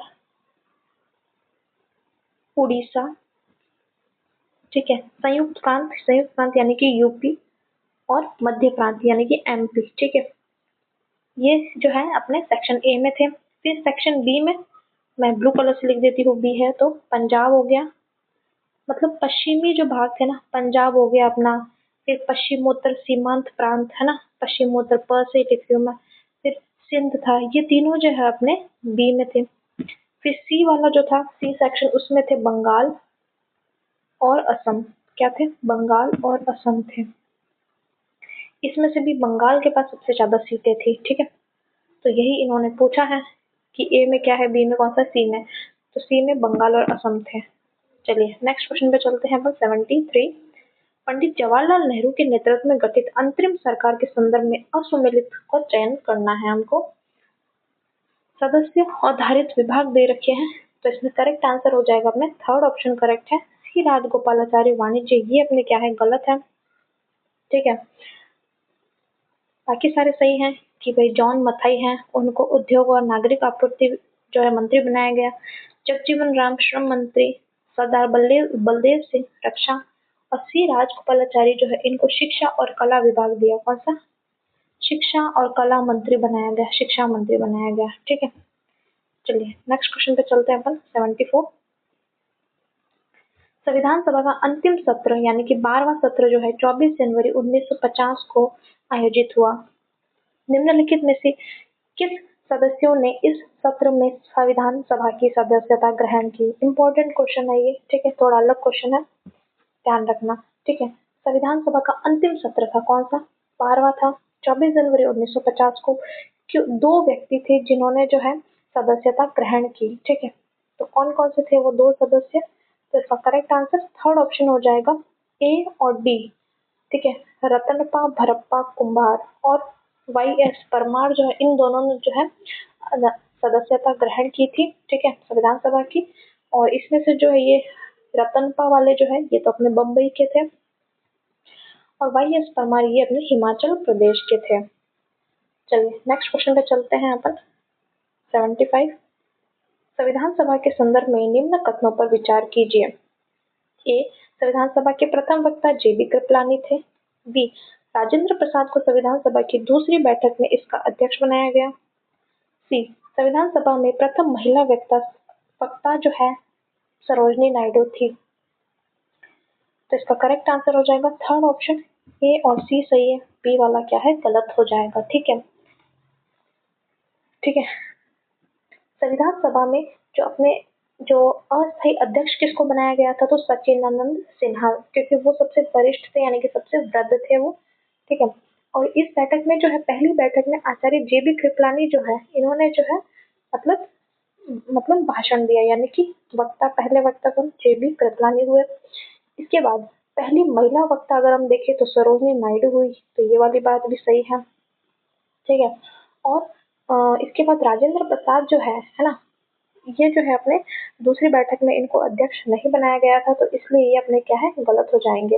उड़ीसा। ठीक है, संयुक्त प्रांत यानी कि यूपी, और मध्य प्रांत यानी कि एमपी। ठीक है, ये जो है अपने सेक्शन ए में थे। फिर सेक्शन बी में मैं ब्लू कलर से लिख देती हूँ, बी है तो पंजाब हो गया, मतलब पश्चिमी जो भाग थे ना, पंजाब हो गया अपना। फिर पश्चिमोत्तर सीमांत प्रांत है ना, पश्चिमोत्तर प से लिख रही हूँ मैं। फिर सिंध था, ये तीनों जो है अपने बी में थे। फिर सी वाला जो था, सी सेक्शन, उसमें थे बंगाल और असम। क्या थे? बंगाल और असम थे। इसमें से भी बंगाल के पास सबसे ज्यादा सीटें थी। ठीक है, तो यही इन्होंने पूछा है कि ए में क्या है, बी में कौन सा, सी में। तो सी में बंगाल और असम थे। चलिए नेक्स्ट क्वेश्चन पे चलते हैं। 73, पंडित जवाहरलाल नेहरू के नेतृत्व में गठित अंतरिम सरकार के संदर्भ में असुमेलित का चयन करना है हमको। सदस्य आधारित विभाग दे रखे हैं, तो इसमें करेक्ट आंसर हो जाएगा अपने थर्ड ऑप्शन करेक्ट है, सी राजगोपालाचारी वाणिज्य। ये अपने क्या है, गलत है। ठीक है, बाकी सारे सही हैं कि भाई जॉन मथाई हैं, उनको उद्योग और नागरिक आपूर्ति जो है मंत्री बनाया गया। जगजीवन राम श्रम मंत्री, सरदार बलदेव सिंह रक्षा, और सी राजगोपालाचारी जो है इनको शिक्षा और कला विभाग दिया। कौन सा? शिक्षा और कला मंत्री बनाया गया, शिक्षा मंत्री बनाया गया। ठीक है, चलिए नेक्स्ट क्वेश्चन पे चलते हैं अपन। 74, संविधान सभा का अंतिम सत्र यानी कि 12वां सत्र जो है 24 जनवरी 1950 को आयोजित हुआ। निम्नलिखित में से किस सदस्यों ने इस सत्र में संविधान सभा की सदस्यता ग्रहण की? इम्पोर्टेंट क्वेश्चन है ये। ठीक है, थोड़ा अलग क्वेश्चन है, ध्यान रखना। ठीक है, संविधान सभा का अंतिम सत्र था कौन सा? 12वां था, 24 जनवरी 1950 को। क्यों? दो व्यक्ति थे जिन्होंने जो है सदस्यता ग्रहण की। ठीक है, तो कौन कौन से थे वो दो सदस्य? तो इसका करेक्ट आंसर थर्ड ऑप्शन हो जाएगा, ए और डी। ठीक है, रतनपा भरप्पा कुंभार और वाई.एस. परमार जो है, इन दोनों ने जो है सदस्यता ग्रहण की थी। ठीक है, संविधान सभा की। और इसमें से जो है ये रतनपा वाले जो है ये तो अपने बम्बई के थे, और वाई.एस. परमार ये अपने हिमाचल प्रदेश के थे। चलिए नेक्स्ट क्वेश्चन पे चलते हैं अपन। 75, संविधान सभा के संदर्भ में निम्न कथनों पर विचार कीजिए। ए, संविधान सभा के प्रथम वक्ता जे.बी. कृपलानी थे। बी, राजेंद्र प्रसाद को संविधान सभा की दूसरी बैठक में इसका अध्यक्ष बनाया गया। सी, संविधान सभा में प्रथम महिला वक्ता जो है सरोजनी नायडू थी। तो इसका करेक्ट आंसर हो जाएगा थर्ड ऑप्शन, ए और सी सही है, बी वाला क्या है, गलत हो जाएगा। ठीक है, ठीक है, संविधान सभा में जो अस्थायी अध्यक्ष किसको बनाया गया था? तो सचिदानंद सिन्हा, क्योंकि वो सबसे वरिष्ठ थे यानी कि सबसे वृद्ध थे वो। ठीक है, और इस बैठक में जो है, पहली बैठक में आचार्य जे.बी. कृपलानी जो है, इन्होंने जो है मतलब भाषण दिया, यानी कि पहले वक्ता कौन? जे.बी. कृपलानी हुए। इसके बाद पहली महिला वक्ता अगर हम देखें तो सरोजनी नायडू हुई, तो ये वाली बात भी सही है। ठीक है, और इसके बाद राजेंद्र प्रसाद जो है ना, ये जो है अपने दूसरी बैठक में इनको अध्यक्ष नहीं बनाया गया था, तो इसलिए ये अपने क्या है, गलत हो जाएंगे।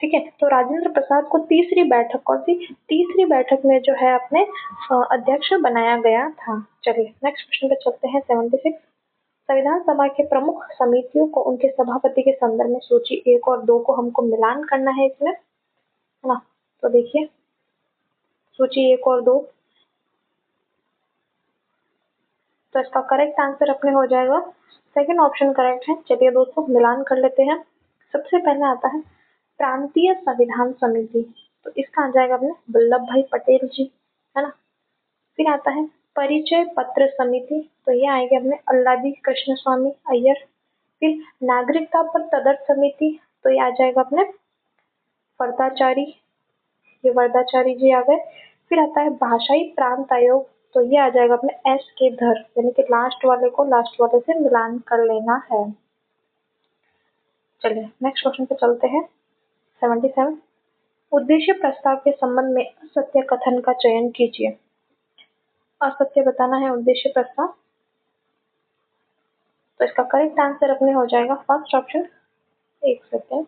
ठीक है, तो राजेंद्र प्रसाद को तीसरी बैठक, कौन सी? तीसरी बैठक में जो है अपने अध्यक्ष बनाया गया था। चलिए नेक्स्ट क्वेश्चन पे चलते हैं। 76, संविधान सभा के प्रमुख समितियों को उनके सभापति के संदर्भ में सूची 1 और 2 को हमको मिलान करना है इसमें, है ना। तो देखिए सूची 1 और 2, तो इसका करेक्ट आंसर अपने हो जाएगा सेकंड ऑप्शन करेक्ट है। चलिए दोस्तों मिलान कर लेते हैं। सबसे पहले आता है प्रांतीय संविधान समिति, तो इसका आ जाएगा अपने वल्लभ भाई पटेल जी, है ना। फिर आता है परिचय पत्र समिति, तो ये आएंगे अपने अल्लादी कृष्ण स्वामी अय्यर। फिर नागरिकता पर तदर्थ समिति, तो ये आ जाएगा अपने वर्दाचारी, ये वर्दाचारी जी आ गए। फिर आता है भाषाई प्रांत आयोग, तो ये आ जाएगा अपने एस के धर, यानी कि लास्ट वाले को लास्ट वाले से मिलान कर लेना है। चलिए नेक्स्ट क्वेश्चन पे चलते हैं। 77, उद्देश्य प्रस्ताव के संबंध में असत्य कथन का चयन कीजिए। असत्य बताना है उद्देश्य प्रस्ताव, तो इसका करेक्ट आंसर अपने हो जाएगा फर्स्ट ऑप्शन। एक सेकेंड,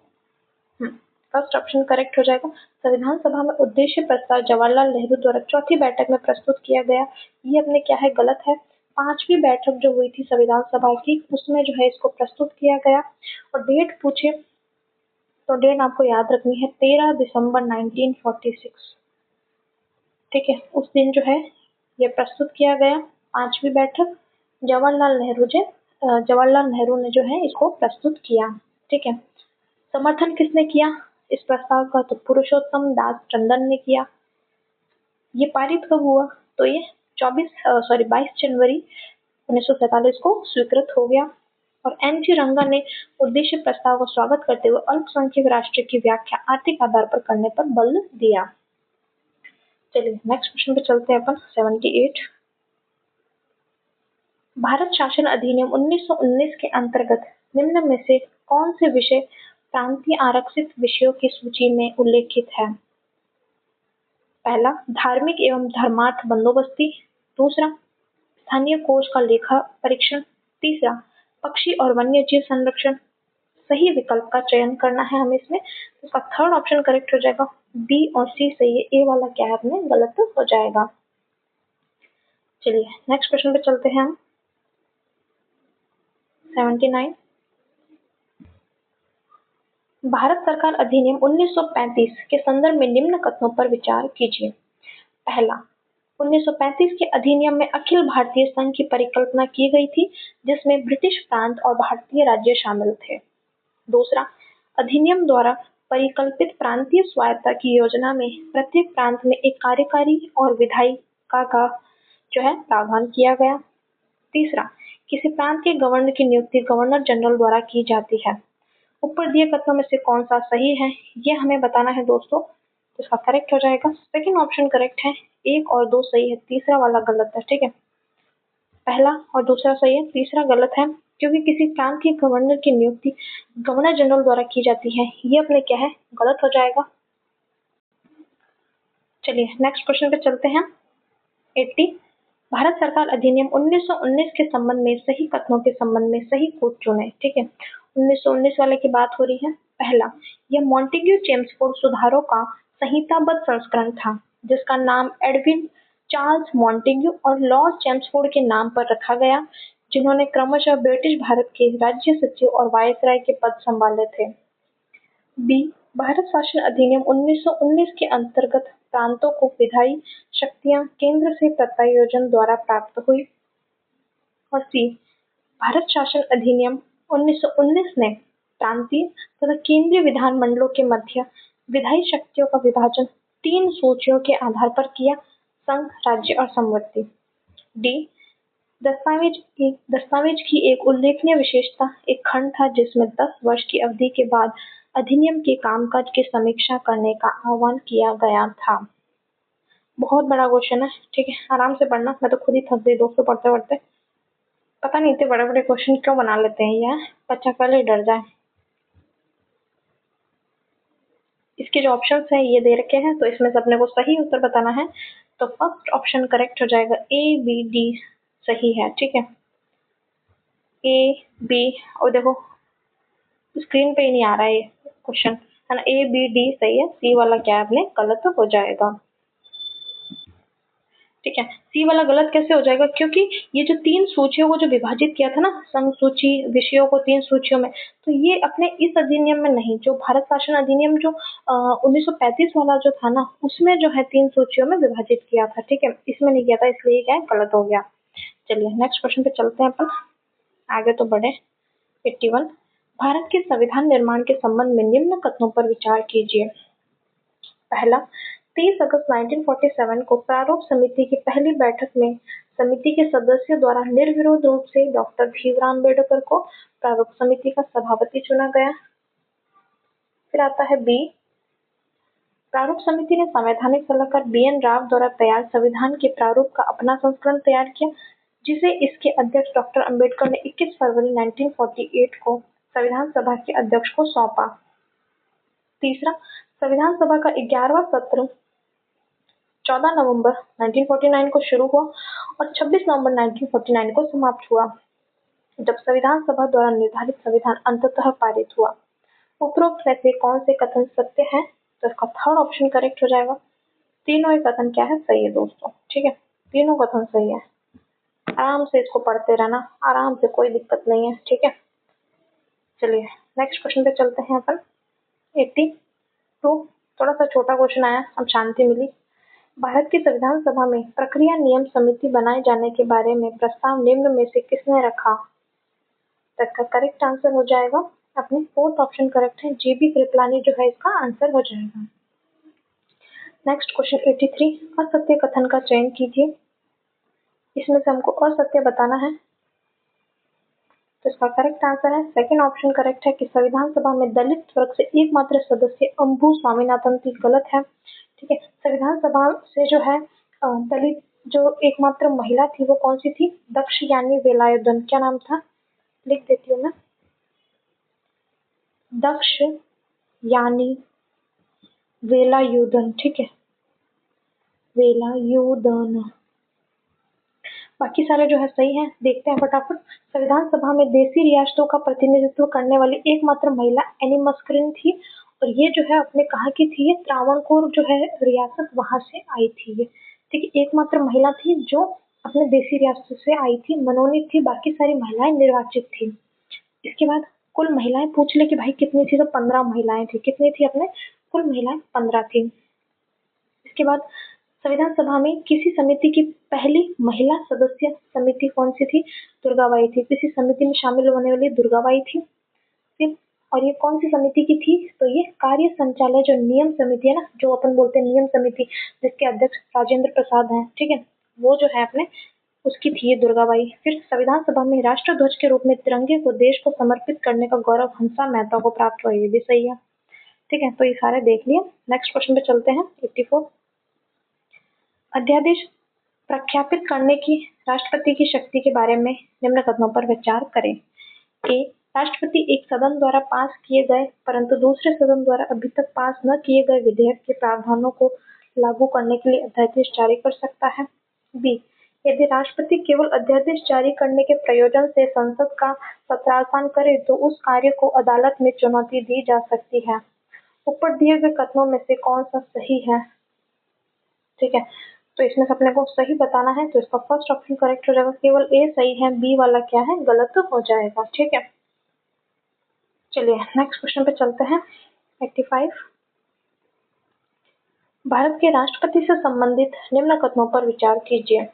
फर्स्ट ऑप्शन करेक्ट हो जाएगा। संविधान सभा में उद्देश्य प्रस्ताव जवाहरलाल नेहरू द्वारा चौथी बैठक में प्रस्तुत किया गया, ये अपने क्या है, गलत है। पांचवी बैठक जो हुई थी संविधान सभा की, उसमें जो है इसको प्रस्तुत किया गया। और डेट पूछे तो डेट आपको याद रखनी है 13 दिसंबर 1946। ठीक है, उस दिन जो है ये प्रस्तुत किया गया। 5वीं बैठक जवाहरलाल नेहरू ने जो है इसको प्रस्तुत किया। ठीक है, समर्थन किसने किया इस प्रस्ताव का? तो पुरुषोत्तम दास टंडन ने किया। ये पारित कब हुआ? तो ये 22 जनवरी 1947 को स्वीकृत हो गया। और एन.जी. रंगा ने उद्देश्य प्रस्ताव का स्वागत करते हुए अल्पसंख्यक राष्ट्र की व्याख्या आर्थिक आधार पर करने पर बल दिया। चलिए नेक्स्ट क्वेश्चन पे चलते हैं अपन। 78 भारत शासन अधिनियम 1919 के अंतर्गत निम्न में से कौन से विषय प्रांतीय आरक्षित विषयों की सूची में उल्लेखित है? पहला, धार्मिक एवं धर्मार्थ बंदोबस्ती। दूसरा, स्थानीय कोष का लेखा परीक्षण। तीसरा, पक्षी और वन्य जीव संरक्षण। सही विकल्प का चयन करना है हमें इसमें। इसका थर्ड ऑप्शन करेक्ट हो जाएगा। बी और सी सही है, ए वाला क्या है अपने गलत हो जाएगा। चलिए नेक्स्ट क्वेश्चन पे चलते हैं हम। 79 भारत सरकार अधिनियम 1935 के संदर्भ में निम्न कथनों पर विचार कीजिए। पहला, 1935 के अधिनियम में अखिल भारतीय संघ की परिकल्पना की गई थी, जिसमें ब्रिटिश प्रांत और भारतीय राज्य शामिल थे। दूसरा, अधिनियम द्वारा परिकल्पित प्रांतीय स्वायत्तता की योजना में प्रत्येक प्रांत में एक कार्यकारी और विधायिका का जो है प्रावधान किया गया। तीसरा, किसी प्रांत के गवर्नर की नियुक्ति गवर्नर जनरल द्वारा की जाती है। ऊपर दिए कथनों में से कौन सा सही है ये हमें बताना है दोस्तों। तो इसका करेक्ट हो जाएगा सेकंड ऑप्शन करेक्ट है। 1 और 2 सही है, तीसरा वाला गलत है। ठीक है, पहला और दूसरा सही है, तीसरा गलत है, क्योंकि किसी प्रांत के गवर्नर की नियुक्ति गवर्नर जनरल द्वारा की जाती है। ये अपने क्या है गलत हो जाएगा। चलिए नेक्स्ट क्वेश्चन पे चलते हैं। 80 भारत सरकार अधिनियम 1919 के संबंध में सही कथनों के संबंध में सही कोट चुने। ठीक है, 1919 वाले की बात हो रही है। पहला, यह मॉन्टेग्यू चेम्सफोर्ड सुधारों का संहिताबद्ध संस्करण था, जिसका नाम एडविन चार्ल्स मॉन्टेग्यू और लॉर्ड चेम्सफोर्ड के नाम पर रखा गया, जिन्होंने क्रमशः ब्रिटिश भारत के राज्य सचिव और वायसराय के पद संभाले थे। बी, भारत शासन अधिनियम 1919 के अंतर्गत प्रांतों को विधायी शक्तियां केंद्र से प्रत्यायोजन द्वारा प्राप्त हुई। और सी, भारत शासन अधिनियम 1919 ने प्रांतीय तथा केंद्रीय विधानमंडलों के मध्य विधायी शक्तियों का विभाजन 3 सूचियों के आधार पर किया: संघ, राज्य और संवृत्ति। डी, दस्तावेज की एक उल्लेखनीय विशेषता एक खंड था, जिसमें 10 वर्ष की अवधि के बाद अधिनियम के कामकाज की समीक्षा करने का आह्वान किया गया था। बहुत बड़ा क्वेश्चन है। ठीक है, आराम से पढ़ना, मैं तो खुद ही थक गई दोस्तों पढ़ते पढ़ते। पता नहीं इतने बड़े बड़े क्वेश्चन क्यों बना लेते हैं यार, बच्चा पहले ही डर जाए। इसके जो ऑप्शंस हैं ये दे रखे हैं, तो इसमें से अपने को सही उत्तर बताना है। तो फर्स्ट ऑप्शन करेक्ट हो जाएगा, ए बी डी सही है। ठीक है, ए बी, और देखो स्क्रीन पे ही नहीं आ रहा है ये क्वेश्चन, है ना। ए बी डी सही है, सी वाला क्या है अपने गलत हो जाएगा। ठीक है, सी वाला गलत कैसे हो जाएगा? क्योंकि ये जो 3 सूचियों को जो विभाजित किया था ना, संघ सूची विषयों को 3 सूचियों में, तो ये अपने इस अधिनियम में नहीं, जो भारत शासन अधिनियम जो 1935 वाला जो था ना, उसमें जो है 3 सूचियों में विभाजित किया था। ठीक है, इसमें नहीं किया था, इसलिए क्या है गलत हो गया। चलिए नेक्स्ट क्वेश्चन पे चलते हैं अपन, आगे तो बढ़े। 81 भारत के संविधान निर्माण के संबंध में निम्न कथनों पर विचार कीजिए। पहला, 30 अगस्त 1947 को प्रारूप समिति की पहली बैठक में समिति के सदस्यों द्वारा निर्विरोध रूप से डॉक्टर भीमराव अम्बेडकर को प्रारूप समिति का सभापति चुना गया। फिर आता है बी, प्रारूप समिति ने संवैधानिक सलाहकार बी.एन. राव द्वारा तैयार संविधान के प्रारूप का अपना संस्करण तैयार किया, जिसे इसके अध्यक्ष डॉक्टर अम्बेडकर ने 21 फरवरी 1948 को संविधान सभा के अध्यक्ष को सौंपा। तीसरा, संविधान सभा का 11वां सत्र 14 नवंबर 1949 को शुरू हुआ और 26 नवंबर 1949 को समाप्त हुआ, जब संविधान सभा द्वारा निर्धारित संविधान अंततः पारित हुआ। उपरोक्त में से कौन से कथन सत्य है? तो इसका थर्ड ऑप्शन करेक्ट हो जाएगा। तीनों ही कथन क्या है सही है दोस्तों। ठीक है, तीनों कथन सही है। आराम से इसको पढ़ते रहना, आराम से, कोई दिक्कत नहीं है। ठीक है, चलिए नेक्स्ट क्वेश्चन पे चलते हैं अपन। 82 थोड़ा सा छोटा क्वेश्चन आया, अब शांति मिली। भारत की संविधान सभा में प्रक्रिया नियम समिति बनाए जाने के बारे में प्रस्ताव निम्न में से किसने रखा? इसका करेक्ट आंसर हो जाएगा अपने फोर्थ ऑप्शन करेक्ट है, जेबी कृपलानी जो है इसका आंसर हो जाएगा। नेक्स्ट क्वेश्चन 83, असत्य कथन का चयन कीजिए। इसमें से हमको असत्य बताना है, तो इसका करेक्ट आंसर है सेकंड ऑप्शन करेक्ट है कि संविधान सभा में दलित वर्ग से एकमात्र सदस्य अंबु स्वामीनाथन थी, गलत है। ठीक है, संविधान सभा से जो है दलित जो एकमात्र महिला थी वो कौन सी थी? दक्ष यानी वेलायुधन। क्या नाम था? लिख देती हूँ मैं, दक्ष यानी वेलायुधन। ठीक है, वेलायुधन। बाकी सारे जो है सही है, देखते हैं फटाफट। संविधान सभा में देसी रियासतों का प्रतिनिधित्व करने वाली एकमात्र महिला एनी मस्करिन थी, और ये जो है अपने कहा की थी, ये त्रावणकोर जो है रियासत वहां से आई थी ये। ठीक है, एकमात्र महिला थी जो अपने देसी रियासत से आई थी, मनोनीत थी, बाकी सारी महिलाएं निर्वाचित थी। इसके बाद कुल महिलाएं पूछ ले कि भाई कितनी थी, तो 15 महिलाएं थी। कितनी थी अपने? कुल महिलाएं 15 थी। इसके बाद संविधान सभा में किसी समिति की पहली महिला सदस्य समिति कौन सी थी? दुर्गाबाई थी। किसी समिति में शामिल होने वाली दुर्गाबाई थी। फिर और ये कौन सी समिति की थी? तो ये कार्य संचालय जो नियम समिति है ना, जो अपन बोलते हैं नियम समिति, जिसके अध्यक्ष राजेंद्र प्रसाद हैं, ठीक है, वो जो है अपने उसकी थी ये दुर्गाबाई। फिर संविधान सभा में राष्ट्रध्वज के रूप में तिरंगे को देश को समर्पित करने का गौरव हंसा मेहता को प्राप्त हुआ, ये भी सही है। ठीक है, तो ये सारे देख लिए। नेक्स्ट क्वेश्चन पे चलते हैं 84, अध्यादेश प्रख्यापित करने की राष्ट्रपति की शक्ति के बारे में निम्न कथनों पर विचार करें। ए, राष्ट्रपति एक सदन द्वारा पास किए गए परंतु दूसरे सदन द्वारा अभी तक पास न किए गए विधेयक के प्रावधानों को लागू करने के लिए अध्यादेश जारी कर सकता है। बी, यदि राष्ट्रपति केवल अध्यादेश जारी करने के प्रयोजन से संसद का सत्रावसान करे तो उस कार्य को अदालत में चुनौती दी जा सकती है। ऊपर दिए गए कथनों में से कौन सा सही है? ठीक है, तो इसमें से अपने को सही बताना है, तो इसका फर्स्ट ऑप्शन करेक्ट हो जाएगा, केवल ए सही है, बी वाला क्या है? गलत हो जाएगा। ठीक है, चलिए नेक्स्ट क्वेश्चन पे चलते हैं 85, भारत के राष्ट्रपति से संबंधित निम्न कथनों पर विचार कीजिए।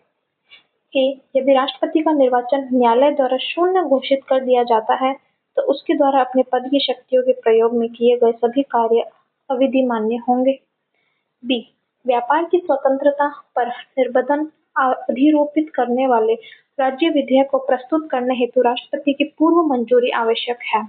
ए, यदि राष्ट्रपति का निर्वाचन न्यायालय द्वारा शून्य घोषित कर दिया जाता है तो उसके द्वारा अपने पद की शक्तियों के प्रयोग में किए गए सभी कार्य अविधि मान्य होंगे। बी, व्यापार की स्वतंत्रता पर निर्बंधन अधिरोपित करने वाले राज्य विधेयक को प्रस्तुत करने हेतु राष्ट्रपति की पूर्व मंजूरी आवश्यक है।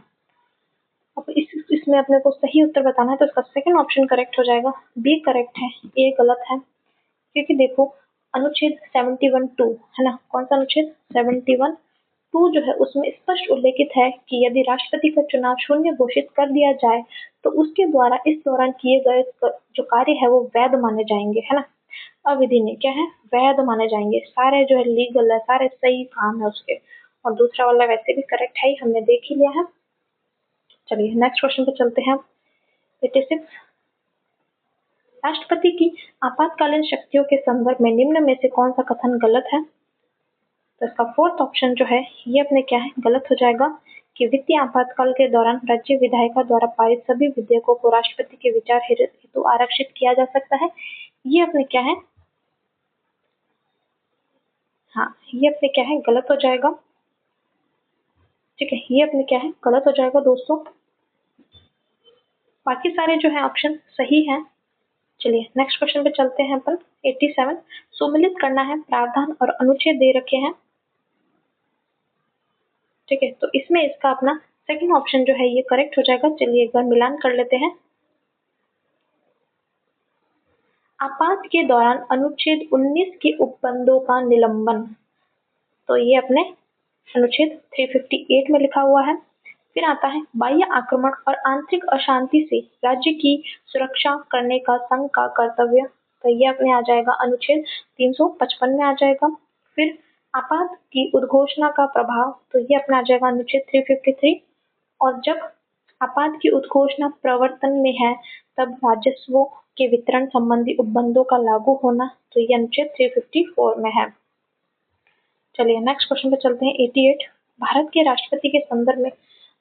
अब इसमें अपने को सही उत्तर बताना है, तो इसका सेकंड ऑप्शन करेक्ट हो जाएगा, बी करेक्ट है, ए गलत है। क्योंकि देखो अनुच्छेद 71(2) है ना, कौन सा अनुच्छेद? 71(2) जो है उसमें स्पष्ट उल्लेखित है कि यदि राष्ट्रपति का चुनाव शून्य घोषित कर दिया जाए तो उसके द्वारा इस दौरान किए गए जो कार्य है वो वैध माने जाएंगे, है ना। अविधि नहीं, क्या है? वैध माने जाएंगे, सारे जो है लीगल है, सारे सही काम है उसके। और दूसरा वाला वैसे भी करेक्ट है ही, हमने देख ही लिया है। चलिए नेक्स्ट क्वेश्चन पे चलते हैं 86, राष्ट्रपति की आपातकालीन शक्तियों के संदर्भ में निम्न में से कौन सा कथन गलत है? तो इसका फोर्थ ऑप्शन जो है ये अपने क्या है? गलत हो जाएगा कि वित्तीय आपातकाल के दौरान राज्य विधायिका द्वारा पारित सभी विधेयकों को राष्ट्रपति के विचार हेतु आरक्षित किया जा सकता है। ये अपने क्या है? हाँ, ये अपने क्या है? गलत हो जाएगा। ठीक है, ये अपने क्या है? गलत हो जाएगा दोस्तों। बाकी सारे जो है ऑप्शन सही है। चलिए नेक्स्ट क्वेश्चन पे चलते हैं अपन 87, सुमिलित करना है, प्रावधान और अनुच्छेद दे रखे हैं। ठीक है, तो इसमें इसका अपना सेकंड ऑप्शन जो है ये करेक्ट हो जाएगा। चलिए एक बार मिलान कर लेते हैं। आपात के दौरान अनुच्छेद 19 के उपबंधों का निलंबन, तो ये अपने अनुच्छेद 358 में लिखा हुआ है। फिर आता है बाह्य आक्रमण और आंतरिक अशांति से राज्य की सुरक्षा करने का संघ का कर्तव्य, तो ये अपने आ जाएगा अनुच्छेद 355 में आ जाएगा। फिर आपात की उद्घोषणा का प्रभाव, तो ये अपना आ जाएगा अनुच्छेद 353। और जब आपात की उद्घोषणा प्रवर्तन में है तब राजस्वों के वितरण संबंधी उपबंधों का लागू होना, तो ये अनुच्छेद 354 में है। चलिए नेक्स्ट क्वेश्चन पे चलते हैं 88, भारत के राष्ट्रपति के संदर्भ में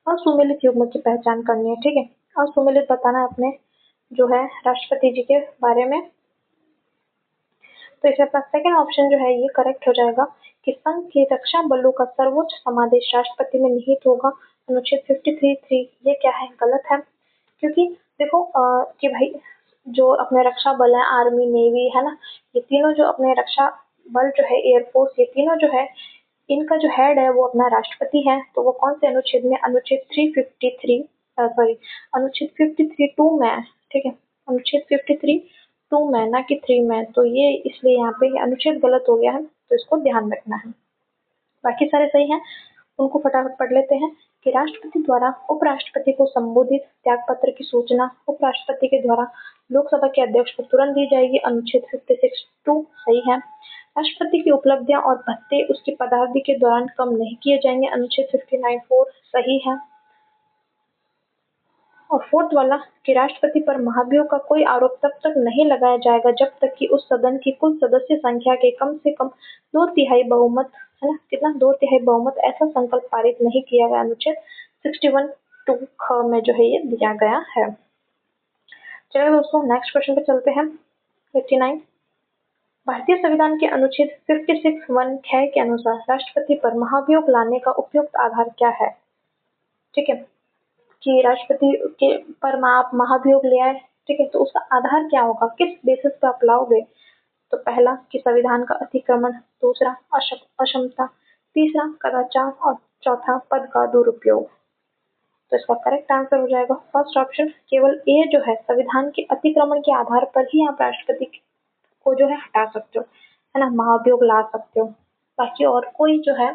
असुमेलित युग्म की पहचान करनी है। ठीक है, और सुमेलित बताना है अपने जो है राष्ट्रपति जी के बारे में। तो इसमें अपना सेकंड ऑप्शन जो है ये करेक्ट हो जाएगा कि संघ के रक्षा बलों का सर्वोच्च समादेश राष्ट्रपति में निहित होगा। अनुच्छेद 53(3) ये क्या है, गलत है, क्योंकि देखो कि भाई जो अपने रक्षा बल है, आर्मी नेवी है ना, ये तीनों जो अपने रक्षा बल जो है, एयरफोर्स, ये तीनों जो है इनका जो हेड है वो अपना राष्ट्रपति है। तो वो कौन से अनुच्छेद में, अनुच्छेद 353 सॉरी अनुच्छेद 53(2) में है, ठीक है, अनुच्छेद 53(2) में, ना कि 3 में। तो ये इसलिए यहाँ पे अनुच्छेद गलत हो गया है, तो इसको ध्यान रखना है। बाकी सारे सही हैं, उनको फटाफट पढ़ लेते हैं कि राष्ट्रपति द्वारा उपराष्ट्रपति को संबोधित त्याग पत्र की सूचना उपराष्ट्रपति के द्वारा लोकसभा के अध्यक्ष को तुरंत दी जाएगी। अनुच्छेद 56(2) सही है। राष्ट्रपति की उपलब्धियां और भत्ते उसकी पदावधि के दौरान कम नहीं किए जाएंगे। अनुच्छेद 59(4) सही है। और फोर्थ वाला कि राष्ट्रपति पर महाभियोग का कोई आरोप तब तक नहीं लगाया जाएगा जब तक कि उस सदन की कुल सदस्य संख्या के कम से कम 2/3 बहुमत, है ना, कितना, 2/3 बहुमत ऐसा संकल्प पारित नहीं किया गया। अनुच्छेद 61(2) ख में जो है ये दिया गया है। चलिए दोस्तों नेक्स्ट क्वेश्चन पे चलते हैं। 89 भारतीय संविधान के अनुच्छेद 56(1) ख के अनुसार राष्ट्रपति पर महाभियोग लाने का उपयुक्त आधार क्या है? ठीक है, कि राष्ट्रपति के पर आप महाभियोग ले आए, ठीक है, तो उसका आधार क्या होगा, किस बेसिस पे आप लाओगे? तो पहला कि संविधान का अतिक्रमण, दूसरा अक्षमता, तीसरा कदाचार और चौथा पद का दुरुपयोग। तो इसका करेक्ट आंसर हो जाएगा फर्स्ट ऑप्शन, केवल ए जो है संविधान के अतिक्रमण के आधार पर ही आप राष्ट्रपति को जो है हटा सकते हो, है ना, महाभियोग ला सकते हो, बाकी और कोई जो है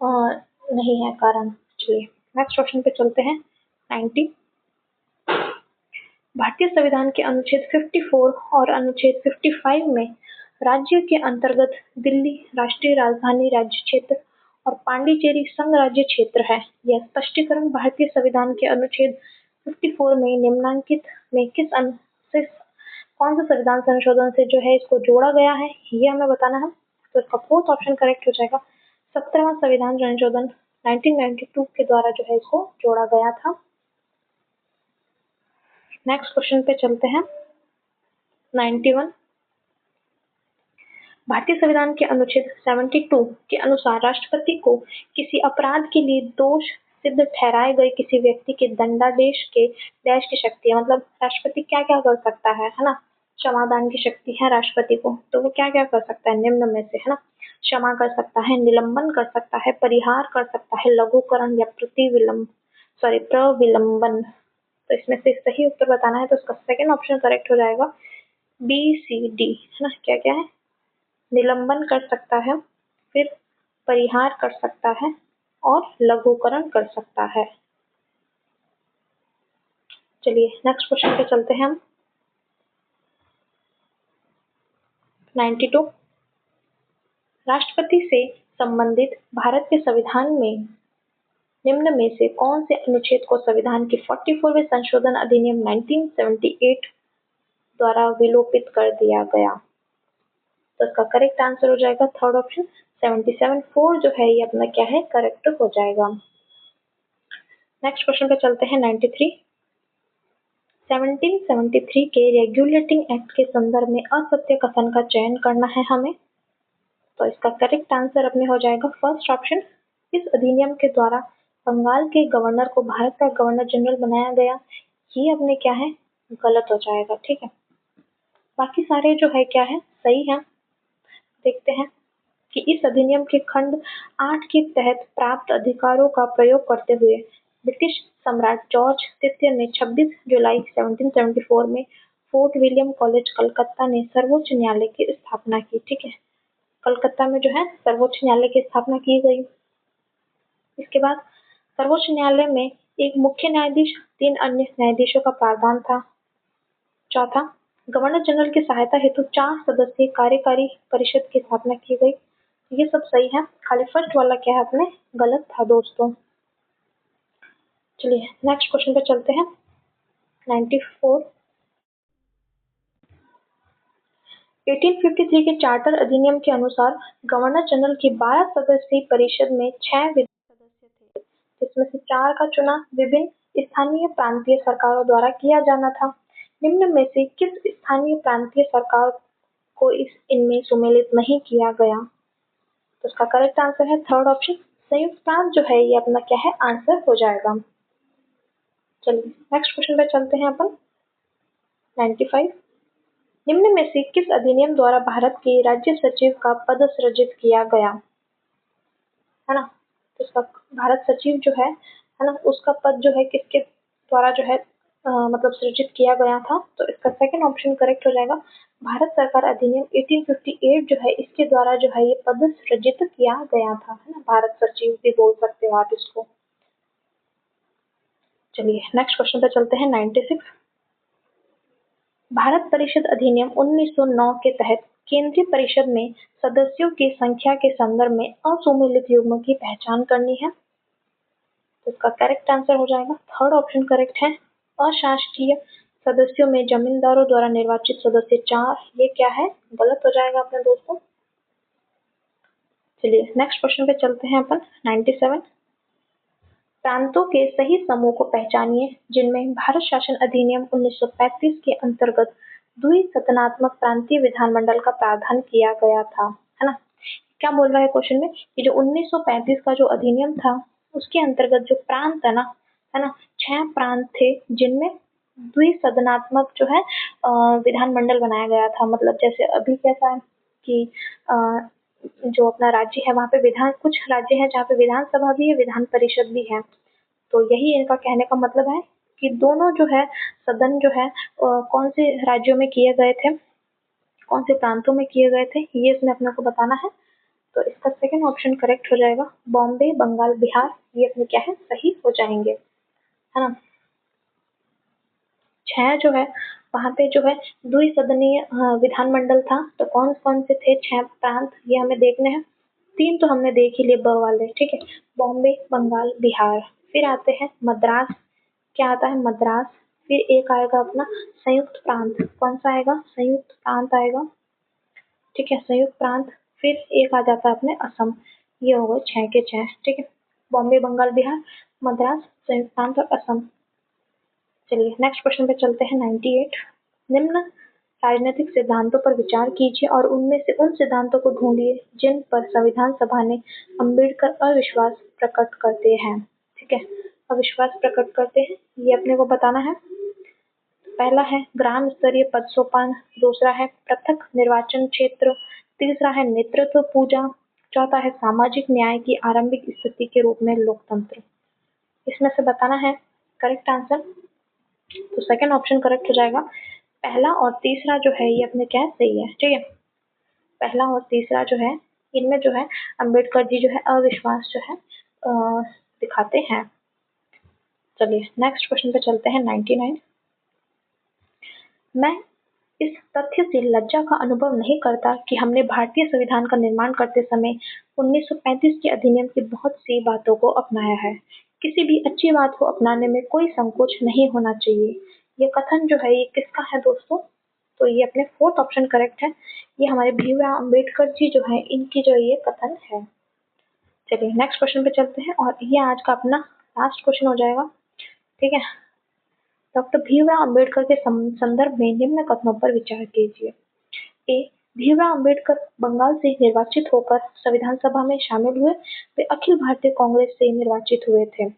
नहीं है कारण। चलिए नेक्स्ट क्वेश्चन पे चलते हैं। 90 भारतीय संविधान के अनुच्छेद 54 और अनुच्छेद 55 में राज्य के अंतर्गत दिल्ली राष्ट्रीय राजधानी राज्य क्षेत्र और पांडिचेरी संघ राज्य क्षेत्र है। यह स्पष्टीकरण भारतीय संविधान के अनुच्छेद 54 में निम्नलिखित में किस से कौन सा संविधान संशोधन से जो है इसको जोड़ा गया है, ये हमें बताना है। तो इसका फोर्थ ऑप्शन करेक्ट हो जाएगा। 17वां संविधान संशोधन 1992 के द्वारा जो है इसको जोड़ा गया था। नेक्स्ट क्वेश्चन पे चलते हैं। 91 भारतीय संविधान के अनुच्छेद 72 के अनुसार राष्ट्रपति को किसी अपराध के लिए दोष सिद्ध ठहराए गए किसी व्यक्ति के दंडादेश के देश की शक्ति है। मतलब राष्ट्रपति क्या क्या कर सकता है ना, क्षमादान की शक्ति है राष्ट्रपति को, तो वो क्या क्या कर सकता है निम्न में से, है ना, क्षमा कर सकता है, निलंबन कर सकता है, परिहार कर सकता है, लघुकरण या प्रविलंबन। तो इसमें से सही उत्तर बताना है, तो इसका सेकंड ऑप्शन करेक्ट हो जाएगा BCD, है ना, क्या क्या है, निलंबन कर सकता है, फिर परिहार कर सकता है और लघुकरण कर सकता है। चलिए नेक्स्ट क्वेश्चन पे चलते हैं हम। 92 राष्ट्रपति से संबंधित भारत के संविधान में निम्न में से कौन से अनुच्छेद को संविधान के 44वें संशोधन अधिनियम 1978 द्वारा विलोपित कर दिया गया? तो इसका करेक्ट आंसर हो जाएगा थर्ड ऑप्शन 77(4) जो है ये अपना क्या है, करेक्ट हो जाएगा। नेक्स्ट क्वेश्चन पे चलते हैं। 93 1773 के रेगुलेटिंग एक्ट के संदर्भ में असत्य कथन का चयन करना है हमें। तो इसका करेक्ट आंसर अपने हो जाएगा फर्स्ट ऑप्शन, इस अधिनियम के द्वारा बंगाल के गवर्नर को भारत का गवर्नर जनरल बनाया गया, ये अपने क्या है, गलत हो जाएगा। ठीक है, बाकी सारे जो है क्या है, सही है। देखते हैं कि इस अधिनियम के खंड 8 के तहत प्राप्त अधिकारों का प्रयोग करते हुए ब्रिटिश सम्राट जॉर्ज तृतीय ने 26 जुलाई 1774 में फोर्ट विलियम कॉलेज कलकत्ता ने सर्वोच्च न्यायालय की स्थापना की। ठीक है, कलकत्ता में जो है सर्वोच्च न्यायालय की स्थापना की गई। इसके बाद सर्वोच्च न्यायालय में एक मुख्य न्यायाधीश, 3 अन्य न्यायाधीशों का प्रावधान था। चौथा, गवर्नर जनरल की सहायता हेतु 4 सदस्यीय कार्यकारी परिषद की स्थापना की गई। ये सब सही है, खाली फर्स्ट वाला क्या है अपने गलत था दोस्तों। चलिए नेक्स्ट क्वेश्चन पे चलते हैं। 94 1853 के चार्टर अधिनियम के अनुसार गवर्नर जनरल की 12 सदस्यीय परिषद में 6 विधायक सदस्य थे, जिसमें से 4 का चुनाव विभिन्न स्थानीय प्रांतीय सरकारों द्वारा किया जाना था। निम्न में से किस स्थानीय प्रांतीय सरकार को इनमें सम्मिलित नहीं किया गया? तो इसका करेक्ट आंसर है थर्ड ऑप्शन, संयुक्त प्रांत जो है ये अपना क्या है आंसर हो जाएगा। चलिए नेक्स्ट क्वेश्चन पे चलते हैं अपन। 95, निम्न में से किस अधिनियम द्वारा भारत के राज्य सचिव का पद सृजित किया गया? है ना, तो इसका भारत सचिव जो है ना, उसका पद जो है किसके द्वारा जो है मतलब सृजित किया गया था? तो इसका सेकंड ऑप्शन करेक्ट हो जाएगा, भारत सरकार अधिनियम 1858 जो है इसके द्वारा जो है ये पद सृजित किया गया था, है ना, भारत सचिव भी बोल सकते हो आप इसको। चलिए नेक्स्ट क्वेश्चन पे चलते हैं। 96, भारत परिषद अधिनियम 1909 के तहत केंद्रीय परिषद में सदस्यों की संख्या के संदर्भ में असुमेलित युग्म की पहचान करनी है। तो इसका करेक्ट आंसर हो जाएगा थर्ड ऑप्शन करेक्ट है, अशासकीय सदस्यों में जमींदारों द्वारा निर्वाचित सदस्य 4। ये क्या है, गलत हो जाएगा अपने दोस्तों। चलिए नेक्स्ट क्वेश्चन पे चलते हैं अपन। 97, प्रांतों के सही समूह को पहचानिए जिनमें भारत शासन अधिनियम 1935 के अंतर्गत द्विसदनात्मक प्रांतीय विधानमंडल का प्रावधान किया गया था, है ना। क्या बोल रहा है क्वेश्चन में कि जो 1935 का जो अधिनियम था उसके अंतर्गत जो प्रांत है ना 6 प्रांत थे जिनमें द्विसदनात्मक जो है विधानमंडल बनाया गया था। मतलब जैसे अभी कैसा है कि जो अपना राज्य है वहाँ पे विधान, कुछ राज्य है जहाँ पे विधानसभा भी है विधान परिषद भी है। तो यही इनका कहने का मतलब है कि दोनों जो है सदन जो है कौन से राज्यों में किए गए थे, कौन से प्रांतों में किए गए थे, ये इसमें अपने को बताना है। तो इसका सेकंड ऑप्शन करेक्ट हो जाएगा, बॉम्बे, बंगाल, बिहार, ये अपने क्या है सही हो जाएंगे, है ना। 6 जो है वहाँ पे जो है द्विसदनीय विधानमंडल था। तो कौन कौन से थे 6 प्रांत ये हमें देखने हैं। 3 तो हमने देख ही लिए ब वाले, ठीक है, बॉम्बे, बंगाल, बिहार। फिर आते हैं मद्रास, क्या आता है मद्रास। फिर एक आएगा अपना संयुक्त प्रांत, कौन सा आएगा, संयुक्त प्रांत आएगा, ठीक है, संयुक्त प्रांत। फिर एक आ जाता है अपने असम। ये हो गए 6 के 6, ठीक है, बॉम्बे, बंगाल, बिहार, मद्रास, संयुक्त प्रांत और असम। चलिए नेक्स्ट क्वेश्चन पे चलते हैं। 98, निम्न राजनीतिक सिद्धांतों पर विचार कीजिए और उनमें से उन सिद्धांतों को ढूंढिए जिन पर संविधान सभा ने अम्बेडकर अविश्वास प्रकट करते हैं, ठीक है, अविश्वास प्रकट करते हैं ये अपने को बताना है। पहला है ग्राम स्तरीय पद सोपान, दूसरा है पृथक निर्वाचन क्षेत्र, तीसरा है नेतृत्व पूजा, चौथा है सामाजिक न्याय की आरंभिक स्थिति के रूप में लोकतंत्र। इसमें से बताना है करेक्ट आंसर। तो सेकंड ऑप्शन करेक्ट हो जाएगा, पहला और तीसरा जो है ये अपने क्या है सही है, ठीक है, पहला और तीसरा जो है इनमें जो है अंबेडकर जी जो है अविश्वास जो है दिखाते हैं। चलिए नेक्स्ट क्वेश्चन पे चलते हैं। 99, मैं इस तथ्य से लज्जा का अनुभव नहीं करता कि हमने भारतीय संविधान का निर्माण करते समय 1935 के अधिनियम की बहुत सी बातों को अपनाया है। किसी भी अच्छी बात को अपनाने में कोई संकोच नहीं होना चाहिए। ये कथन जो है ये किसका है दोस्तों? तो ये अपने फोर्थ ऑप्शन करेक्ट है, ये हमारे भीमराव अंबेडकर जी जो है इनकी जो ये कथन है। चलिए नेक्स्ट क्वेश्चन पे चलते हैं और ये आज का अपना लास्ट क्वेश्चन हो जाएगा, ठीक है। डॉक्टर भीमराव अंबेडकर के संदर्भ में निम्न कथनों पर विचार कीजिए। ए, भीमराव अंबेडकर बंगाल से निर्वाचित होकर संविधान सभा में शामिल हुए, वे अखिल भारतीय कांग्रेस से निर्वाचित हुए थे।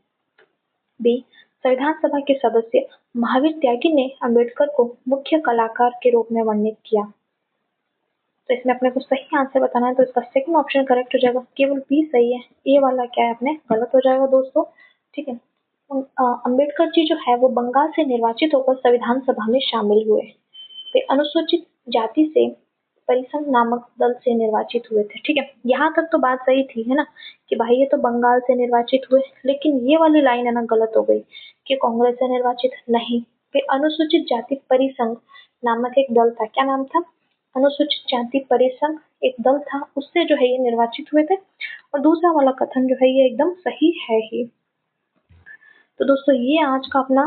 बी, संविधान सभा के सदस्य महावीर त्यागी ने अंबेडकर को मुख्य कलाकार के रूप में वर्णित किया। तो इसमें अपने को सही आंसर बताना है, तो इसका सेकंड ऑप्शन करेक्ट हो जाएगा, केवल बी सही है, ए वाला क्या है अपने गलत हो जाएगा दोस्तों, ठीक है। अंबेडकर जी जो है वो बंगाल से निर्वाचित होकर संविधान सभा में शामिल हुए। वे अनुसूचित जाति से परिसंघ नामक दल से निर्वाचित हुए थे, ठीक है। यहाँ तक तो बात सही थी, है ना, कि भाई ये तो बंगाल से निर्वाचित हुए, लेकिन ये वाली लाइन है ना गलत हो गई कि कांग्रेस से निर्वाचित नहीं, वे अनुसूचित जाति परिसंघ नामक एक दल था। क्या नाम था? अनुसूचित जाति परिसंघ एक दल था, उससे जो है ये निर्वाचित हुए थे। और दूसरा वाला कथन जो है ये एकदम सही है ही। तो दोस्तों ये आज का अपना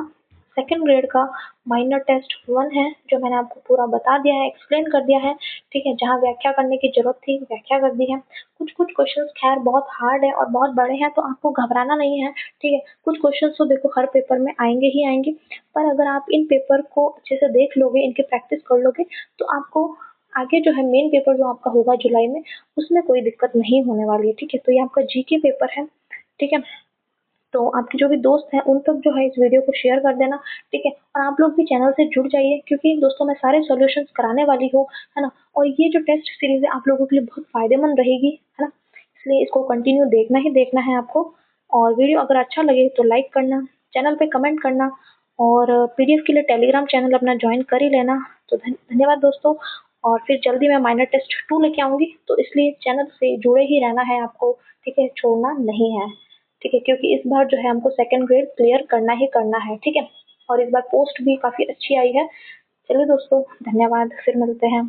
सेकंड ग्रेड का माइनर टेस्ट 1 है, जो मैंने आपको पूरा बता दिया है, एक्सप्लेन कर दिया है, ठीक है। जहाँ व्याख्या करने की जरूरत थी व्याख्या कर दी है। कुछ कुछ क्वेश्चंस खैर बहुत हार्ड है और बहुत बड़े हैं, तो आपको घबराना नहीं है, ठीक है। कुछ क्वेश्चंस तो देखो हर पेपर में आएंगे ही आएंगे, पर अगर आप इन पेपर को अच्छे से देख लोगे, इनकी प्रैक्टिस कर लोगे, तो आपको आगे जो है मेन पेपर जो आपका होगा जुलाई में, उसमें कोई दिक्कत नहीं होने वाली है, ठीक है। तो ये आपका जीके पेपर है, ठीक है। तो आपके जो भी दोस्त हैं उन तक जो है इस वीडियो को शेयर कर देना, ठीक है। और आप लोग भी चैनल से जुड़ जाइए, क्योंकि दोस्तों मैं सारे सॉल्यूशंस कराने वाली हूँ, है ना। और ये जो टेस्ट सीरीज है आप लोगों के लिए बहुत फायदेमंद रहेगी, है ना। इसलिए इसको कंटिन्यू देखना ही देखना है आपको। और वीडियो अगर अच्छा लगे तो लाइक करना, चैनल पे कमेंट करना, और पीडीएफ के लिए टेलीग्राम चैनल अपना ज्वाइन कर ही लेना। तो धन्यवाद दोस्तों। और फिर जल्दी मैं माइनर टेस्ट 2 लेके आऊंगी, तो इसलिए चैनल से जुड़े ही रहना है आपको, ठीक है, छोड़ना नहीं है, ठीक है। क्योंकि इस बार जो है हमको सेकंड ग्रेड क्लियर करना ही करना है, ठीक है। और इस बार पोस्ट भी काफी अच्छी आई है। चलिए दोस्तों, धन्यवाद, फिर मिलते हैं।